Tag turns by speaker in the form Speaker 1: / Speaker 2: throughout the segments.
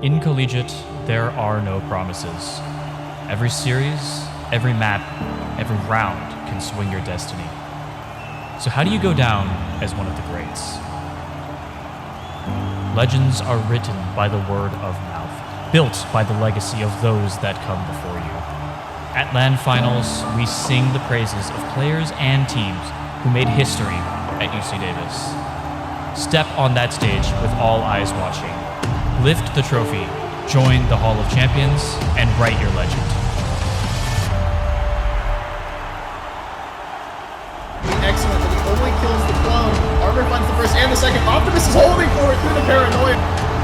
Speaker 1: In Collegiate, there are no promises. Every series, every map, every round can swing your destiny. So how do you go down as one of the greats? Legends are written by the word of mouth, built by the legacy of those that come before you. At LAN Finals, we sing the praises of players and teams who made history at UC Davis. Step on that stage with all eyes watching. Lift the trophy, join the Hall of Champions, and write your legend.
Speaker 2: Excellent, but he only kills the clone. Armor finds the first and the second. Optimus is holding forward through the paranoia.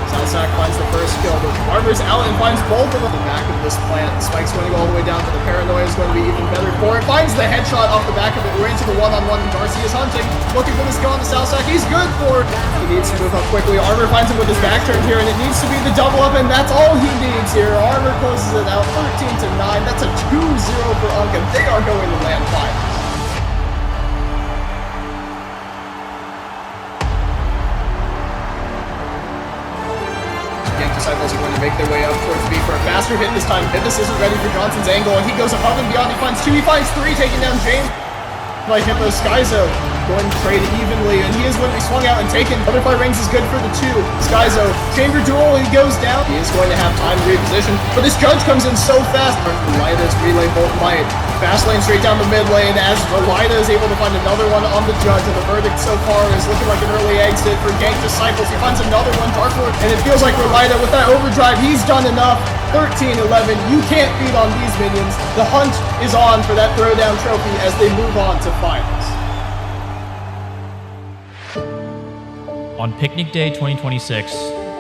Speaker 2: Southsack finds the first kill, but Armor's out and finds both of them. The back of this plant, Spike's running all the way down, but the paranoia is going to be even better for it. Finds the headshot off the back of it. We're into the one-on-one. Darcy is hunting, looking for this kill on the Southsack. He's good for it. He needs to move up quickly. Armor finds him with his back turned here, and it needs to be the double up, and that's all he needs here. Armor closes it out 13-9. That's a 2-0 for UNC, and they are going to LAN Finals. Disciples are going to make their way up towards B for a faster hit this time. Hipus isn't ready for Johnson's angle, and he goes above and beyond. He finds two, he finds three, taking down James. By Hippo, Skyzo going to trade evenly, and he is going to be swung out and taken. Butterfly Rings is good for the two. Skyzo, Chamber Duel, he goes down. He is going to have time to reposition, but this Judge comes in so fast. Relida's relay bolt might. Fast lane straight down the mid lane as Relida is able to find another one on the Judge, and the verdict so far is looking like an early exit for Gank Disciples. He finds another one, Dark Lord, and it feels like Relida with that overdrive, he's done enough. 13-11, you can't beat on these minions. The hunt is on for that Throwdown trophy as they move on to finals.
Speaker 1: On Picnic Day 2026,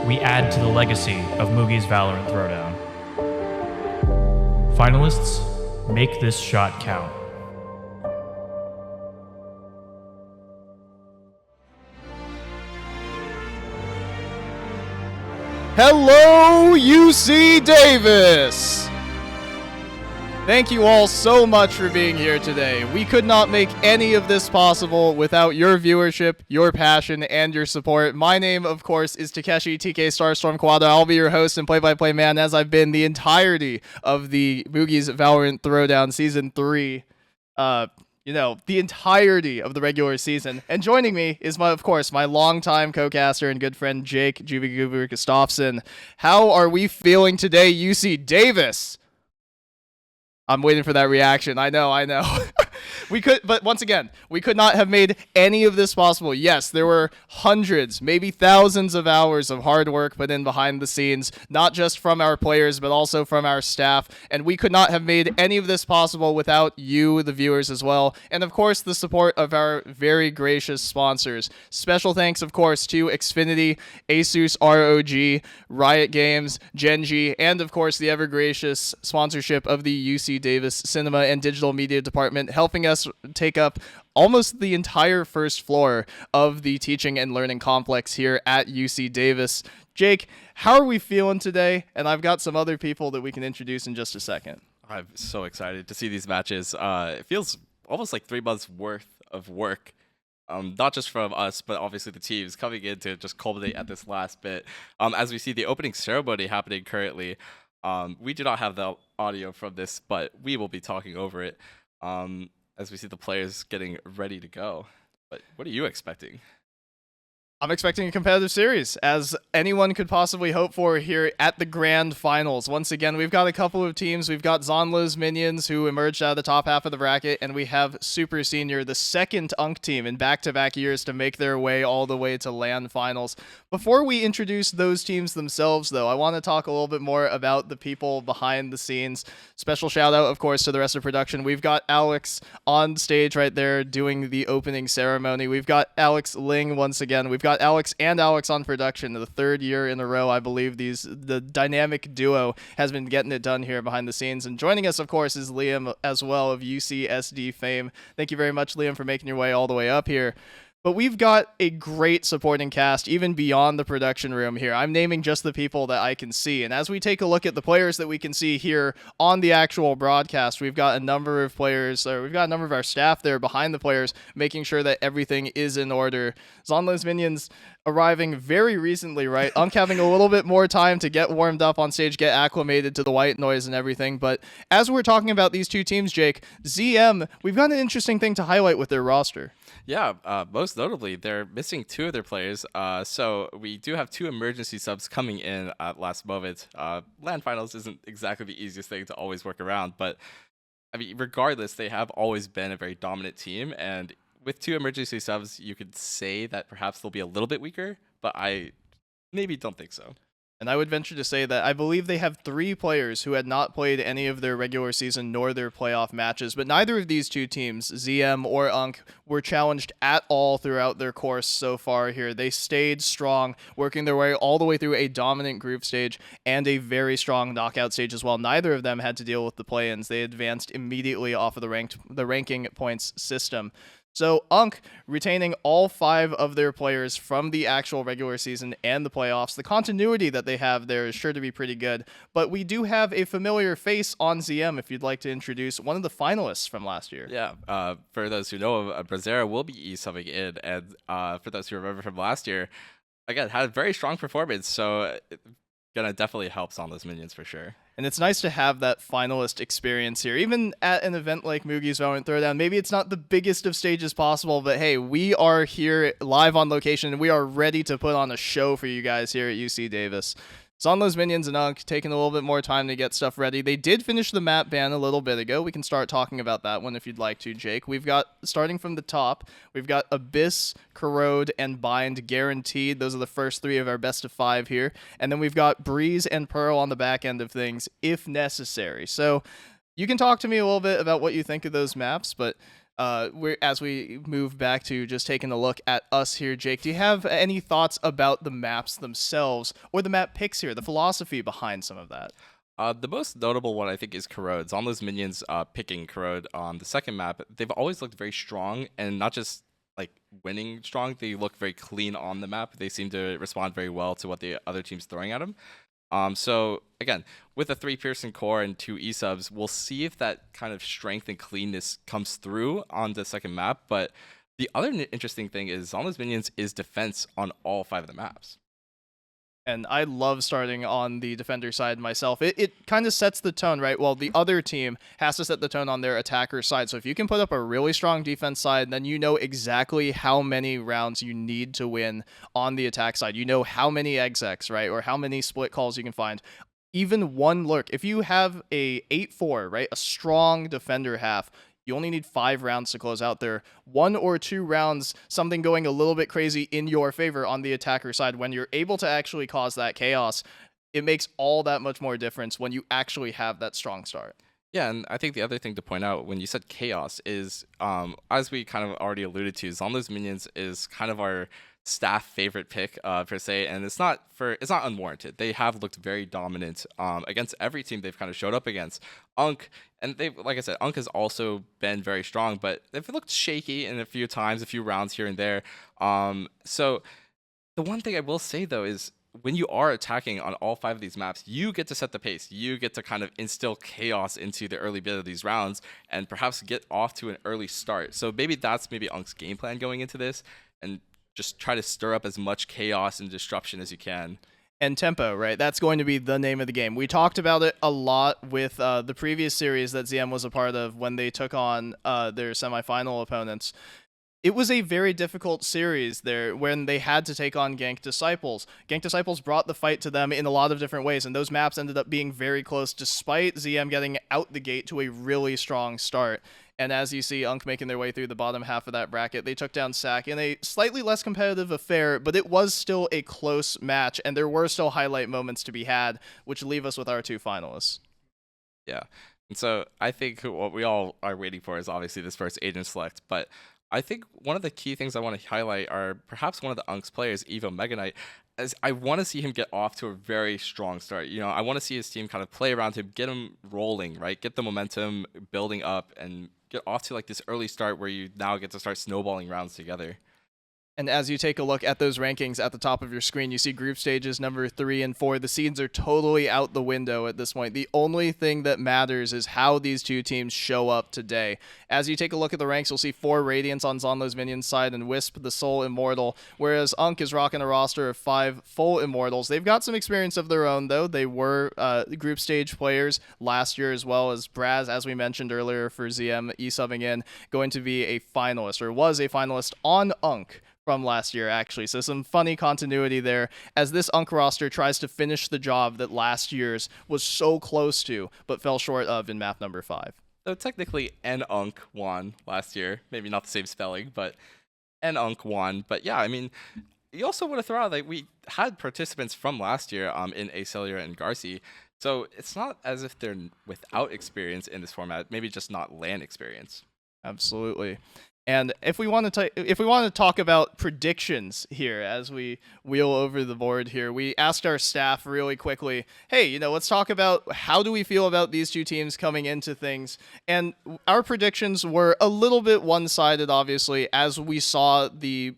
Speaker 1: we add to the legacy of Moogie's VALORANT Throwdown. Finalists, make this shot count.
Speaker 3: Hello, UC Davis! Thank you all so much for being here today. We could not make any of this possible without your viewership, your passion, and your support. My name, of course, is Takeshi TK Starstorm Quadra. I'll be your host and play-by-play man, as I've been the entirety of the Moogie's VALORANT Throwdown Season 3. The entirety of the regular season. And joining me is, of course, my longtime co-caster and good friend, Jake Juviguber Gustafsson. How are we feeling today, UC Davis? I'm waiting for that reaction. I know. But once again, we could not have made any of this possible. Yes, there were hundreds, maybe thousands of hours of hard work put in behind the scenes, not just from our players, but also from our staff. And we could not have made any of this possible without you, the viewers, as well. And of course, the support of our very gracious sponsors. Special thanks, of course, to Xfinity, Asus ROG, Riot Games, Genji, and of course, the ever gracious sponsorship of the UC Davis Cinema and Digital Media Department, helping us take up almost the entire first floor of the teaching and learning complex here at UC Davis. Jake, how are we feeling today? And I've got some other people that we can introduce in just a second.
Speaker 4: I'm so excited to see these matches. It feels almost like 3 months worth of work, not just from us, but obviously the teams coming in to just culminate at this last bit. As we see the opening ceremony happening currently, we do not have the audio from this, but we will be talking over it as we see the players getting ready to go. But what are you expecting?
Speaker 3: I'm expecting a competitive series, as anyone could possibly hope for here at the Grand Finals. Once again, we've got a couple of teams. We've got Zeonlo's Minions, who emerged out of the top half of the bracket, and we have SuperSenior, the second UNC team in back-to-back years to make their way all the way to LAN Finals. Before we introduce those teams themselves, though, I want to talk a little bit more about the people behind the scenes. Special shout-out, of course, to the rest of production. We've got Alex on stage right there doing the opening ceremony. We've got Alex Ling once again. We've got Alex and Alex on production. The third year in a row, I believe, the dynamic duo has been getting it done here behind the scenes. And joining us, of course, is Liam as well of UCSD fame. Thank you very much, Liam, for making your way all the way up here. But we've got a great supporting cast, even beyond the production room here. I'm naming just the people that I can see. And as we take a look at the players that we can see here on the actual broadcast, we've got a number of players, or we've got a number of our staff there behind the players, making sure that everything is in order. Zeonlo's minions arriving very recently, right? Unk having a little bit more time to get warmed up on stage, get acclimated to the white noise and everything. But as we're talking about these two teams, Jake, ZM, we've got an interesting thing to highlight with their roster.
Speaker 4: Yeah, most notably, they're missing 2 of their players. So we do have 2 emergency subs coming in at last moment. LAN finals isn't exactly the easiest thing to always work around, but I mean, regardless, they have always been a very dominant team. And with 2 emergency subs, you could say that perhaps they'll be a little bit weaker, but I maybe don't think so.
Speaker 3: And I would venture to say that I believe they have 3 players who had not played any of their regular season nor their playoff matches, but neither of these 2 teams, ZM or UNC, were challenged at all throughout their course so far here. They stayed strong, working their way all the way through a dominant group stage and a very strong knockout stage as well. Neither of them had to deal with the play-ins. They advanced immediately off of the ranking points system. So UNC retaining all 5 of their players from the actual regular season and the playoffs. The continuity that they have there is sure to be pretty good. But we do have a familiar face on ZM if you'd like to introduce one of the finalists from last year.
Speaker 4: Yeah, for those who know, Brazera will be e-subbing in, and for those who remember from last year, again, had a very strong performance, so gonna definitely help on those minions for sure.
Speaker 3: And it's nice to have that finalist experience here, even at an event like Moogie's VALORANT Throwdown. Maybe it's not the biggest of stages possible, but hey, we are here live on location, and we are ready to put on a show for you guys here at UC Davis. Zeonlo's minions and UNC taking a little bit more time to get stuff ready. They did finish the map ban a little bit ago. We can start talking about that one if you'd like to, Jake. We've got, starting from the top, we've got Abyss, Corrode, and Bind guaranteed. Those are the first 3 of our best of 5 here. And then we've got Breeze and Pearl on the back end of things, if necessary. So you can talk to me a little bit about what you think of those maps, but as we move back to just taking a look at us here, Jake, do you have any thoughts about the maps themselves or the map picks here, the philosophy behind some of that?
Speaker 4: The most notable one, I think, is Corrode. On those minions picking Corrode on the second map, they've always looked very strong, and not just like winning strong, they look very clean on the map. They seem to respond very well to what the other team's throwing at them. So again, with a 3 Pearson core and 2 E-subs, we'll see if that kind of strength and cleanness comes through on the second map. But the other interesting thing is Zeonlo's minions is defense on all 5 of the maps.
Speaker 3: And I love starting on the defender side myself. It kind of sets the tone, right? Well, the other team has to set the tone on their attacker side. So if you can put up a really strong defense side, then you know exactly how many rounds you need to win on the attack side. You know how many execs, right? Or how many split calls you can find. Even one lurk. If you have a 8-4, right? A strong defender half, you only need 5 rounds to close out there. 1 or 2 rounds, something going a little bit crazy in your favor on the attacker side. When you're able to actually cause that chaos, it makes all that much more difference when you actually have that strong start.
Speaker 4: Yeah, and I think the other thing to point out when you said chaos is, as we kind of already alluded to, Zeonlo's minions is kind of our staff favorite pick per se, and it's not unwarranted. They have looked very dominant against every team they've kind of showed up against. UNC, and they, like I said, UNC has also been very strong, but they've looked shaky in a few rounds here and there. So the one thing I will say though is, when you are attacking on all 5 of these maps, you get to set the pace. You get to kind of instill chaos into the early bit of these rounds and perhaps get off to an early start. So maybe that's UNC's game plan going into this, and just try to stir up as much chaos and disruption as you can.
Speaker 3: And tempo, right? That's going to be the name of the game. We talked about it a lot with the previous series that ZM was a part of when they took on their semifinal opponents. It was a very difficult series there when they had to take on Gank Disciples. Gank Disciples brought the fight to them in a lot of different ways, and those maps ended up being very close despite ZM getting out the gate to a really strong start. And as you see UNC making their way through the bottom half of that bracket, they took down SAC in a slightly less competitive affair, but it was still a close match, and there were still highlight moments to be had, which leave us with our 2 finalists.
Speaker 4: Yeah, and so I think what we all are waiting for is obviously this first agent select, but I think one of the key things I want to highlight are perhaps one of the UNC's players, Evo Mega Knight, as I want to see him get off to a very strong start. You know, I want to see his team kind of play around him, get him rolling, right? Get the momentum building up and get off to like this early start where you now get to start snowballing rounds together.
Speaker 3: And as you take a look at those rankings at the top of your screen, you see group stages number 3 and 4. The seeds are totally out the window at this point. The only thing that matters is how these two teams show up today. As you take a look at the ranks, you'll see 4 Radiants on Zeonlo's Minions side and Wisp, the sole Immortal, whereas UNC is rocking a roster of 5 full Immortals. They've got some experience of their own, though. They were group stage players last year, as well as Braz, as we mentioned earlier, for ZM e-subbing in, going to be a finalist, or was a finalist on UNC from last year, actually. So some funny continuity there as this UNC roster tries to finish the job that last year's was so close to, but fell short of in map number 5.
Speaker 4: So technically, UNC won last year. Maybe not the same spelling, but UNC won. But yeah, I mean, you also want to throw out, like, we had participants from last year in Acelia and Garci. So it's not as if they're without experience in this format, maybe just not LAN experience.
Speaker 3: Absolutely. And if we want to talk about predictions here as we wheel over the board here, we asked our staff really quickly, hey, let's talk about how do we feel about these two teams coming into things. And our predictions were a little bit one-sided, obviously, as we saw the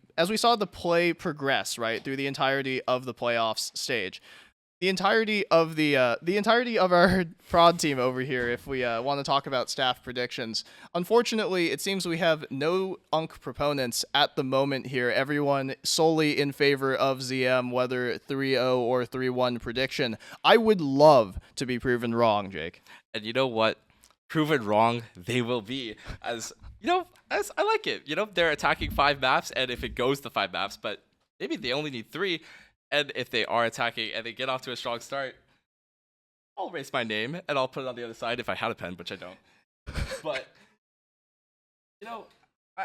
Speaker 3: play progress, right, through the entirety of the playoffs stage. The entirety of our prod team over here, if we want to talk about staff predictions. Unfortunately, it seems we have no UNC proponents at the moment here. Everyone solely in favor of ZM, whether 3-0 or 3-1 prediction. I would love to be proven wrong, Jake.
Speaker 4: And you know what? Proven wrong, they will be. As I like it. They're attacking 5 maps, and if it goes to 5 maps, but maybe they only need 3. And if they are attacking and they get off to a strong start, I'll erase my name and I'll put it on the other side if I had a pen, which I don't. But,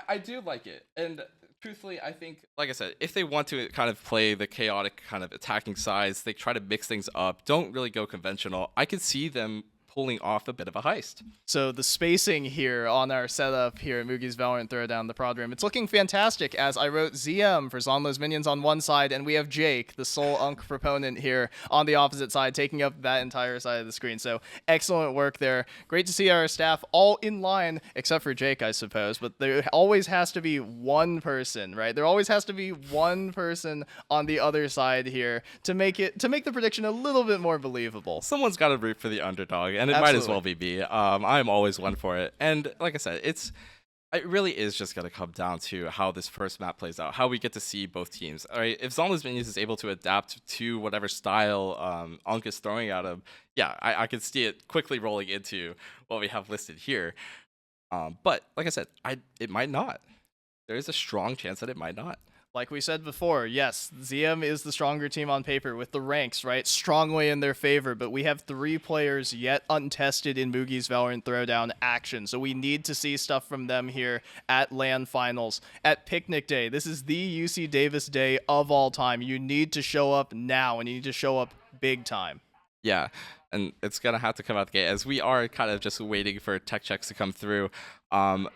Speaker 4: I do like it. And truthfully, I think, like I said, if they want to kind of play the chaotic kind of attacking sides, they try to mix things up, don't really go conventional, I could see them pulling off a bit of a heist. So
Speaker 3: the spacing here on our setup here at Moogie's VALORANT Throwdown, the prod room, it's looking fantastic as I wrote ZM for Zeonlo's Minions on one side, and we have Jake, the sole UNC proponent here, on the opposite side, taking up that entire side of the screen. So excellent work there. Great to see our staff all in line, except for Jake, I suppose, but there always has to be one person, right? There always has to be one person on the other side here to make the prediction a little bit more believable.
Speaker 4: Someone's got to root for the underdog. And it
Speaker 3: Absolutely.
Speaker 4: might as well be me. I'm always one for it. And like I said, it really is just going to come down to how this first map plays out, how we get to see both teams. All right, if Zeonlo's Minions is able to adapt to whatever style UNC is throwing at him, yeah, I can see it quickly rolling into what we have listed here. But like I said, it might not. There is a strong chance that it might not.
Speaker 3: Like we said before, yes, ZM is the stronger team on paper with the ranks, right, strongly in their favor, but we have 3 players yet untested in Moogie's VALORANT Throwdown action, so we need to see stuff from them here at LAN Finals, at Picnic Day. This is the UC Davis day of all time. You need to show up now, and you need to show up big time.
Speaker 4: Yeah, and it's going to have to come out the gate, as we are kind of just waiting for tech checks to come through. What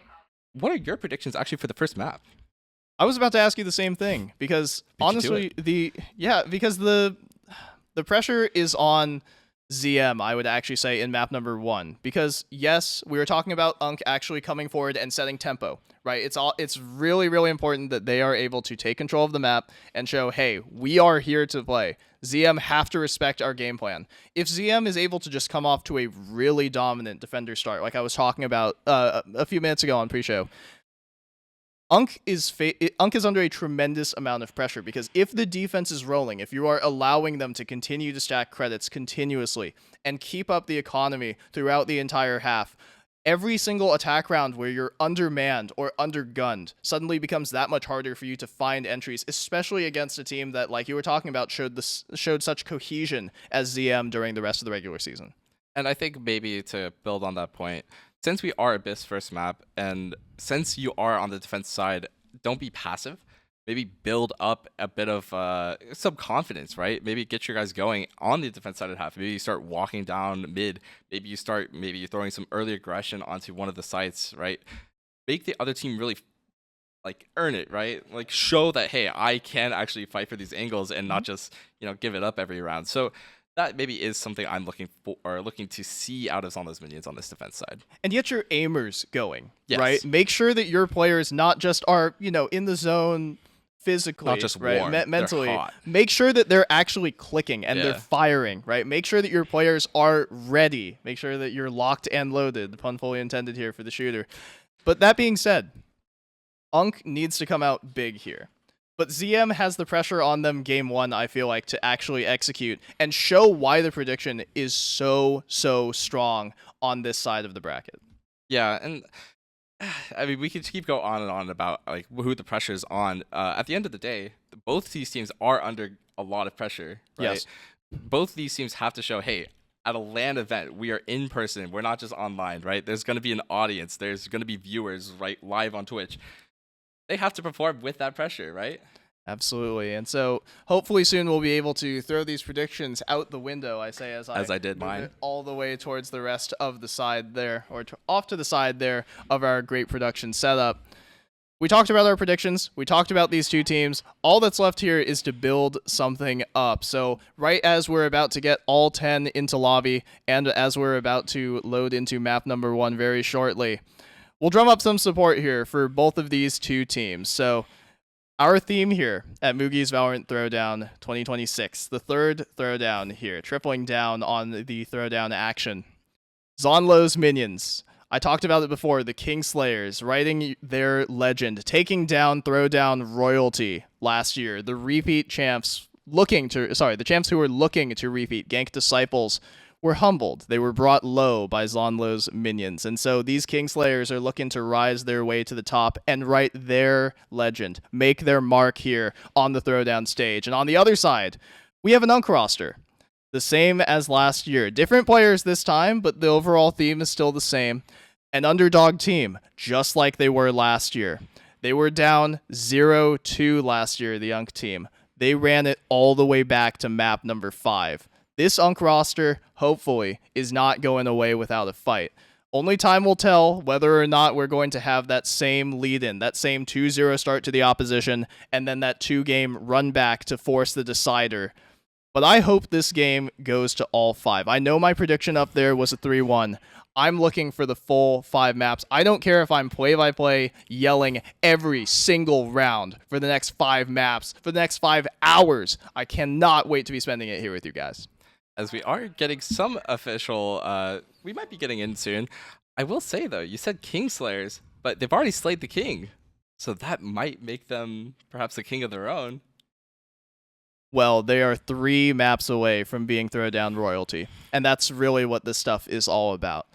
Speaker 4: are your predictions actually for the first map?
Speaker 3: I was about to ask you the same thing because honestly, because the pressure is on ZM, I would actually say, in map number 1, because yes, we were talking about UNC actually coming forward and setting tempo, right? It's really, really important that they are able to take control of the map and show, hey, we are here to play. ZM have to respect our game plan. If ZM is able to just come off to a really dominant defender start, like I was talking about a few minutes ago on pre-show, UNC is under a tremendous amount of pressure because if the defense is rolling, if you are allowing them to continue to stack credits continuously and keep up the economy throughout the entire half, every single attack round where you're undermanned or undergunned suddenly becomes that much harder for you to find entries, especially against a team that, like you were talking about, showed such cohesion as ZM during the rest of the regular season.
Speaker 4: And I think maybe to build on that point, since we are Abyss first map, and since you are on the defense side, don't be passive. Maybe build up a bit of some confidence, right? Maybe get your guys going on the defense side of the half. Maybe you start walking down mid. Maybe you're throwing some early aggression onto one of the sites, right? Make the other team really earn it, right? Like show that, hey, I can actually fight for these angles and not just, give it up every round. So that maybe is something I'm looking to see out of Zeonlo's Minions on this defense side.
Speaker 3: And get your aimers going,
Speaker 4: yes.
Speaker 3: Right? Make sure that your players not just are, in the zone physically,
Speaker 4: Not just
Speaker 3: right?
Speaker 4: warm, they're
Speaker 3: Mentally,
Speaker 4: hot.
Speaker 3: make sure that they're actually clicking and they're
Speaker 4: Yeah.
Speaker 3: firing, right? Make sure that your players are ready. Make sure that you're locked and loaded. Pun fully intended here for the shooter. But that being said, UNC needs to come out big here. But ZM has the pressure on them game one, I feel like, to actually execute and show why the prediction is so strong on this side of the bracket.
Speaker 4: Yeah, and I mean, we could keep going on and on about like who the pressure is on. At the end of the day, both these teams are under a lot of pressure, right?
Speaker 3: Yes.
Speaker 4: Both these teams have to show, hey, at a LAN event, we are in person. We're not just online, right? There's going to be an audience. There's going to be viewers, right, live on Twitch. They have to perform with that pressure, right?
Speaker 3: Absolutely. And so hopefully soon we'll be able to throw these predictions out the window, I say, as
Speaker 4: I did
Speaker 3: move
Speaker 4: mine.
Speaker 3: it all the way towards the rest of the side there, or off to the side there of our great production setup. We talked about our predictions. We talked about these two teams. All that's left here is to build something up. So right as we're about to get all 10 into lobby, and as we're about to load into map number 1 very shortly, we'll drum up some support here for both of these two teams. So our theme here at Moogie's VALORANT Throwdown 2026, the third Throwdown here, tripling down on the Throwdown action. Zeonlo's minions. I talked about it before, the Kingslayers, writing their legend, taking down Throwdown royalty last year. The repeat champs the champs who were looking to repeat, Gank Disciples, were humbled. They were brought low by Zeonlo's minions. And so these Kingslayers are looking to rise their way to the top and write their legend, make their mark here on the Throwdown stage. And on the other side, we have an UNC roster. The same as last year. Different players this time, but the overall theme is still the same. An underdog team, just like they were last year. They were down 0-2 last year, the UNC team. They ran it all the way back to map number 5. This UNC roster, hopefully, is not going away without a fight. Only time will tell whether or not we're going to have that same lead-in, that same 2-0 start to the opposition, and then that 2-game run back to force the decider. But I hope this game goes to all 5. I know my prediction up there was a 3-1. I'm looking for the full 5 maps. I don't care if I'm play-by-play yelling every single round for the next 5 maps, for the next 5 hours. I cannot wait to be spending it here with you guys.
Speaker 4: As we are getting some official, we might be getting in soon. I will say, though, you said Kingslayers, but they've already slayed the king. So that might make them perhaps a king of their own.
Speaker 3: Well, they are 3 maps away from being Throwdown royalty. And that's really what this stuff is all about.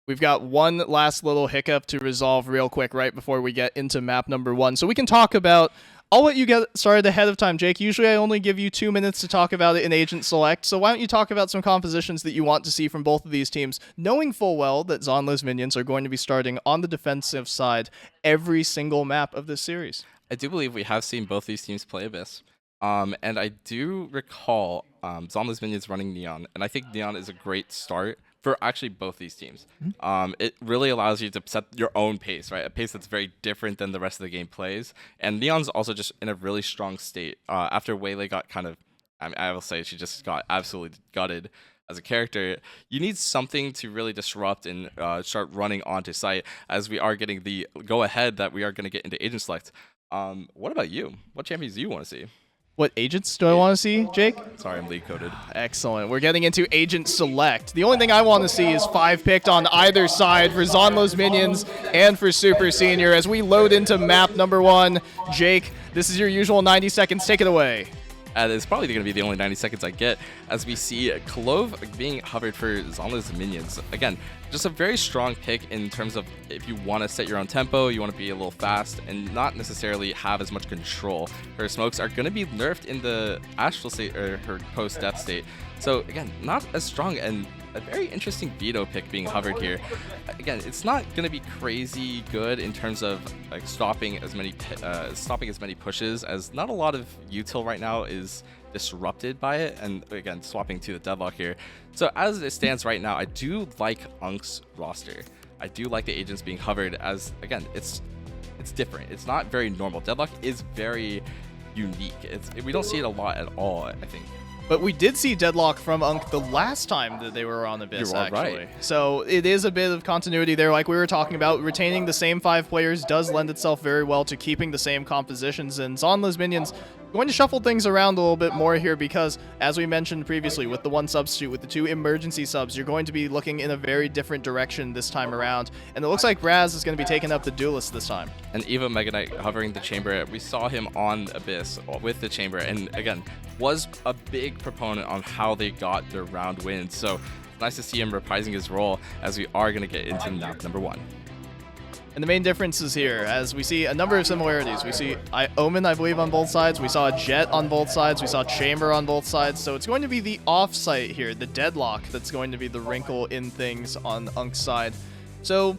Speaker 3: We've got one last little hiccup to resolve real quick right before we get into map number 1. So we can talk about... I'll let you get started ahead of time, Jake. Usually I only give you 2 minutes to talk about it in Agent Select, so why don't you talk about some compositions that you want to see from both of these teams, knowing full well that Zeonlo's minions are going to be starting on the defensive side every single map of this series.
Speaker 4: I do believe we have seen both these teams play Abyss. And I do recall Zeonlo's minions running Neon, and I think Neon is a great start for actually both these teams. It really allows you to set your own pace, right? A pace that's very different than the rest of the game plays. And Neon's also just in a really strong state. After Waylay got kind of, I will say she just got absolutely gutted as a character. You need something to really disrupt and start running onto site, as we are getting the go-ahead that we are going to get into Agent Select. What about you? What champions do you want to see?
Speaker 3: What agents do I want to see, Jake?
Speaker 4: Sorry, I'm league coded.
Speaker 3: Excellent. We're getting into Agent Select. The only thing I want to see is 5 picked on either side for Zeonlo's minions and for SuperSenior as we load into map number 1. Jake, this is your usual 90 seconds. Take it away.
Speaker 4: It's probably going to be the only 90 seconds I get, as we see Clove being hovered for Zeonlo's minions. Again, just a very strong pick in terms of if you want to set your own tempo, you want to be a little fast, and not necessarily have as much control. Her smokes are going to be nerfed in the astral state, or her post-death state. So again, not as strong, and a very interesting veto pick being hovered here. Again, it's not going to be crazy good in terms of like stopping as many pushes, as not a lot of util right now is disrupted by it, and again, swapping to the deadlock here. So as it stands right now, I do like UNC's roster. I do like the agents being hovered, as again, it's different. It's not very normal. Deadlock is very unique. We don't see it a lot at all, I think.
Speaker 3: But we did see Deadlock from UNC the last time that they were on Abyss,
Speaker 4: You are
Speaker 3: actually.
Speaker 4: right.
Speaker 3: So it is a bit of continuity there, like we were talking about. Retaining the same 5 players does lend itself very well to keeping the same compositions, and Zeonlo's minions going to shuffle things around a little bit more here because, as we mentioned previously, with the 1 substitute, with the 2 emergency subs, you're going to be looking in a very different direction this time around. And it looks like Raz is going to be taking up the duelist this time.
Speaker 4: And Evo Mega Knight hovering the chamber, we saw him on Abyss with the chamber, and again, was a big proponent on how they got their round win. So it's nice to see him reprising his role as we are going to get into map number 1.
Speaker 3: And the main differences here, as we see a number of similarities. We see Omen, I believe, on both sides. We saw Jet on both sides. We saw Chamber on both sides. So it's going to be the off-site here, the Deadlock, that's going to be the wrinkle in things on UNC's side. So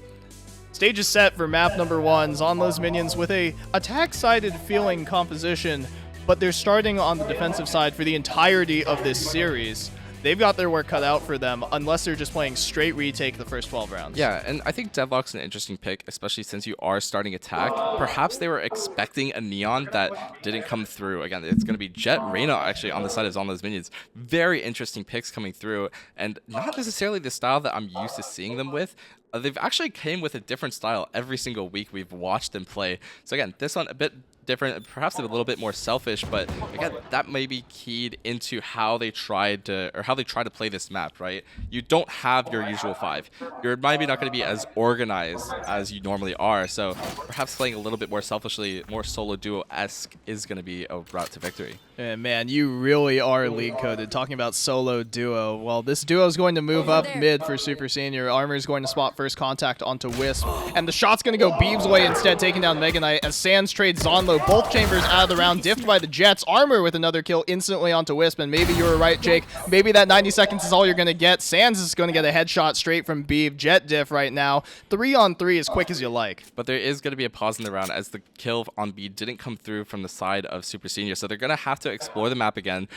Speaker 3: stage is set for map number 1. Zeonlo's minions with a attack-sided feeling composition, but they're starting on the defensive side for the entirety of this series. They've got their work cut out for them, unless they're just playing straight retake the first 12 rounds.
Speaker 4: Yeah, and I think Deadlock's an interesting pick, especially since you are starting attack. Perhaps they were expecting a Neon that didn't come through. Again, it's going to be Jet Reyna actually on the side of Zeonlo's minions. Very interesting picks coming through, and not necessarily the style that I'm used to seeing them with. They've actually came with a different style every single week we've watched them play. So again, this one a bit different, perhaps a little bit more selfish, but again, that may be keyed into how they try to play this map, right? You don't have your usual 5. You're maybe not going to be as organized as you normally are, so perhaps playing a little bit more selfishly, more solo duo-esque is going to be a route to victory.
Speaker 3: And man, you really are league coded. Talking about solo duo. Well, this duo is going to move up mid for SuperSenior. Armor is going to spot first contact onto Wisp. And the shot's going to go Beeb's way instead, taking down Mega Knight as Sans trades Zeonlo. Both chambers out of the round, diffed by the Jets. Armor with another kill instantly onto Wisp. And maybe you were right, Jake. Maybe that 90 seconds is all you're going to get. Sans is going to get a headshot straight from Beeb. Jet diff right now. 3-on-3 as quick as you like.
Speaker 4: But there is going to be a pause in the round as the kill on B didn't come through from the side of SuperSenior. So they're going to have to explore the map again.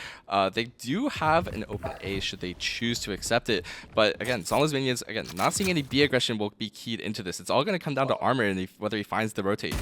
Speaker 4: They do have an open A should they choose to accept it. But again, Zeonlo's minions, again, not seeing any B aggression will be keyed into this. It's all going to come down to Armor and whether he finds the rotate.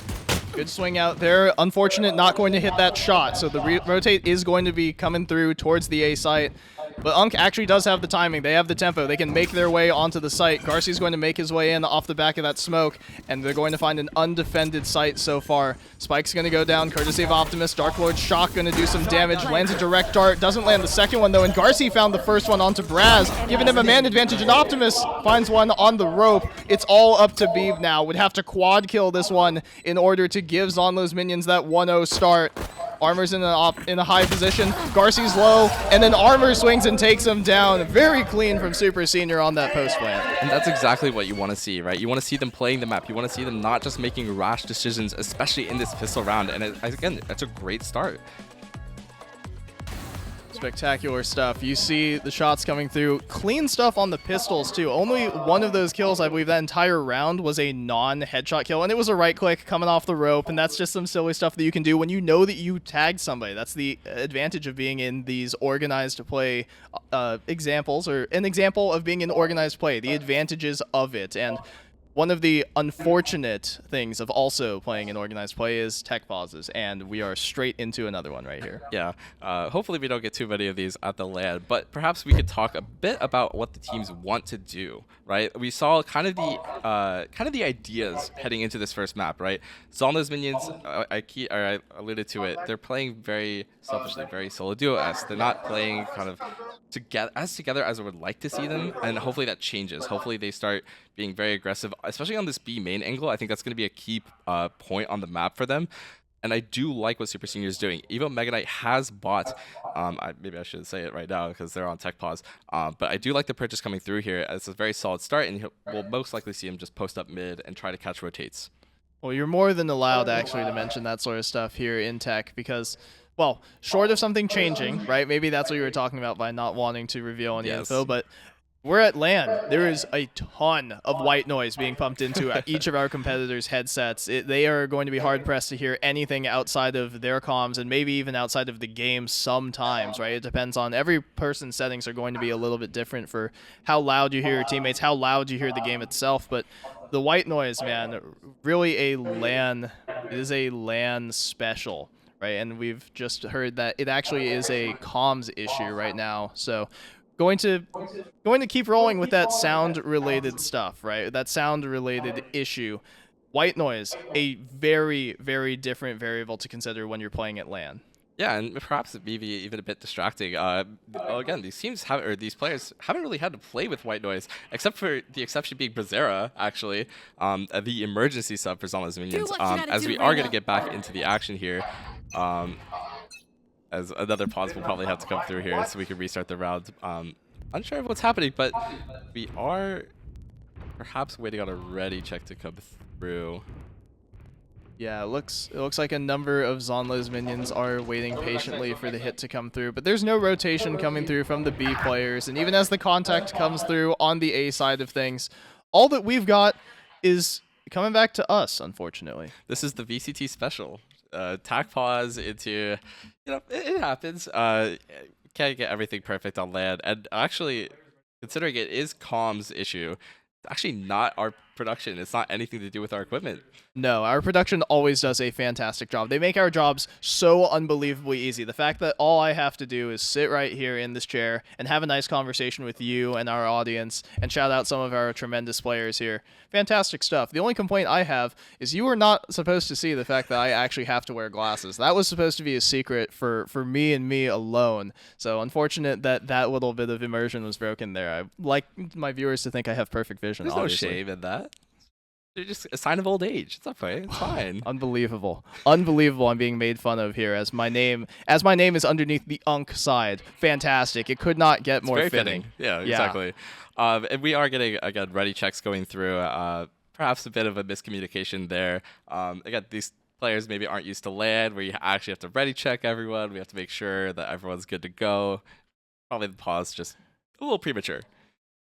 Speaker 3: Good swing out there. Unfortunate, not going to hit that shot. So the rotate is going to be coming through towards the A site. But UNC actually does have the timing. They have the tempo. They can make their way onto the site. Garcia's going to make his way in off the back of that smoke, and they're going to find an undefended site so far. Spike's going to go down, courtesy of Optimus. Dark Lord's shock going to do some damage. Lands a direct dart. Doesn't land the second one, though, and Garcia found the first one onto Braz, giving him a man advantage, and Optimus finds one on the rope. It's all up to Beeb now. Would have to quad kill this one in order to give Zeonlo's minions that 1-0 start. Armor's in a high position. Garcia's low, and then Armor swings and takes him down. Very clean from SuperSenior on that post plant.
Speaker 4: And that's exactly what you want to see, right? You want to see them playing the map. You want to see them not just making rash decisions, especially in this pistol round. And again, that's a great start.
Speaker 3: Spectacular stuff. You see the shots coming through. Clean stuff on the pistols, too. Only one of those kills, I believe, that entire round was a non-headshot kill, and it was a right click coming off the rope, and that's just some silly stuff that you can do when you know that you tagged somebody. That's the advantage of being in these organized play examples, or an example of being in organized play, the advantages of it. And one of the unfortunate things of also playing in organized play is tech pauses, and we are straight into another one right here.
Speaker 4: Yeah, hopefully we don't get too many of these at the LAN, but perhaps we could talk a bit about what the teams want to do, right? We saw kind of the ideas heading into this first map, right? Zeonlo's minions, I alluded to it, they're playing very selfishly, very solo duo-esque. They're not playing kind of together as I would like to see them, and hopefully that changes. Hopefully they start being very aggressive, especially on this B main angle. I think that's going to be a key point on the map for them. And I do like what SuperSenior is doing. Even Mega Knight has bought, maybe I should say it right now because they're on tech pause, but I do like the purchase coming through here. It's a very solid start, and we'll most likely see him just post up mid and try to catch rotates.
Speaker 3: Well, you're more than allowed, actually, to mention that sort of stuff here in tech because, well, short of something changing, right? Maybe that's what you were talking about by not wanting to reveal any info, but we're at LAN. There is a ton of white noise being pumped into each of our competitors' headsets. They are going to be hard-pressed to hear anything outside of their comms and maybe even outside of the game sometimes, right? It depends on every person's settings are going to be a little bit different for how loud you hear your teammates, how loud you hear the game itself, but the white noise, man, really it is a LAN special. right? And we've just heard that it actually is a comms issue right now. So going to keep rolling with that sound-related stuff, right? That sound-related issue. White noise, a very, very different variable to consider when you're playing at LAN.
Speaker 4: Yeah, and perhaps maybe even a bit distracting. Again, these players haven't really had to play with white noise, except for the exception being Brazzera, actually, the emergency sub for Zeonlo's minions. As we are going to get back into the action here, as another pause will probably have to come through here so we can restart the round. Unsure of what's happening, but we are perhaps waiting on a ready check to come through.
Speaker 3: Yeah, it looks like a number of Zeonlo's minions are waiting patiently for the hit to come through, but there's no rotation coming through from the B players, and even as the contact comes through on the A side of things, all that we've got is coming back to us, unfortunately.
Speaker 4: This is the VCT special. Tac pause into, it happens. Can't get everything perfect on LAN, and actually, considering it is comms issue, it's actually not our production. It's not anything to do with our equipment.
Speaker 3: No, our production always does a fantastic job. They make our jobs so unbelievably easy. The fact that all I have to do is sit right here in this chair and have a nice conversation with you and our audience and shout out some of our tremendous players here. Fantastic stuff. The only complaint I have is you are not supposed to see the fact that I actually have to wear glasses. That was supposed to be a secret for me and me alone. So unfortunate that that little bit of immersion was broken there. I like my viewers to think I have perfect vision.
Speaker 4: There's
Speaker 3: obviously.
Speaker 4: no shame in that. They're just a sign of old age. It's okay. It's fine.
Speaker 3: Unbelievable. Unbelievable. I'm being made fun of here as my name is underneath the UNC side. Fantastic. It could not get more
Speaker 4: very
Speaker 3: fitting.
Speaker 4: Yeah, exactly. And we are getting, again, ready checks going through. Perhaps a bit of a miscommunication there. Again, these players maybe aren't used to LAN where you actually have to ready check everyone. We have to make sure that everyone's good to go. Probably the pause just a little premature.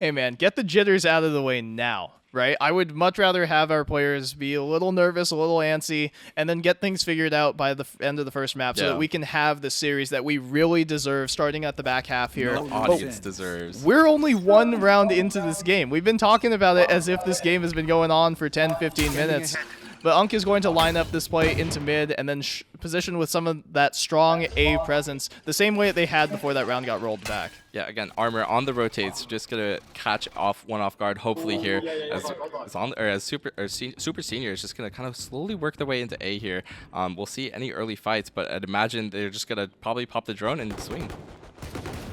Speaker 3: Hey, man, get the jitters out of the way now. Right? I would much rather have our players be a little nervous, a little antsy, and then get things figured out by the end of the first map so that we can have the series that we really deserve starting at the back half here.
Speaker 4: The audience deserves.
Speaker 3: We're only one round into this game. We've been talking about it as if this game has been going on for 10, 15 minutes. But UNC is going to line up this play into mid and then position with some of that strong A presence, the same way that they had before that round got rolled back.
Speaker 4: Yeah, again, Armor on the rotates, just gonna catch one off guard. Hopefully here, as SuperSenior is just gonna kind of slowly work their way into A here. We'll see any early fights, but I'd imagine they're just gonna probably pop the drone and swing.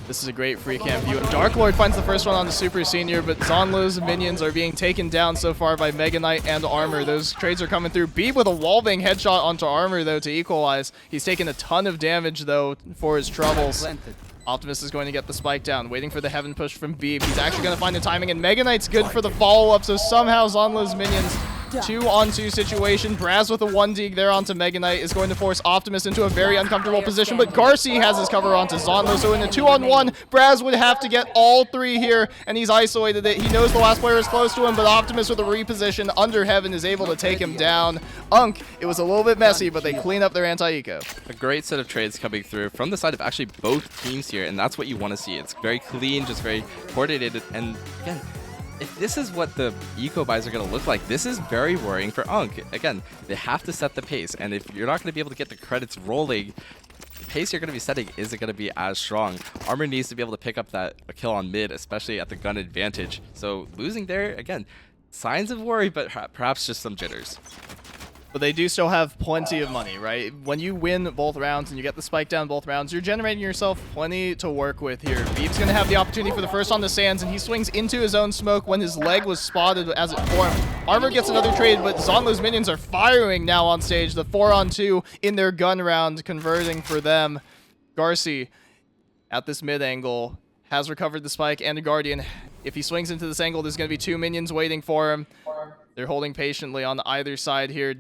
Speaker 3: This is a great free camp view. Dark Lord finds the first one on the SuperSenior, but Zeonlo's minions are being taken down so far by Mega Knight and Armor. Those trades are coming through. Beeb with a wallbang headshot onto Armor, though, to equalize. He's taken a ton of damage, though, for his troubles. Optimus is going to get the spike down, waiting for the heaven push from Beeb. He's actually going to find the timing, and Mega Knight's good for the follow-up, so somehow Zeonlo's minions 2-on-2 situation. Braz with a 1-dig there onto Mega Knight is going to force Optimus into a very uncomfortable position, but Garci has his cover onto Zeonlo, so in a 2-on-1, Braz would have to get all three here, and he's isolated it. He knows the last player is close to him, but Optimus with a reposition under heaven is able to take him down. UNC, it was a little bit messy, but they clean up their anti-eco.
Speaker 4: A great set of trades coming through from the side of actually both teams here, and that's what you want to see. It's very clean, just very coordinated, and again, if this is what the eco buys are going to look like, this is very worrying for UNC. Again, they have to set the pace, and if you're not going to be able to get the credits rolling, the pace you're going to be setting isn't going to be as strong. Armor needs to be able to pick up that kill on mid, especially at the gun advantage. So losing there, again, signs of worry, but perhaps just some jitters.
Speaker 3: But they do still have plenty of money, right? When you win both rounds and you get the spike down both rounds, you're generating yourself plenty to work with here. Beeb's going to have the opportunity for the first on the sands, and he swings into his own smoke when his leg was spotted as it formed. Armor gets another trade, but Zeonlo's minions are firing now on stage. The 4-on-2 in their gun round, converting for them. Garci, at this mid angle, has recovered the spike and a Guardian. If he swings into this angle, there's going to be 2 minions waiting for him. They're holding patiently on either side here.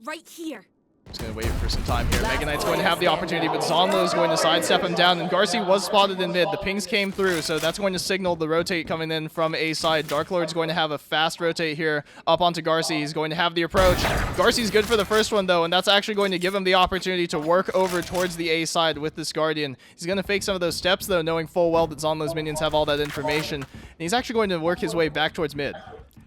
Speaker 5: Right here.
Speaker 3: Just going to wait for some time here. Mega Knight's going to have the opportunity, but Zeonlo is going to sidestep him down, and Garci was spotted in mid. The pings came through, so that's going to signal the rotate coming in from A side. Dark Lord's going to have a fast rotate here up onto Garci. He's going to have the approach. Garci's good for the first one, though, and that's actually going to give him the opportunity to work over towards the A side with this Guardian. He's going to fake some of those steps, though, knowing full well that Zeonlo's minions have all that information. And he's actually going to work his way back towards mid.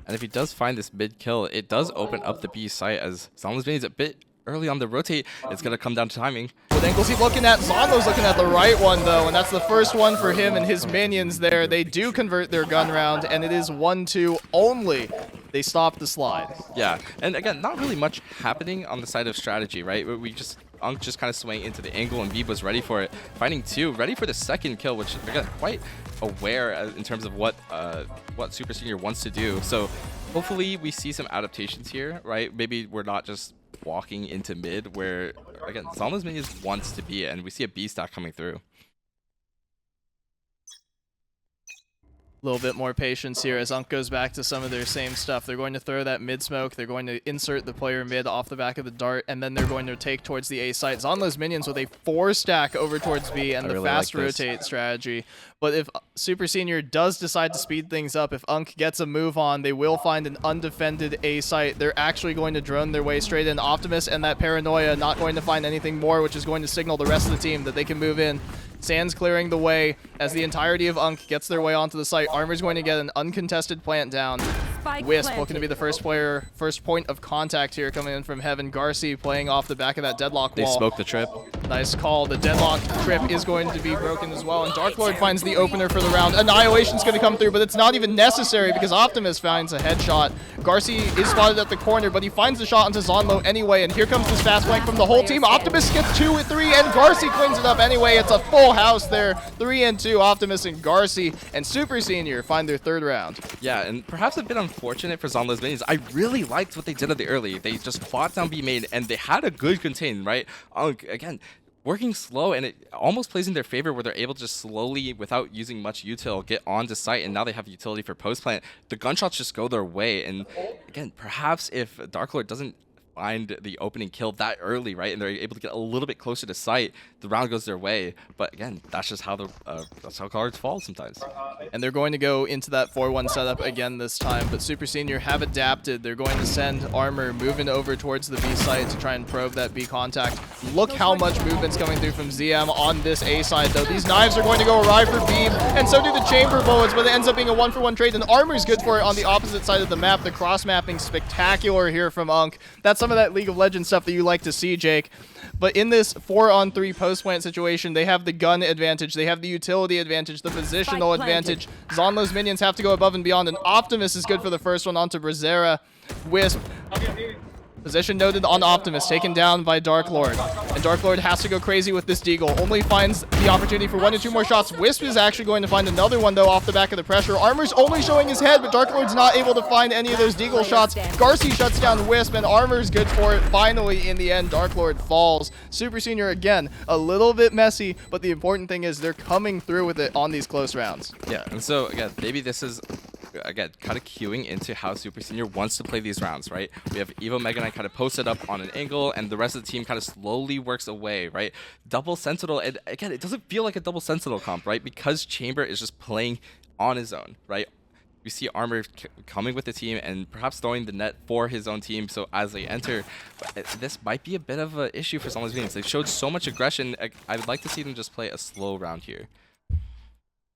Speaker 4: And if he does find this mid kill, it does open up the B site, as Zeonlo's minions a bit early on the rotate. It's going to come down to timing.
Speaker 3: What angle's he looking at? Zeonlo's looking at the right one, though, and that's the first one for him and his minions there. They do convert their gun round, and it is 1-2 only. They stop the slide.
Speaker 4: Yeah, and again, not really much happening on the side of strategy, right? UNC just kind of swaying into the angle, and Beeb was ready for it. Finding 2, ready for the second kill, which again, quite aware in terms of what SuperSenior wants to do. So hopefully we see some adaptations here, right? Maybe we're not just walking into mid where, again, Zeonlo's minions wants to be, and we see a B stack coming through.
Speaker 3: A little bit more patience here as UNC goes back to some of their same stuff. They're going to throw that mid smoke. They're going to insert the player mid off the back of the dart, and then they're going to take towards the A site. Zeonlo's minions with a 4 stack over towards B and the really fast rotate strategy. But if SuperSenior does decide to speed things up, if UNC gets a move on, they will find an undefended A site. They're actually going to drone their way straight in. Optimus and that Paranoia not going to find anything more, which is going to signal the rest of the team that they can move in. Sands clearing the way as the entirety of UNC gets their way onto the site. Armor's going to get an uncontested plant down. Wisp looking to be the first point of contact here, coming in from Heaven. Garci playing off the back of that deadlock wall.
Speaker 4: They smoked the trip.
Speaker 3: Nice call. The deadlock trip is going to be broken as well, and Dark Lord finds the opener for the round. Annihilation's going to come through, but it's not even necessary because Optimus finds a headshot. Garci is spotted at the corner, but he finds the shot onto Zeonlo anyway, and here comes this fast flank from the whole team. Optimus gets 2 with 3, and Garci cleans it up anyway. It's a full house there. 3-2, Optimus and Garci, and SuperSenior find their 3rd round.
Speaker 4: Yeah, and perhaps a bit unfortunate for Zeonlo's minions. I really liked what they did at the early. They just fought down B main, and they had a good contain, right? Again, working slow, and it almost plays in their favor where they're able to just slowly, without using much util, get onto site, and now they have utility for post plant. The gunshots just go their way, and again, perhaps if Dark Lord doesn't find the opening kill that early, right, and they're able to get a little bit closer to site, the round goes their way. But again, that's just how that's how cards fall sometimes.
Speaker 3: And they're going to go into that 4-1 setup again this time, but SuperSenior have adapted. They're going to send Armor moving over towards the B site to try and probe that B contact. Look how much movement's coming through from ZM on this A side, though. These knives are going to go awry for Beam, and so do the chamber bullets, but it ends up being a 1-for-1 trade, and Armor's good for it on the opposite side of the map. The cross-mapping spectacular here from UNC. That's some of that League of Legends stuff that you like to see, Jake. But in this 4-on-3 post-plant situation, they have the gun advantage, they have the utility advantage, the positional advantage. Zeonlo's minions have to go above and beyond, and Optimus is good for the first one onto Brazzera. Wisp. Position noted on Optimus, taken down by Dark Lord. And Dark Lord has to go crazy with this deagle. Only finds the opportunity for 1 or 2 more shots. Wisp is actually going to find another one, though, off the back of the pressure. Armor's only showing his head, but Dark Lord's not able to find any of those deagle shots. Garci shuts down Wisp, and Armor's good for it. Finally, in the end, Dark Lord falls. SuperSenior, again, a little bit messy, but the important thing is they're coming through with it on these close rounds.
Speaker 4: Yeah, and so, again, maybe this is, again, kind of queuing into how SuperSenior wants to play these rounds, right? We have Evo Mega Knight kind of posted up on an angle, and the rest of the team kind of slowly works away, right? Double Sentinel, and again, it doesn't feel like a double Sentinel comp, right? Because Chamber is just playing on his own, right? We see Armor coming with the team and perhaps throwing the net for his own team, so as they enter, this might be a bit of an issue for some of these games. They've showed so much aggression. I would like to see them just play a slow round here.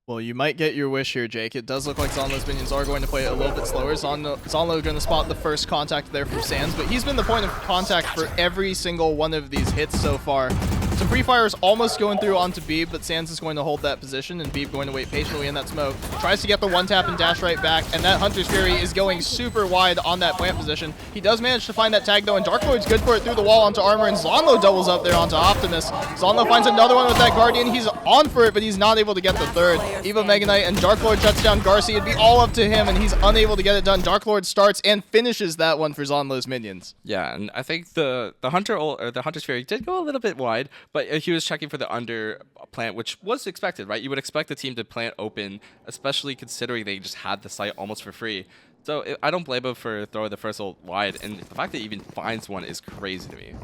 Speaker 3: Well, you might get your wish here, Jake. It does look like Zeonlo's minions are going to play it a little bit slower. Zeonlo going to spot the first contact there from Sands, but he's been the point of contact for every single one of these hits so far. Some pre-fire is almost going through onto Beeb, but Sands is going to hold that position, and Beeb going to wait patiently in that smoke. Tries to get the one-tap and dash right back, and that Hunter's Fury is going super wide on that plant position. He does manage to find that tag, though, and Dark Lord's good for it through the wall onto Armor, and Zeonlo doubles up there onto Optimus. Zeonlo finds another one with that Guardian. He's on for it, but he's not able to get the third. Evo Mega Knight and Dark Lord shuts down Garci. It'd be all up to him, and he's unable to get it done. Dark Lord starts and finishes that one for Zeonlo's minions.
Speaker 4: Yeah, and I think the Hunter's Fury did go a little bit wide, but he was checking for the under plant, which was expected, right? You would expect the team to plant open, especially considering they just had the site almost for free. So I don't blame him for throwing the first ult wide, and the fact that he even finds one is crazy to me.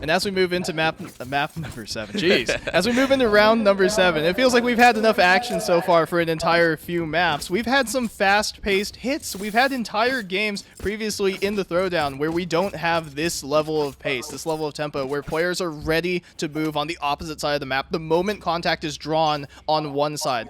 Speaker 3: And as we move into map number 7, jeez, as we move into round number 7, it feels like we've had enough action so far for an entire few maps. We've had some fast-paced hits. We've had entire games previously in the Throwdown where we don't have this level of pace, this level of tempo, where players are ready to move on the opposite side of the map the moment contact is drawn on one side.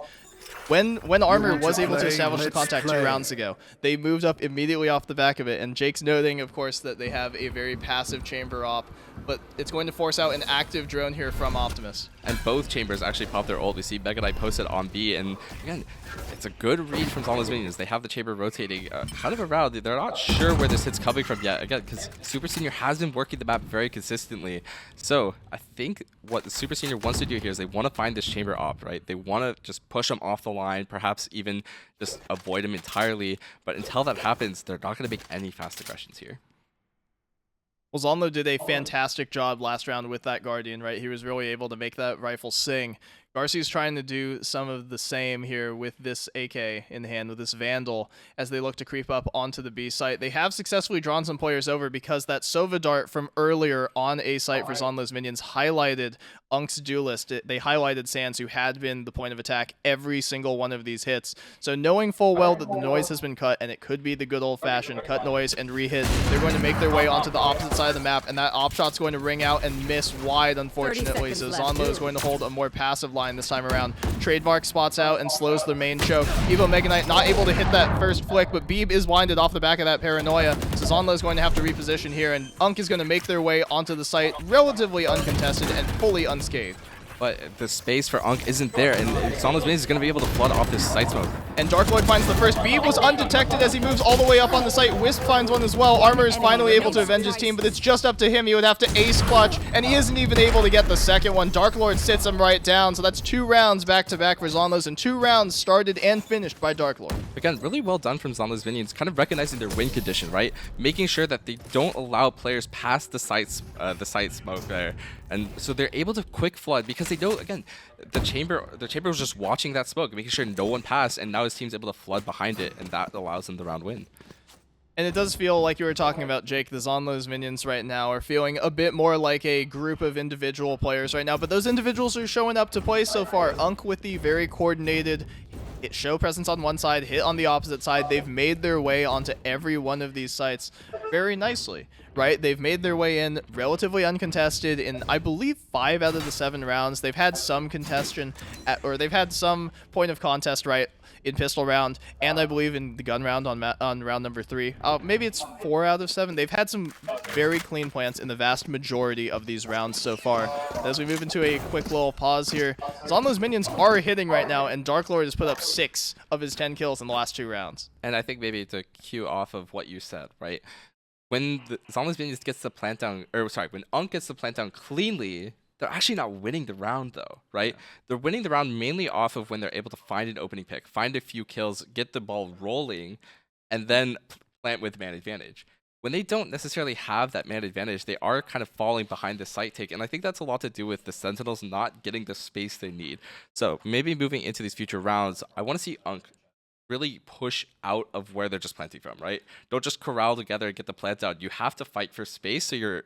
Speaker 3: When Armor was able to establish the contact 2 rounds ago, they moved up immediately off the back of it, and Jake's noting, of course, that they have a very passive chamber op, but it's going to force out an active drone here from Optimus.
Speaker 4: And both chambers actually popped their ult. We see Mega Knight posted on B, and again, it's a good read from Zeonlo's minions. They have the chamber rotating kind of around. They're not sure where this hit's coming from yet, again, because SuperSenior has been working the map very consistently. So I think what the SuperSenior wants to do here is they want to find this chamber op, right? They want to just push them off the line, perhaps even just avoid him entirely. But until that happens, they're not going to make any fast aggressions here.
Speaker 3: Well, Zeonlo did a fantastic job last round with that Guardian, right? He was really able to make that rifle sing. Garci's trying to do some of the same here with this AK in hand, with this Vandal, as they look to creep up onto the B site. They have successfully drawn some players over because that Sova dart from earlier on A site for Zeonlo's minions highlighted Unk's duelist. They highlighted Sans, who had been the point of attack every single one of these hits. So knowing full well that the noise has been cut, and it could be the good old-fashioned cut noise and re-hit, they're going to make their way onto the opposite side of the map, and that op shot's going to ring out and miss wide, unfortunately. So Zeonlo is going to hold a more passive line this time around. Trademark spots out and slows the main choke. Evo Mega Knight not able to hit that first flick, but Beeb is blinded off the back of that paranoia. So Zeonlo is going to have to reposition here, and Unk is going to make their way onto the site relatively uncontested and fully unscathed.
Speaker 4: But the space for Unk isn't there, and Zeonlo's minions is going to be able to flood off this site smoke.
Speaker 3: And Dark Lord finds the first. Beeb was undetected as he moves all the way up on the site. Wisp finds one as well. Armor is finally able to avenge his team, but it's just up to him. He would have to ace clutch, and he isn't even able to get the second one. Dark Lord sits him right down, so that's 2 rounds back-to-back for Zeonlo's, and 2 rounds started and finished by Dark Lord.
Speaker 4: Again, really well done from Zeonlo's minions, kind of recognizing their win condition, right? Making sure that they don't allow players past the site smoke there. And so they're able to quick flood because they know, again, the chamber was just watching that smoke, making sure no one passed, and now his team's able to flood behind it, and that allows them the round win.
Speaker 3: And it does feel like you were talking about, Jake, the Zeonlo's minions right now are feeling a bit more like a group of individual players right now, but those individuals are showing up to play so far. Unk with the very coordinated show presence on one side, hit on the opposite side. They've made their way onto every one of these sites very nicely, right? They've made their way in relatively uncontested in, I believe, 5 out of the 7 rounds. They've had some contention, or they've had some point of contest, right, in pistol round, and I believe in the gun round on round number 3. Maybe it's 4 out of 7. They've had some very clean plants in the vast majority of these rounds so far. As we move into a quick little pause here, Zeonlo's minions are hitting right now, and Dark Lord has put up 6 of his 10 kills in the last 2 rounds.
Speaker 4: And I think maybe to cue off of what you said, right? When the Zeonlo's minions gets the plant down, when Unk gets the plant down cleanly, they're actually not winning the round, though, right? Yeah. They're winning the round mainly off of when they're able to find an opening pick, find a few kills, get the ball rolling, and then plant with man advantage. When they don't necessarily have that man advantage, they are kind of falling behind the site take, and I think that's a lot to do with the Sentinels not getting the space they need. So maybe moving into these future rounds, I want to see Unk really push out of where they're just planting from, right? Don't just corral together and get the plant out. You have to fight for space so your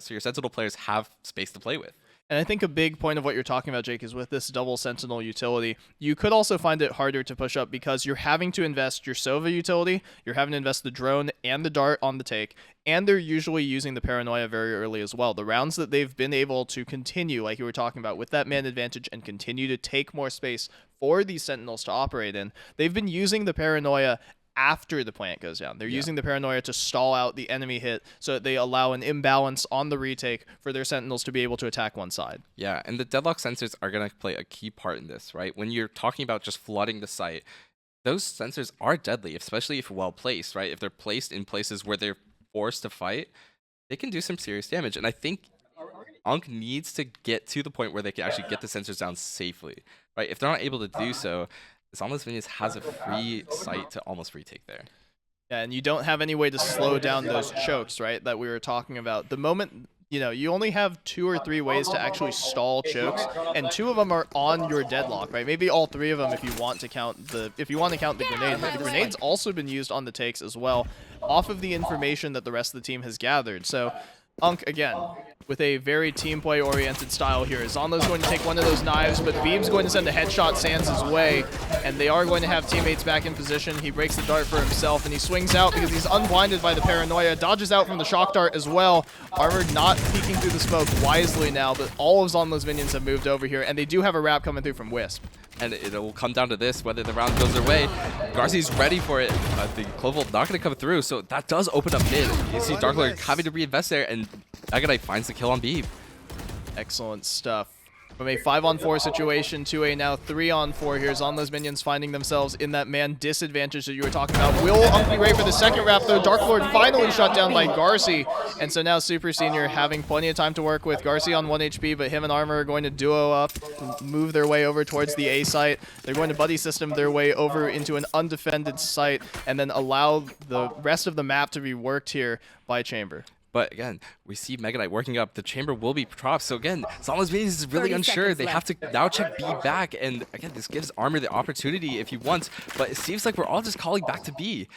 Speaker 4: Sentinel players have space to play with.
Speaker 3: And I think a big point of what you're talking about, Jake, is with this double Sentinel utility, you could also find it harder to push up because you're having to invest your Sova utility, you're having to invest the drone and the dart on the take, and they're usually using the paranoia very early as well. The rounds that they've been able to continue, like you were talking about, with that man advantage and continue to take more space for these Sentinels to operate in, they've been using the paranoia after the plant goes down. They're using the paranoia to stall out the enemy hit so that they allow an imbalance on the retake for their Sentinels to be able to attack one side.
Speaker 4: Yeah, and the deadlock sensors are going to play a key part in this, right? When you're talking about just flooding the site, those sensors are deadly, especially if well placed, right? If they're placed in places where they're forced to fight, they can do some serious damage. And I think Unk needs to get to the point where they can actually get the sensors down safely, right? If they're not able to do so, Zeonlo's minions has a free site to almost retake there.
Speaker 3: Yeah, and you don't have any way to slow down those chokes, right, that we were talking about. The moment, you only have 2 or 3 ways to actually stall chokes, and 2 of them are on your deadlock, right? Maybe all 3 of them if you want to count the grenade. But the grenade's also been used on the takes as well, off of the information that the rest of the team has gathered. So Unk, again, with a very team play oriented style here. Zeonlo's going to take one of those knives, but Beam's going to send a headshot Sans' way, and they are going to have teammates back in position. He breaks the dart for himself, and he swings out because he's unblinded by the paranoia, dodges out from the shock dart as well. Armor not peeking through the smoke wisely now, but all of Zeonlo's minions have moved over here, and they do have a wrap coming through from Wisp.
Speaker 4: and it will come down to this, whether the round goes their way. Garci's ready for it. The Clovolt not going to come through, so that does open up mid. You see Dark Lord having to reinvest there, and Mega Knight finds the kill on B.
Speaker 3: Excellent stuff. From a 5-on-4 situation to a now 3-on-4 here. Zeonlo's minions finding themselves in that man disadvantage that you were talking about. Will UNC be ready for the second wrap, though? Dark Lord finally shot down by Garci. And so now SuperSenior having plenty of time to work with. Garci on 1 HP, but him and Armor are going to duo up, move their way over towards the A site. They're going to buddy system their way over into an undefended site and then allow the rest of the map to be worked here by Chamber.
Speaker 4: But again, we see Mega Knight working up. The Chamber will be dropped. So again, Zeonlo's minions is really unsure. They have to now check B back. And again, this gives Armor the opportunity if he wants. But it seems like we're all just calling back to B.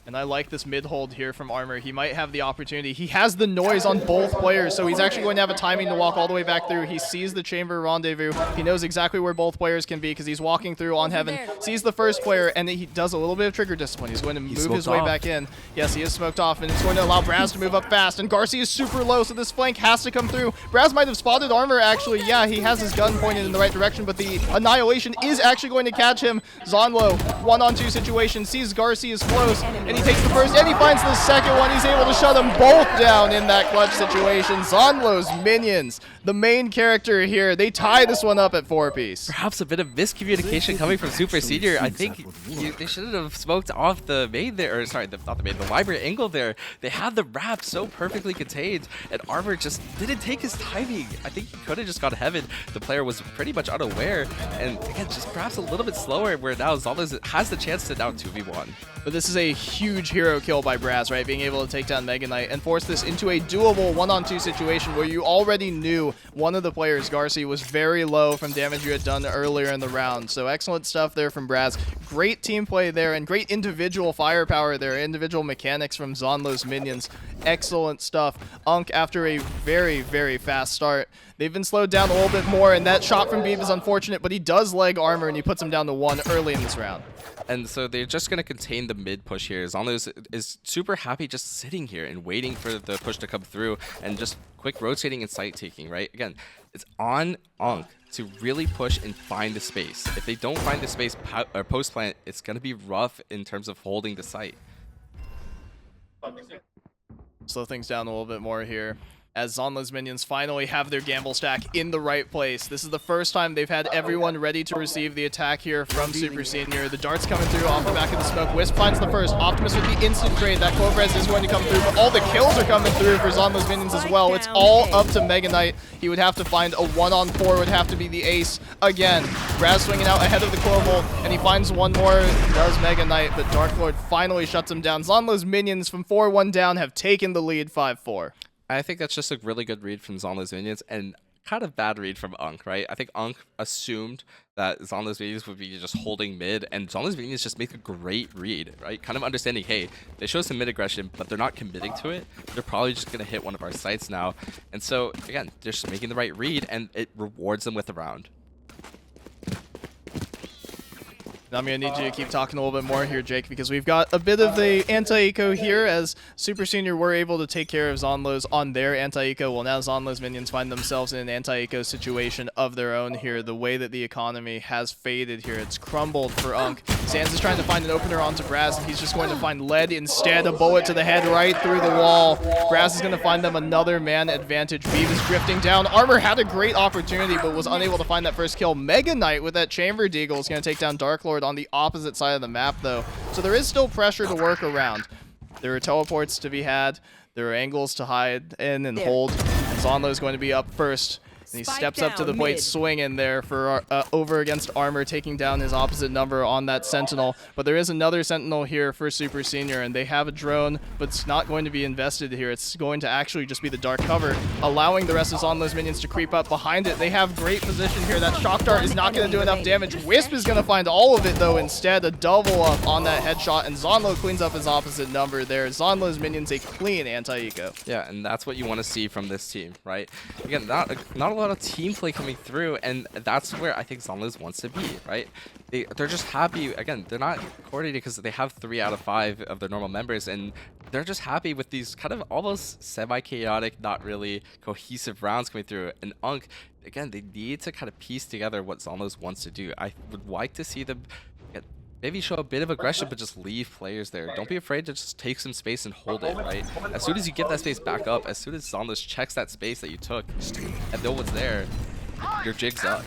Speaker 3: And I like this mid hold here from Armor. He might have the opportunity. He has the noise on both players, so he's actually going to have a timing to walk all the way back through. He sees the Chamber rendezvous. He knows exactly where both players can be because he's walking through on Heaven, sees the first player, and he does a little bit of trigger discipline. He's going to move his way back in. Yes, he is smoked off, and it's going to allow Braz to move up fast. And Garci is super low, so this flank has to come through. Braz might have spotted Armor, actually. Yeah, he has his gun pointed in the right direction, but the Annihilation is actually going to catch him. Zeonlo, 1-on-2 situation, sees Garci is close, and he takes the first, and he finds the second one. He's able to shut them both down in that clutch situation. Zeonlo's minions, the main character here, they tie this one up at 4-piece.
Speaker 4: Perhaps a bit of miscommunication coming from SuperSenior. I think they shouldn't have smoked off the main there, or sorry, not the main, the library angle there. They had the wrap so perfectly contained, and Armor just didn't take his timing. I think he could have just got Heaven. The player was pretty much unaware, and again, just perhaps a little bit slower, where now Zeonlo has the chance to now 2v1.
Speaker 3: But this is a huge hero kill by Braz, right? Being able to take down Mega Knight and force this into a doable 1-on-2 situation where you already knew one of the players, Garci, was very low from damage you had done earlier in the round. So excellent stuff there from Braz. Great team play there and great individual firepower there, individual mechanics from Zeonlo's minions. Excellent stuff. UNC, after a very, very fast start, they've been slowed down a little bit more, and that shot from Beef is unfortunate, but he does leg Armor, and he puts him down to 1 early in this round.
Speaker 4: And so they're just going to contain the mid push here. Zeonlo is super happy just sitting here and waiting for the push to come through and just quick rotating and site taking, right? Again, it's on UNC to really push and find the space. If they don't find the space or post plant, it's going to be rough in terms of holding the site.
Speaker 3: Slow things down a little bit more here as Zeonlo's minions finally have their gamble stack in the right place. This is the first time they've had everyone ready to receive the attack here from SuperSenior. The darts coming through off the back of the smoke. Wisp finds the first. Optimus with the instant trade. That Clovrez is going to come through, but all the kills are coming through for Zeonlo's minions as well. It's all up to Mega Knight. He would have to find a 1-on-4, would have to be the ace again. Braz swinging out ahead of the Clovolt, and he finds one more. Does Mega Knight, but Dark Lord finally shuts him down. Zeonlo's minions from 4-1 down have taken the lead 5-4.
Speaker 4: I think that's just a really good read from Zeonlo's minions and kind of bad read from UNC, right? I think UNC assumed that Zeonlo's minions would be just holding mid, and Zeonlo's minions just make a great read, right? Kind of understanding, hey, they show some mid aggression, but they're not committing to it. They're probably just going to hit one of our sites now. And so, again, they're just making the right read, and it rewards them with a round.
Speaker 3: I'm going to need you to keep talking a little bit more here, Jake, because we've got a bit of the anti-eco here as SuperSenior were able to take care of Zeonlo's on their anti-eco. Well, now Zeonlo's minions find themselves in an anti-eco situation of their own here. The way that the economy has faded here, it's crumbled for UNC. Sans is trying to find an opener onto Braz, and he's just going to find lead instead. A bullet to the head right through the wall. Braz is going to find them another man advantage. Beav is drifting down. Armor had a great opportunity, but was unable to find that first kill. Mega Knight with that Chamber Deagle is going to take down Dark Lord on the opposite side of the map, though. So there is still pressure to work around. There are teleports to be had. There are angles to hide in and hold. And Zeonlo is going to be up first. And he steps up to the plate, swinging there for over against Armor, taking down his opposite number on that Sentinel. But there is another Sentinel here for SuperSenior, and they have a drone, but it's not going to be invested here. It's going to actually just be the dark cover, allowing the rest of Zeonlo's minions to creep up behind it. They have great position here. That shock dart is not going to do enough damage. Wisp is going to find all of it, though. Instead, a double up on that headshot, and Zeonlo cleans up his opposite number there. Zeonlo's minions a clean anti-eco.
Speaker 4: Yeah, and that's what you want to see from this team, right? Again, not a lot of team play coming through, and that's where I think Zeonlo's wants to be, right? They're just happy. Again, they're not coordinated because they have 3 out of 5 of their normal members, and they're just happy with these kind of almost semi-chaotic, not really cohesive rounds coming through. And UNC, again, they need to kind of piece together what Zeonlo wants to do. I would like to see them maybe show a bit of aggression, but just leave players there. Don't be afraid to just take some space and hold it, right? As soon as you give that space back up, as soon as Zeonlo checks that space that you took, and no one's there, your jig's up.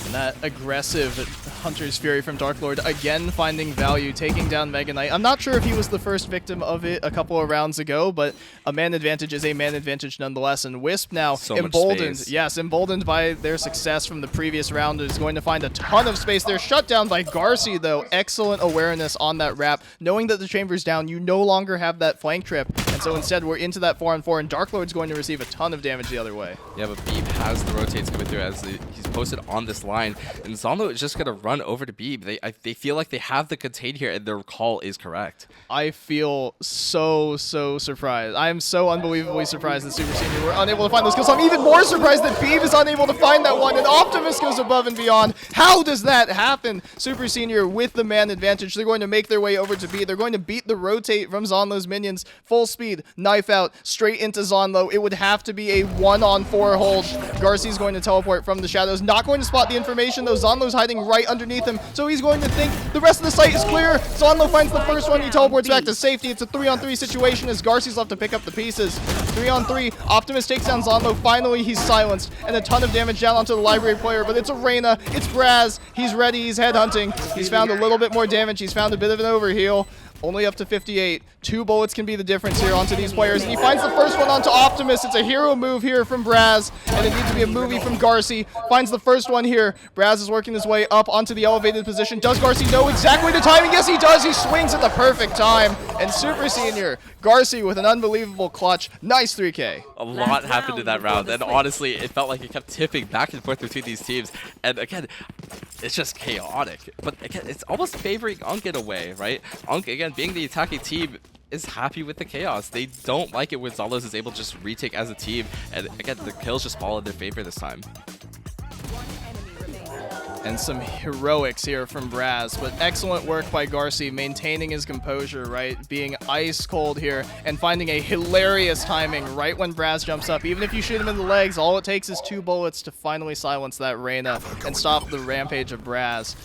Speaker 3: And that aggressive Hunter's Fury from Dark Lord again finding value, taking down Mega Knight. I'm not sure if he was the first victim of it a couple of rounds ago, but a man advantage is a man advantage nonetheless. And Wisp now emboldened, yes, emboldened by their success from the previous round, is going to find a ton of space. They're shut down by Garci though. Excellent awareness on that wrap. Knowing that the chamber's down, you no longer have that flank trip. And so instead we're into that 4-on-4, and Dark Lord's going to receive a ton of damage the other way.
Speaker 4: Yeah, but Beeb has the rotates coming through as he's posted on this line. And Zeonlo is just going to run over to Beeb. They feel like they have the contain here, and their call is correct.
Speaker 3: I feel so surprised. I am so unbelievably surprised that SuperSenior were unable to find those kills. I'm even more surprised that Beeb is unable to find that one, and Optimus goes above and beyond. How does that happen? SuperSenior with the man advantage. They're going to make their way over to B. They're going to beat the rotate from Zeonlo's minions. Full speed, knife out, straight into Zeonlo. It would have to be a 1-on-4 hold. Garci's going to teleport from the shadows. Not going to spot the information, though. Zeonlo's hiding right underneath him, so he's going to think the rest of the site is clear. Zeonlo finds the first one. He teleports back to safety. It's a 3-on-3 situation as Garci's left to pick up the pieces. 3-on-3. Optimus takes down Zeonlo. Finally, he's silenced, and a ton of damage down onto the library player, but it's Arena. It's Braz. He's ready. He's headhunting. He's found a little bit more damage. He's found a bit of an overheal. Only up to 58. 2 bullets can be the difference here onto these players. And he finds the first one onto Optimus. It's a hero move here from Braz. And it needs to be a movie from Garci. Finds the first one here. Braz is working his way up onto the elevated position. Does Garci know exactly the timing? Yes, he does. He swings at the perfect time. And SuperSenior, Garci with an unbelievable clutch. Nice 3K.
Speaker 4: A lot happened in that round. And honestly, it felt like it kept tipping back and forth between these teams. And again, it's just chaotic. But again, it's almost favoring UNC in a way, right? UNC, again, being the attacking team, is happy with the chaos. They don't like it when Zeonlo is able to just retake as a team. And again, the kills just fall in their favor this time.
Speaker 3: And some heroics here from Braz, but excellent work by Garci, maintaining his composure, right? Being ice cold here and finding a hilarious timing right when Braz jumps up. Even if you shoot him in the legs, all it takes is 2 bullets to finally silence that Reyna and stop the rampage of Braz.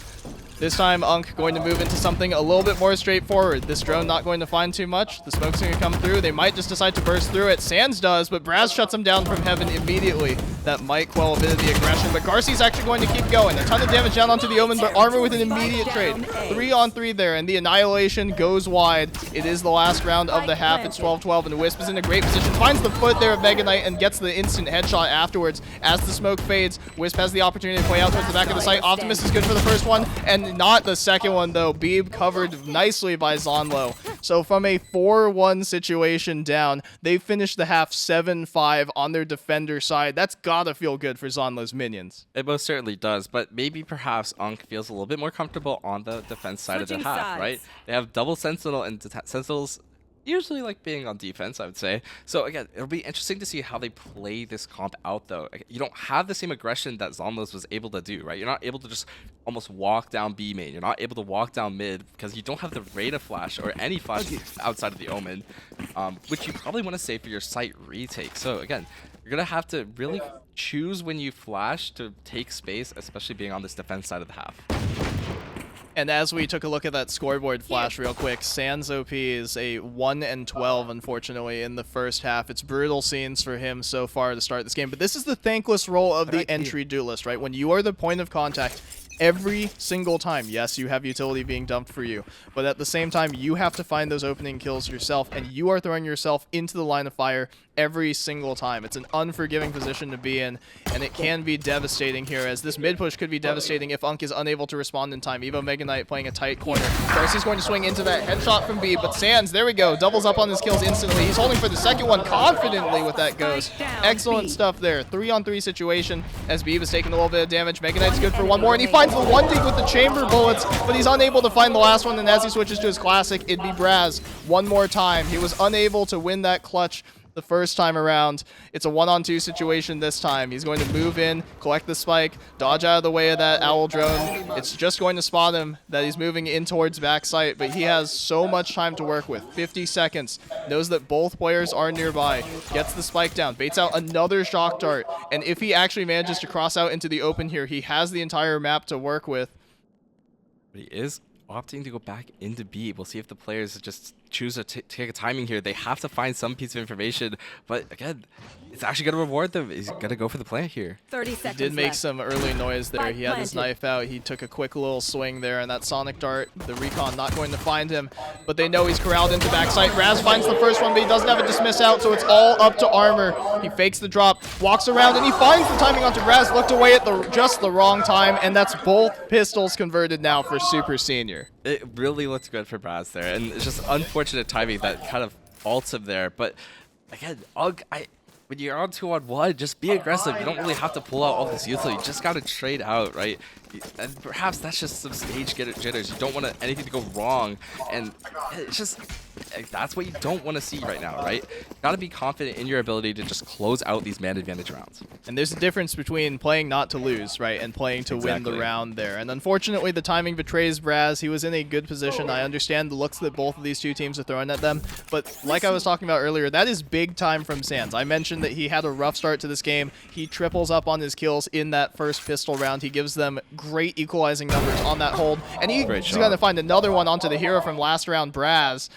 Speaker 3: This time, UNC going to move into something a little bit more straightforward. This drone not going to find too much. The smoke's going to come through. They might just decide to burst through it. Sands does, but Braz shuts him down from heaven immediately. That might quell a bit of the aggression, but Garci's actually going to keep going. A ton of damage down onto the Omen, but Armor with an immediate trade. 3-on-3 there, and the Annihilation goes wide. It is the last round of the half. It's 12-12, and Wisp is in a great position. Finds the foot there of Mega Knight and gets the instant headshot afterwards. As the smoke fades, Wisp has the opportunity to play out towards the back of the site. Optimus is good for the first one, and not the second one, though. Beeb covered nicely by Zeonlo. So from a 4-1 situation down, they finished the half 7-5 on their defender side. That's gotta feel good for Zeonlo's minions.
Speaker 4: It most certainly does, but maybe perhaps UNC feels a little bit more comfortable on the defense side of the half, right? They have double Sentinel, and Sentinels usually like being on defense, I would say. So again, it'll be interesting to see how they play this comp out, though. You don't have the same aggression that Zeonlo was able to do, right? You're not able to just almost walk down B main. You're not able to walk down mid because you don't have the Reyna flash or any flash outside of the Omen, which you probably want to save for your site retake. So again, you're going to have to really choose when you flash to take space, especially being on this defense side of the half.
Speaker 3: And as we took a look at that scoreboard flash real quick, Sans OP is a 1-12, unfortunately, in the first half. It's brutal scenes for him so far to start this game. But this is the thankless role of the entry duelist, right? When you are the point of contact every single time. Yes, you have utility being dumped for you, but at the same time, you have to find those opening kills yourself, and you are throwing yourself into the line of fire every single time. It's an unforgiving position to be in, and it can be devastating here, as this mid push could be devastating if UNC is unable to respond in time. Evo Mega Knight playing a tight corner. Darcy's going to swing into that headshot from B, but Sans, there we go, doubles up on his kills instantly. He's holding for the second one confidently with that ghost. Excellent stuff there. 3-on-3 situation as B is taking a little bit of damage. Mega Knight's good for one more, and he finds the one dig with the chamber bullets, but he's unable to find the last one, and as he switches to his classic, it'd be Braz one more time. He was unable to win that clutch the first time around. It's a 1-on-2 situation this time. He's going to move in, collect the spike, dodge out of the way of that owl drone. It's just going to spot him that he's moving in towards backside, but he has so much time to work with. 50 seconds. Knows that both players are nearby. Gets the spike down. Baits out another shock dart. And if he actually manages to cross out into the open here, he has the entire map to work with.
Speaker 4: But he is opting to go back into B. We'll see if the players just choose to take a timing here. They have to find some piece of information, but again, it's actually going to reward them. He's going to go for the plant here.
Speaker 5: 30 seconds
Speaker 3: He did make
Speaker 5: left.
Speaker 3: some early noise there.
Speaker 5: Spike
Speaker 3: He had his
Speaker 5: planted.
Speaker 3: knife out. He took a quick little swing there, and that sonic dart, the recon not going to find him, but they know he's corralled into backside. Raz finds the first one, but he doesn't have a dismiss out, so it's all up to Armor. He fakes the drop, walks around, and he finds the timing onto Raz. Looked away at just the wrong time, and that's both pistols converted now for SuperSenior.
Speaker 4: It really looked good for Braz there, and it's just unfortunate timing that kind of ults him there. But again, when you're on 2-on-1, just be aggressive. You don't really have to pull out all this utility. You just got to trade out, right? And perhaps that's just some stage jitters. You don't want anything to go wrong, and it's just that's what you don't want to see right now, right? Got to be confident in your ability to just close out these man advantage rounds.
Speaker 3: And there's a difference between playing not to lose, right, and playing to win the round there. And unfortunately, the timing betrays Braz. He was in a good position. I understand the looks that both of these two teams are throwing at them. But like I was talking about earlier, that is big time from Sands. I mentioned that he had a rough start to this game. He triples up on his kills in that first pistol round. He gives them great equalizing numbers on that hold. And he's going to find another one onto the hero from last round, Braz.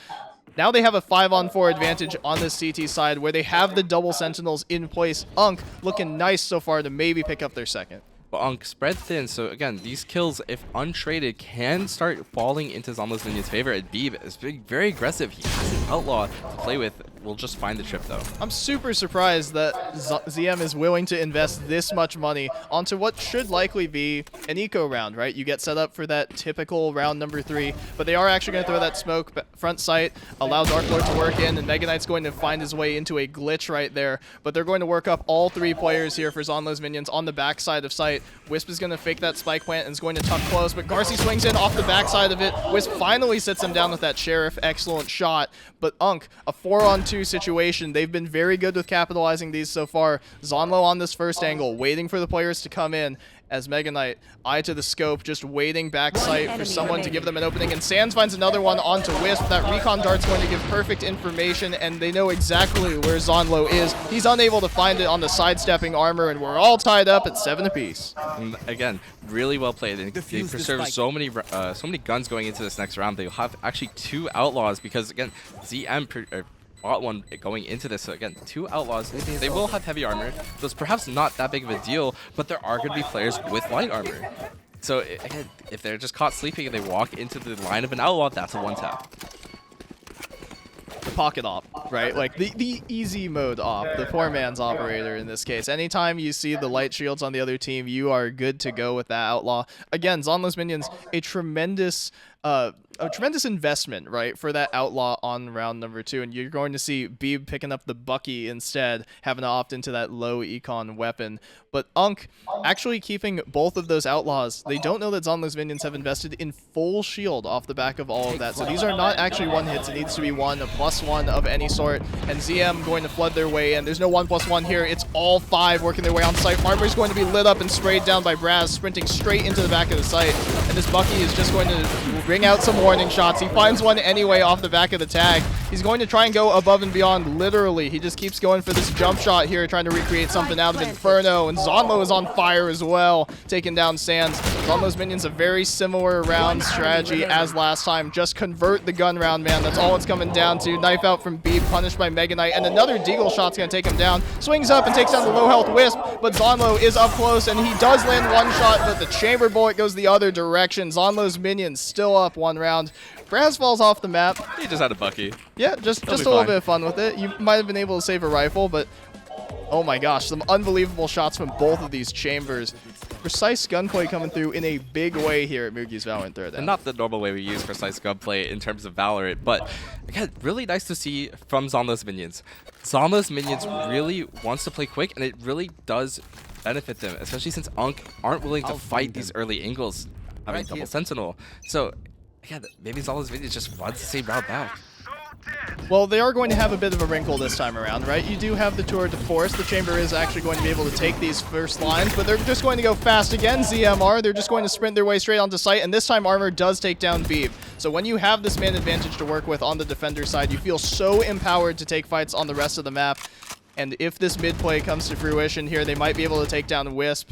Speaker 3: Now they have a 5-on-4 advantage on the CT side where they have the double sentinels in place. UNC looking nice so far to maybe pick up their second.
Speaker 4: But UNC spread thin, so again, these kills, if untraded, can start falling into Zeonlo's minions' favor. And Beeb is being very aggressive. He has an outlaw to play with. We'll just find the trip, though.
Speaker 3: I'm super surprised that ZM is willing to invest this much money onto what should likely be an eco round, right? You get set up for that typical round number 3, but they are actually going to throw that smoke front sight, allow Dark Lord to work in, and Mega Knight's going to find his way into a glitch right there. But they're going to work up all 3 players here for Zeonlo's minions on the backside of site. Wisp is going to fake that spike plant and is going to tuck close, but Garci swings in off the backside of it. Wisp finally sits him down with that Sheriff. Excellent shot. But UNC, a 4-on-2 situation. They've been very good with capitalizing these so far. Zeonlo on this first angle, waiting for the players to come in as Mega Knight, eye to the scope, just waiting back sight for someone to give them an opening. And Sands finds another one onto Wisp. That recon dart's going to give perfect information, and they know exactly where Zeonlo is. He's unable to find it on the sidestepping Armor, and we're all tied up at 7 apiece.
Speaker 4: And again, really well played. They preserved so many guns going into this next round. They'll have actually 2 outlaws because, again, ZM bought one going into this. So again, 2 outlaws. They will have heavy armor, so it's perhaps not that big of a deal, but there are going to be players with light armor. So again, if they're just caught sleeping and they walk into the line of an outlaw, that's a 1-tap.
Speaker 3: The pocket op, right? Like the easy mode op, the poor man's operator in this case. Anytime you see the light shields on the other team, you are good to go with that outlaw. Again, Zeonlo's minions, a tremendous investment, right, for that outlaw on round number 2, and you're going to see Beeb picking up the Bucky instead, having to opt into that low econ weapon. But UNC actually keeping both of those outlaws. They don't know that Zeonlo's minions have invested in full shield off the back of all of that, so these are not actually 1 hits. It needs to be a +1 of any sort, and ZM going to flood their way in. There's no 1+1 here. It's all 5 working their way on site. Armor's going to be lit up and sprayed down by Braz, sprinting straight into the back of the site, and this Bucky is just going to bring out some warning shots. He finds one anyway off the back of the tag. He's going to try and go above and beyond, literally. He just keeps going for this jump shot here, trying to recreate something out of Inferno, and Zeonlo is on fire as well, taking down Sands. Zeonlo's minions a very similar round strategy as last time. Just convert the gun round, man. That's all it's coming down to. Knife out from Beeb, punished by Mega Knight, and another Deagle shot's going to take him down. Swings up and takes down the low health Wisp, but Zeonlo is up close, and he does land 1 shot, but the chamber bullet goes the other direction. Zeonlo's minions still up 1 round. Braz falls off the map.
Speaker 4: He just had a Bucky.
Speaker 3: Yeah, just a little bit of fun with it. You might have been able to save a rifle, but oh my gosh, some unbelievable shots from both of these chambers. Precise gunplay coming through in a big way here at Moogie's VALORANT Throwdown.
Speaker 4: And not the normal way we use precise gunplay in terms of Valorant, but again, really nice to see from Zeonlo's minions. Zeonlo's minions really wants to play quick, and it really does benefit them, especially since UNC aren't willing to fight these early angles. I mean, double sentinel. So again, maybe Zeonlo's minions just wants the same route back.
Speaker 3: Well, they are going to have a bit of a wrinkle this time around, right? You do have the tour de force. The chamber is actually going to be able to take these first lines, but they're just going to go fast again. ZMR, they're just going to sprint their way straight onto site, and this time Armor does take down Beeb. So when you have this man advantage to work with on the defender side, you feel so empowered to take fights on the rest of the map. And if this mid play comes to fruition here, they might be able to take down Wisp.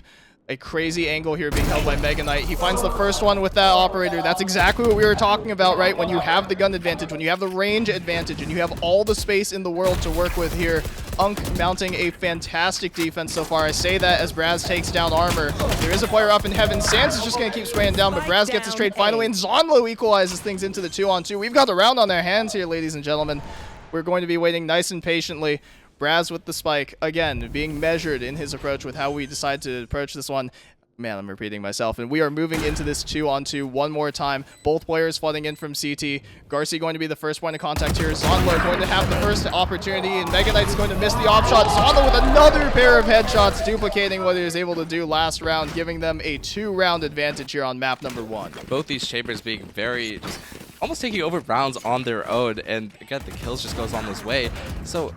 Speaker 3: A crazy angle here being held by Mega Knight. He finds the first one with that operator. That's exactly what we were talking about, right? When you have the gun advantage, when you have the range advantage, and you have all the space in the world to work with here. UNC mounting a fantastic defense so far. I say that as Braz takes down Armor. There is a player up in heaven. Sans is just going to keep spraying down, but Braz gets his trade finally, and Zeonlo equalizes things into the 2-on-2. We've got the round on our hands here, ladies and gentlemen. We're going to be waiting nice and patiently. Braz with the spike, again, being measured in his approach with how we decide to approach this one. Man, I'm repeating myself. And we are moving into this 2-on-2 one more time. Both players flooding in from CT. Garcia going to be the first point of contact here. Zeonlo going to have the first opportunity, and Mega Knight's going to miss the op shot. Zeonlo with another pair of headshots, duplicating what he was able to do last round, giving them a 2-round advantage here on map number 1.
Speaker 4: Both these chambers being very, just almost taking over rounds on their own, and again, the kills just goes on this way. So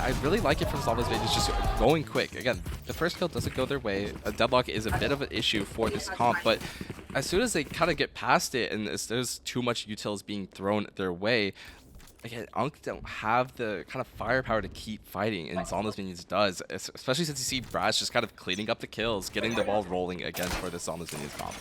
Speaker 4: I really like it from Zeonlo's It's just going quick. Again, the first kill doesn't go their way. A deadlock is a bit of an issue for this comp, but as soon as they kind of get past it and there's too much utils being thrown their way, again, UNC don't have the kind of firepower to keep fighting, and Zeonlo's Minions does, especially since you see Braz just kind of cleaning up the kills, getting the ball rolling again for the Zeonlo's Minions comp.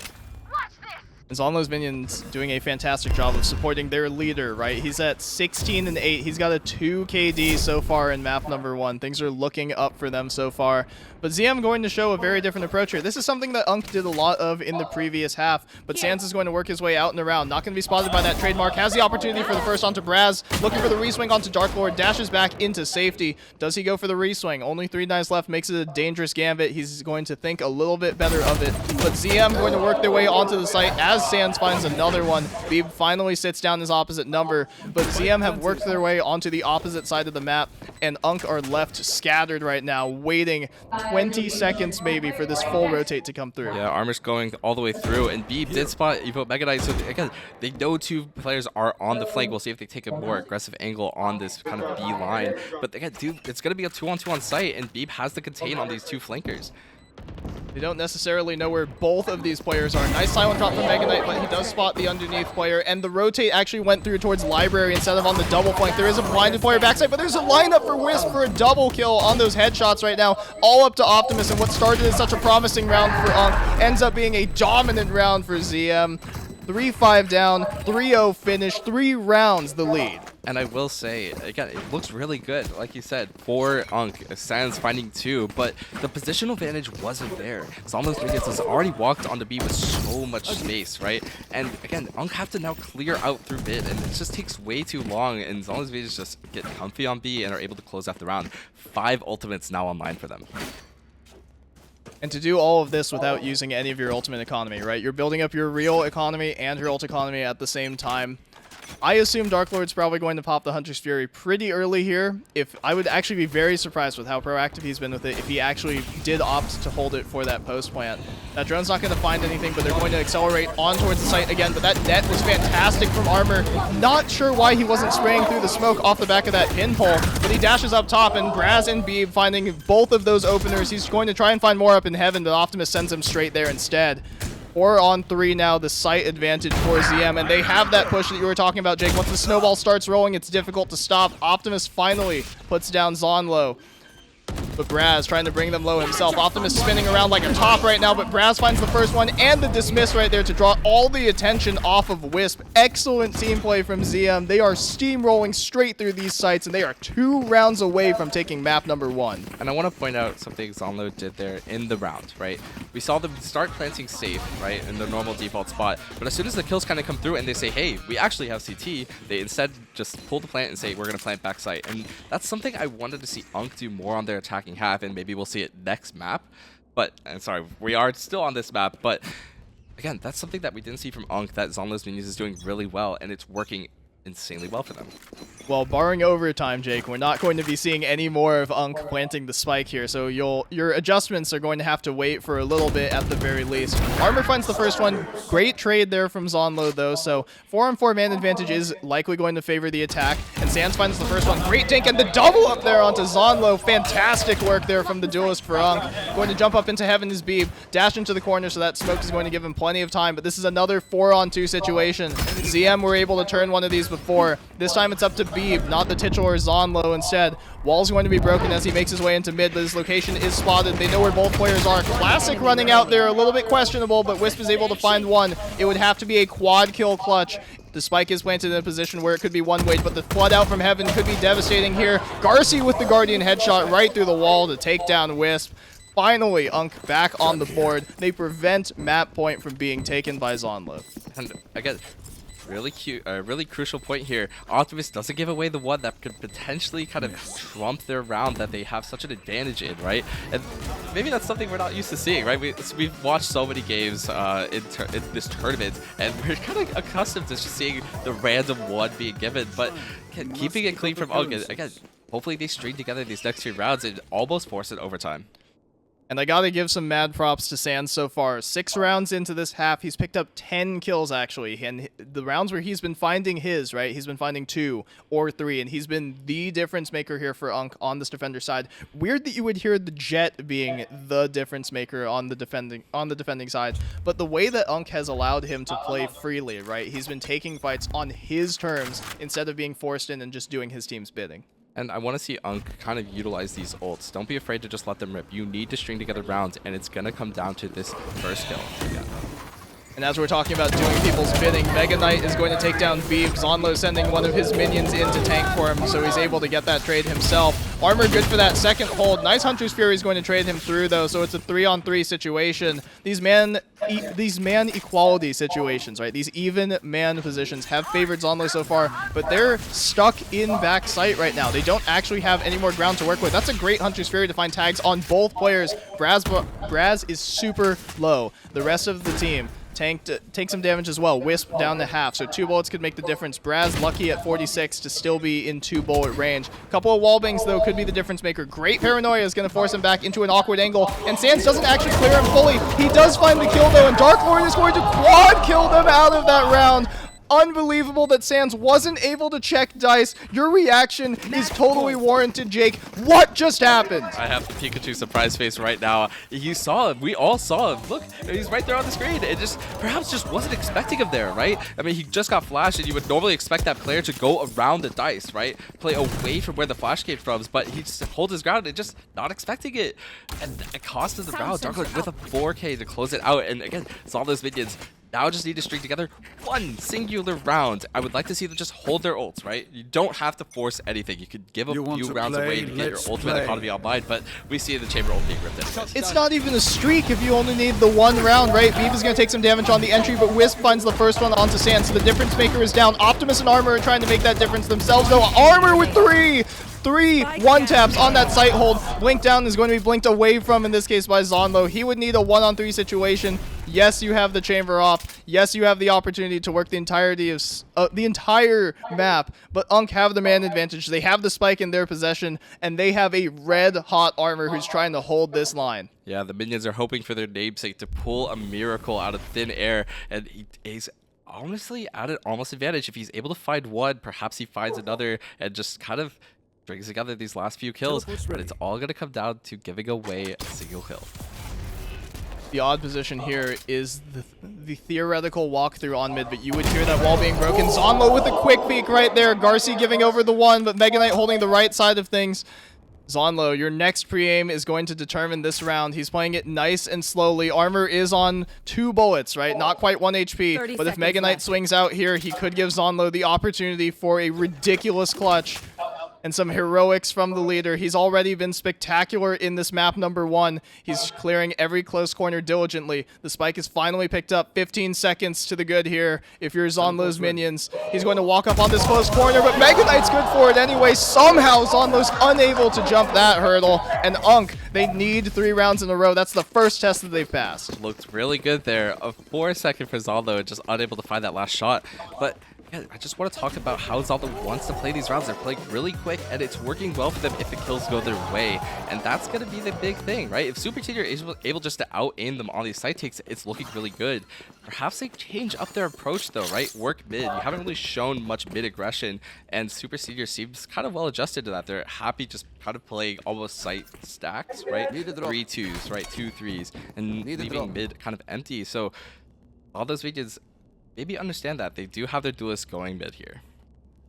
Speaker 3: Zeonlo's Minions doing a fantastic job of supporting their leader, right? He's at 16-8. He's got a 2 KD so far in map number 1. Things are looking up for them so far. But ZM going to show a very different approach here. This is something that UNC did a lot of in the previous half, but Sans is going to work his way out and around. Not going to be spotted by that trademark. Has the opportunity for the first onto Braz. Looking for the reswing onto Dark Lord. Dashes back into safety. Does he go for the reswing? Only 3 knives left. Makes it a dangerous gambit. He's going to think a little bit better of it. But ZM going to work their way onto the site as Sans finds another one. Beeb finally sits down his opposite number, but ZM have worked their way onto the opposite side of the map, and UNC are left scattered right now, waiting 20 seconds maybe for this full rotate to come through.
Speaker 4: Yeah, Armor's going all the way through, and Beeb did spot Evo Mega Knight, so again, they know 2 players are on the flank. We'll see if they take a more aggressive angle on this kind of B line, but again, dude, it's going to be a 2-on-2 on site, and Beeb has the contain on these 2 flankers.
Speaker 3: They don't necessarily know where both of these players are. Nice silent drop from Mega Knight, but he does spot the underneath player, and the rotate actually went through towards Library instead of on the double flank. There is a blinded player backside, but there's a lineup for Wisp for a double kill on those headshots right now, all up to Optimus, and what started as such a promising round for UNC ends up being a dominant round for ZM. 3-5 down, 3-0 finish, 3 rounds the lead.
Speaker 4: And I will say, again, it looks really good, like you said, for UNC. Sans finding 2, but the positional advantage wasn't there. Zeonlo's Minions has already walked on the B with so much space, right? And again, UNC have to now clear out through mid, and it just takes way too long, and Zeonlo's Minions just get comfy on B and are able to close out the round. 5 ultimates now online for them.
Speaker 3: And to do all of this without using any of your ultimate economy, right? You're building up your real economy and your ult economy at the same time. I assume Dark Lord's probably going to pop the Hunter's Fury pretty early here. I would actually be very surprised with how proactive he's been with it if he actually did opt to hold it for that post plant. That drone's not going to find anything, but they're going to accelerate on towards the site again. But that net was fantastic from Armor. Not sure why he wasn't spraying through the smoke off the back of that pinpole, but he dashes up top, and Braz and Beeb finding both of those openers. He's going to try and find more up in heaven, but Optimus sends him straight there instead. 4-on-3 now, the site advantage for ZM, and they have that push that you were talking about, Jake. Once the snowball starts rolling, it's difficult to stop. Optimus finally puts down Zeonlo. But Braz trying to bring them low himself. Optimus spinning around like a top right now, but Braz finds the first one and the dismiss right there to draw all the attention off of Wisp. Excellent team play from ZM. They are steamrolling straight through these sites, and they are 2 rounds away from taking map number 1.
Speaker 4: And I want to point out something Zeonlo did there in the round, right? We saw them start planting safe, right, in their normal default spot, but as soon as the kills kind of come through and they say, hey, we actually have CT, they instead just pull the plant and say, we're going to plant backside. And that's something I wanted to see UNC do more on their attacking half, and maybe we'll see it next map. But, and sorry, we are still on this map, but again, that's something that we didn't see from UNC that Zeonlo's Minions is doing really well, and it's working insanely well for them.
Speaker 3: Well, barring overtime, Jake, we're not going to be seeing any more of UNC planting the spike here, so your adjustments are going to have to wait for a little bit at the very least. Armor finds the first one. Great trade there from Zeonlo, though, so 4-on-4 man advantage is likely going to favor the attack, and Sands finds the first one. Great dink, and the double up there onto Zeonlo. Fantastic work there from the duelist for UNC. Going to jump up into heaven is Beeb. Dash into the corner, so that smoke is going to give him plenty of time, but this is another 4-on-2 situation. ZM were able to turn one of these before. This time it's up to Beeb, not the titular Zeonlo instead. Wall's going to be broken as he makes his way into mid, but his location is spotted. They know where both players are. Classic running out there, a little bit questionable, but Wisp is able to find one. It would have to be a quad kill clutch. The spike is planted in a position where it could be one way, but the flood out from heaven could be devastating here. Garci with the Guardian headshot right through the wall to take down Wisp. Finally, UNC back on the board. They prevent map point from being taken by Zeonlo.
Speaker 4: And again, really cute, really crucial point here. Optimus doesn't give away the one that could potentially kind of trump their round that they have such an advantage in, right? And maybe that's something we're not used to seeing, right? We've watched so many games in this tournament, and we're kind of accustomed to just seeing the random one being given. But keeping it clean from UNC, again, hopefully they string together these next 2 rounds and almost force it overtime.
Speaker 3: And I gotta give some mad props to Sands so far. 6 rounds into this half, he's picked up 10 kills actually. And the rounds where he's been finding his, right? He's been finding 2 or 3, and he's been the difference maker here for UNC on this defender side. Weird that you would hear the Jet being the difference maker on the defending side, but the way that UNC has allowed him to play freely, right? He's been taking fights on his terms instead of being forced in and just doing his team's bidding.
Speaker 4: And I want to see UNC kind of utilize these ults. Don't be afraid to just let them rip. You need to string together rounds, and it's going to come down to this first kill. Yeah.
Speaker 3: And as we're talking about doing people's bidding, Mega Knight is going to take down Beeb. Zeonlo sending one of his minions in to tank for him, so he's able to get that trade himself. Armor good for that second hold. Nice Hunter's Fury is going to trade him through, though, so it's a 3-on-3 situation. These man equality situations, right? These even man positions have favored Zeonlo so far, but they're stuck in back sight right now. They don't actually have any more ground to work with. That's a great Hunter's Fury to find tags on both players. Braz is super low. The rest of the team take some damage as well. Wisp down to half, so 2 bullets could make the difference. Braz lucky at 46 to still be in 2-bullet range. Couple of wall bangs, though, could be the difference maker. Great paranoia is going to force him back into an awkward angle, and Sands doesn't actually clear him fully. He does find the kill, though, and Dark Lord is going to quad kill them out of that round. Unbelievable that Sands wasn't able to check dice. Your reaction is totally warranted, Jake. What just happened?
Speaker 4: I have the Pikachu surprise face right now. You saw him. We all saw him. Look, he's right there on the screen. It perhaps just wasn't expecting him there, right? I mean, he just got flashed, and you would normally expect that player to go around the dice, right? Play away from where the flash came from, but he just holds his ground and just not expecting it. And it cost him the round. Dark Lord with a 4K to close it out. And again, it's all those minions. Now just need to string together one singular round. I would like to see them just hold their ults, right? You don't have to force anything. You could give a few rounds away to get your ultimate economy online, but we see the chamber ult being ripped anyways.
Speaker 3: It's not even a streak if you only need the 1 round, right? Beeb is going to take some damage on the entry, but Wisp finds the first one onto Sands, so the difference maker is down. Optimus and Armor are trying to make that difference themselves, though. Armor with 3 1-taps on that sight hold. Blink down is going to be blinked away from, in this case, by Zeonlo. He would need a 1-on-3 situation. Yes, you have the chamber off. Yes, you have the opportunity to work the entirety of the entire map, but UNC have the man advantage. They have the spike in their possession, and they have a red-hot Armor who's trying to hold this line.
Speaker 4: Yeah, the minions are hoping for their namesake to pull a miracle out of thin air, and he's honestly at an almost advantage. If he's able to find one, perhaps he finds another, and just kind of brings together these last few kills, but it's all going to come down to giving away a single kill.
Speaker 3: The odd position here is the theoretical walkthrough on mid, but you would hear that wall being broken. Zeonlo with a quick peek right there. Garci giving over the 1, but Mega Knight holding the right side of things. Zeonlo, your next pre-aim is going to determine this round. He's playing it nice and slowly. Armor is on 2 bullets, right? Not quite 1 HP, but if Mega Knight swings out here, he could give Zeonlo the opportunity for a ridiculous clutch. And some heroics from the leader. He's already been spectacular in this map number 1. He's clearing every close corner diligently. The spike is finally picked up. 15 seconds to the good here. If you're Zeonlo's minions, he's going to walk up on this close corner, but Mega Knight's good for it anyway. Somehow Zeonlo's unable to jump that hurdle. And UNC, they need 3 rounds in a row. That's the first test that they've passed.
Speaker 4: Looked really good there. A 4-second for Zeonlo, just unable to find that last shot. But Yeah, I just want to talk about how Zeonlo wants to play these rounds. They're playing really quick, and it's working well for them if the kills go their way. And that's going to be the big thing, right? If SuperSenior is able just to out-aim them on these side takes, it's looking really good. Perhaps they change up their approach, though, right? Work mid. You haven't really shown much mid aggression, and SuperSenior seems kind of well adjusted to that. They're happy just kind of playing almost site stacks, right? 3 2s, right? 2 3s, and leaving mid kind of empty. So all those regions maybe understand that they do have their duelists going mid here.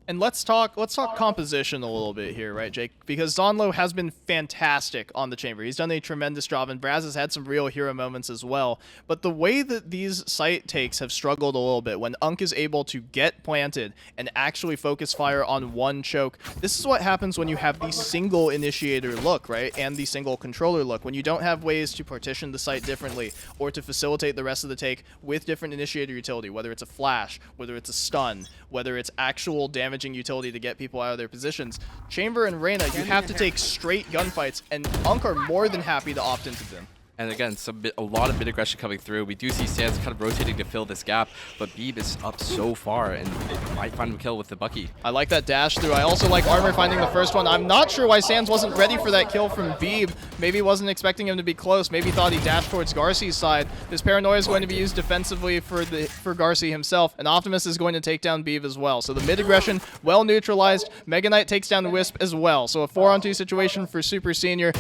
Speaker 3: And let's talk composition a little bit here, right, Jake? Because Zeonlo has been fantastic on the chamber. He's done a tremendous job, and Braz has had some real hero moments as well. But the way that these site takes have struggled a little bit, when UNC is able to get planted and actually focus fire on one choke, this is what happens when you have the single initiator look, right, and the single controller look. When you don't have ways to partition the site differently or to facilitate the rest of the take with different initiator utility, whether it's a flash, whether it's a stun, whether it's actual damage utility to get people out of their positions. Chamber and Reyna, you have to take straight gunfights, and UNC are more than happy to opt into them.
Speaker 4: And again, a lot of mid aggression coming through. We do see Sans kind of rotating to fill this gap, but Beeb is up so far, and it might find him a kill with the Bucky.
Speaker 3: I like that dash through. I also like Armor finding the first one. I'm not sure why Sans wasn't ready for that kill from Beeb. Maybe wasn't expecting him to be close. Maybe thought he dashed towards Garci's side. This paranoia is going to be used defensively for Garci himself, and Optimus is going to take down Beeb as well. So the mid aggression well neutralized. Mega Knight takes down the Wisp as well. So a 4-on-2 situation for SuperSenior.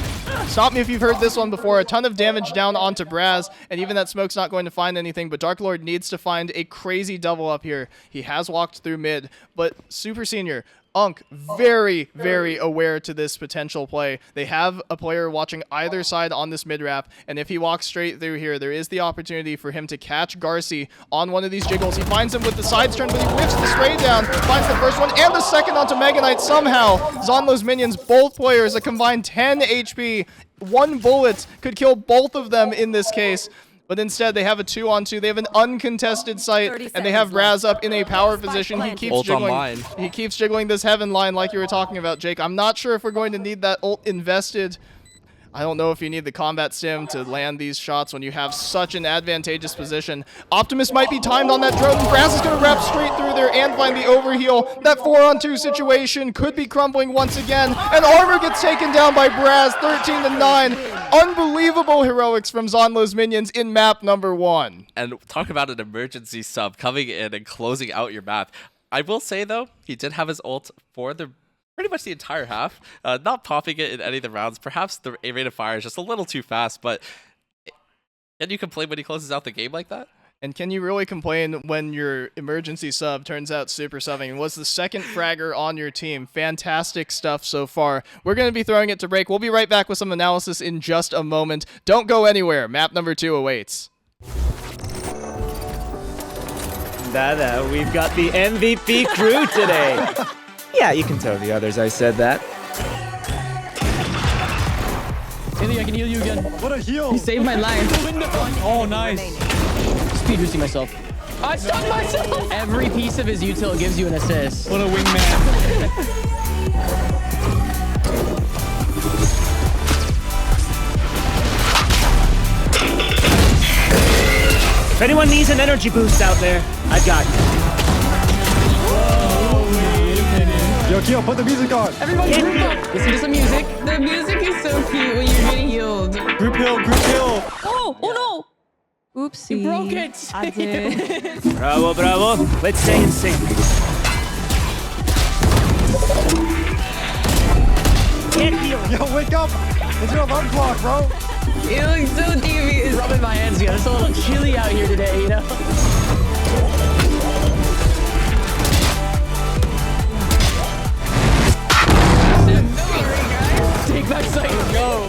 Speaker 3: Stop me if you've heard this one before. A ton of damage down onto Braz, and even that smoke's not going to find anything, but Dark Lord needs to find a crazy double up here. He has walked through mid, but SuperSenior, UNC, very, very aware to this potential play. They have a player watching either side on this mid-wrap, and if he walks straight through here, there is the opportunity for him to catch Garci on one of these jiggles. He finds him with the sides turn, but he whips the spray down, finds the first one and the second onto Mega Knight somehow. Zeonlo's minions, both players, a combined 10 HP. One bullet could kill both of them in this case. But instead, they have a 2-on-2. They have an uncontested site, and they have Raz up in a power position. He keeps jiggling. He keeps jiggling this heaven line like you were talking about, Jake. I'm not sure if we're going to need that ult invested. I don't know if you need the combat sim to land these shots when you have such an advantageous position. Optimus might be timed on that drone. Braz is going to wrap straight through there and find the overheal. That 4-on-2 situation could be crumbling once again. And Armor gets taken down by Braz, 13-9. Unbelievable heroics from Zeonlo's minions in map number 1.
Speaker 4: And talk about an emergency sub coming in and closing out your map. I will say, though, he did have his ult for pretty much the entire half, not popping it in any of the rounds. Perhaps the rate of fire is just a little too fast, but can you complain when he closes out the game like that?
Speaker 3: And can you really complain when your emergency sub turns out super subbing and was the second fragger on your team? Fantastic stuff so far. We're going to be throwing it to break. We'll be right back with some analysis in just a moment. Don't go anywhere. Map number 2 awaits.
Speaker 5: Dada, we've got the MVP crew today. Yeah, you can tell the others I said that.
Speaker 6: Haley, I can heal you again.
Speaker 7: What a heal!
Speaker 6: He saved my life.
Speaker 7: Oh, nice.
Speaker 6: Speed boosting myself. I stunned myself! Every piece of his util gives you an assist.
Speaker 7: What a wingman.
Speaker 5: If anyone needs an energy boost out there, I got you.
Speaker 7: Yo, Kyo, put the music on.
Speaker 6: Everyone, group up. Listen to some music. The music is so cute when you're getting healed.
Speaker 7: Group heal, group heal.
Speaker 8: Oh no! Oopsie.
Speaker 6: You broke it.
Speaker 8: I did.
Speaker 5: Bravo, bravo. Let's stay in sync. Get healed.
Speaker 7: Yo, wake up. It's your alarm clock, bro.
Speaker 6: You look so devious. Rubbing my hands together. It's a little chilly out here today, you know? Take back sight and go.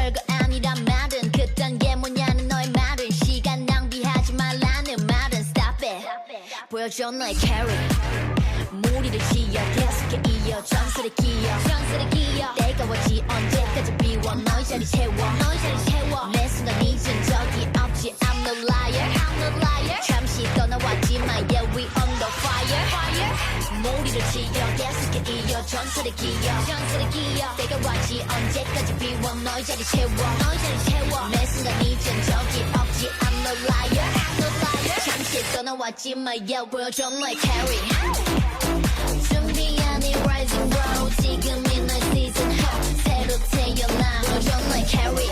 Speaker 9: 별거 아니란 말은 그딴 게 뭐냐는 너의 말은 시간 낭비하지 말라는 말은 Stop it 보여줘 너의 carry 무리를 지어 계속해 이어 전설의 기억 때가 왔지 언제까지 비워 너의 자리 채워 매 순간 잊은 적이 없지 I'm no liar 잠시 떠나왔지만 yeah we on the fire 무리를 지어 계속해 이어 전설의 기억 때가 왔지 언제까지 비워 너의 자리 채워 매 순간 잊은 적이 없지 I'm no liar 잠시 떠나왔지만 yeah 보여줘 너의 carry 준비한 이 rising road 지금이 너의 season home 새로 태어나 보여줘 너의 carry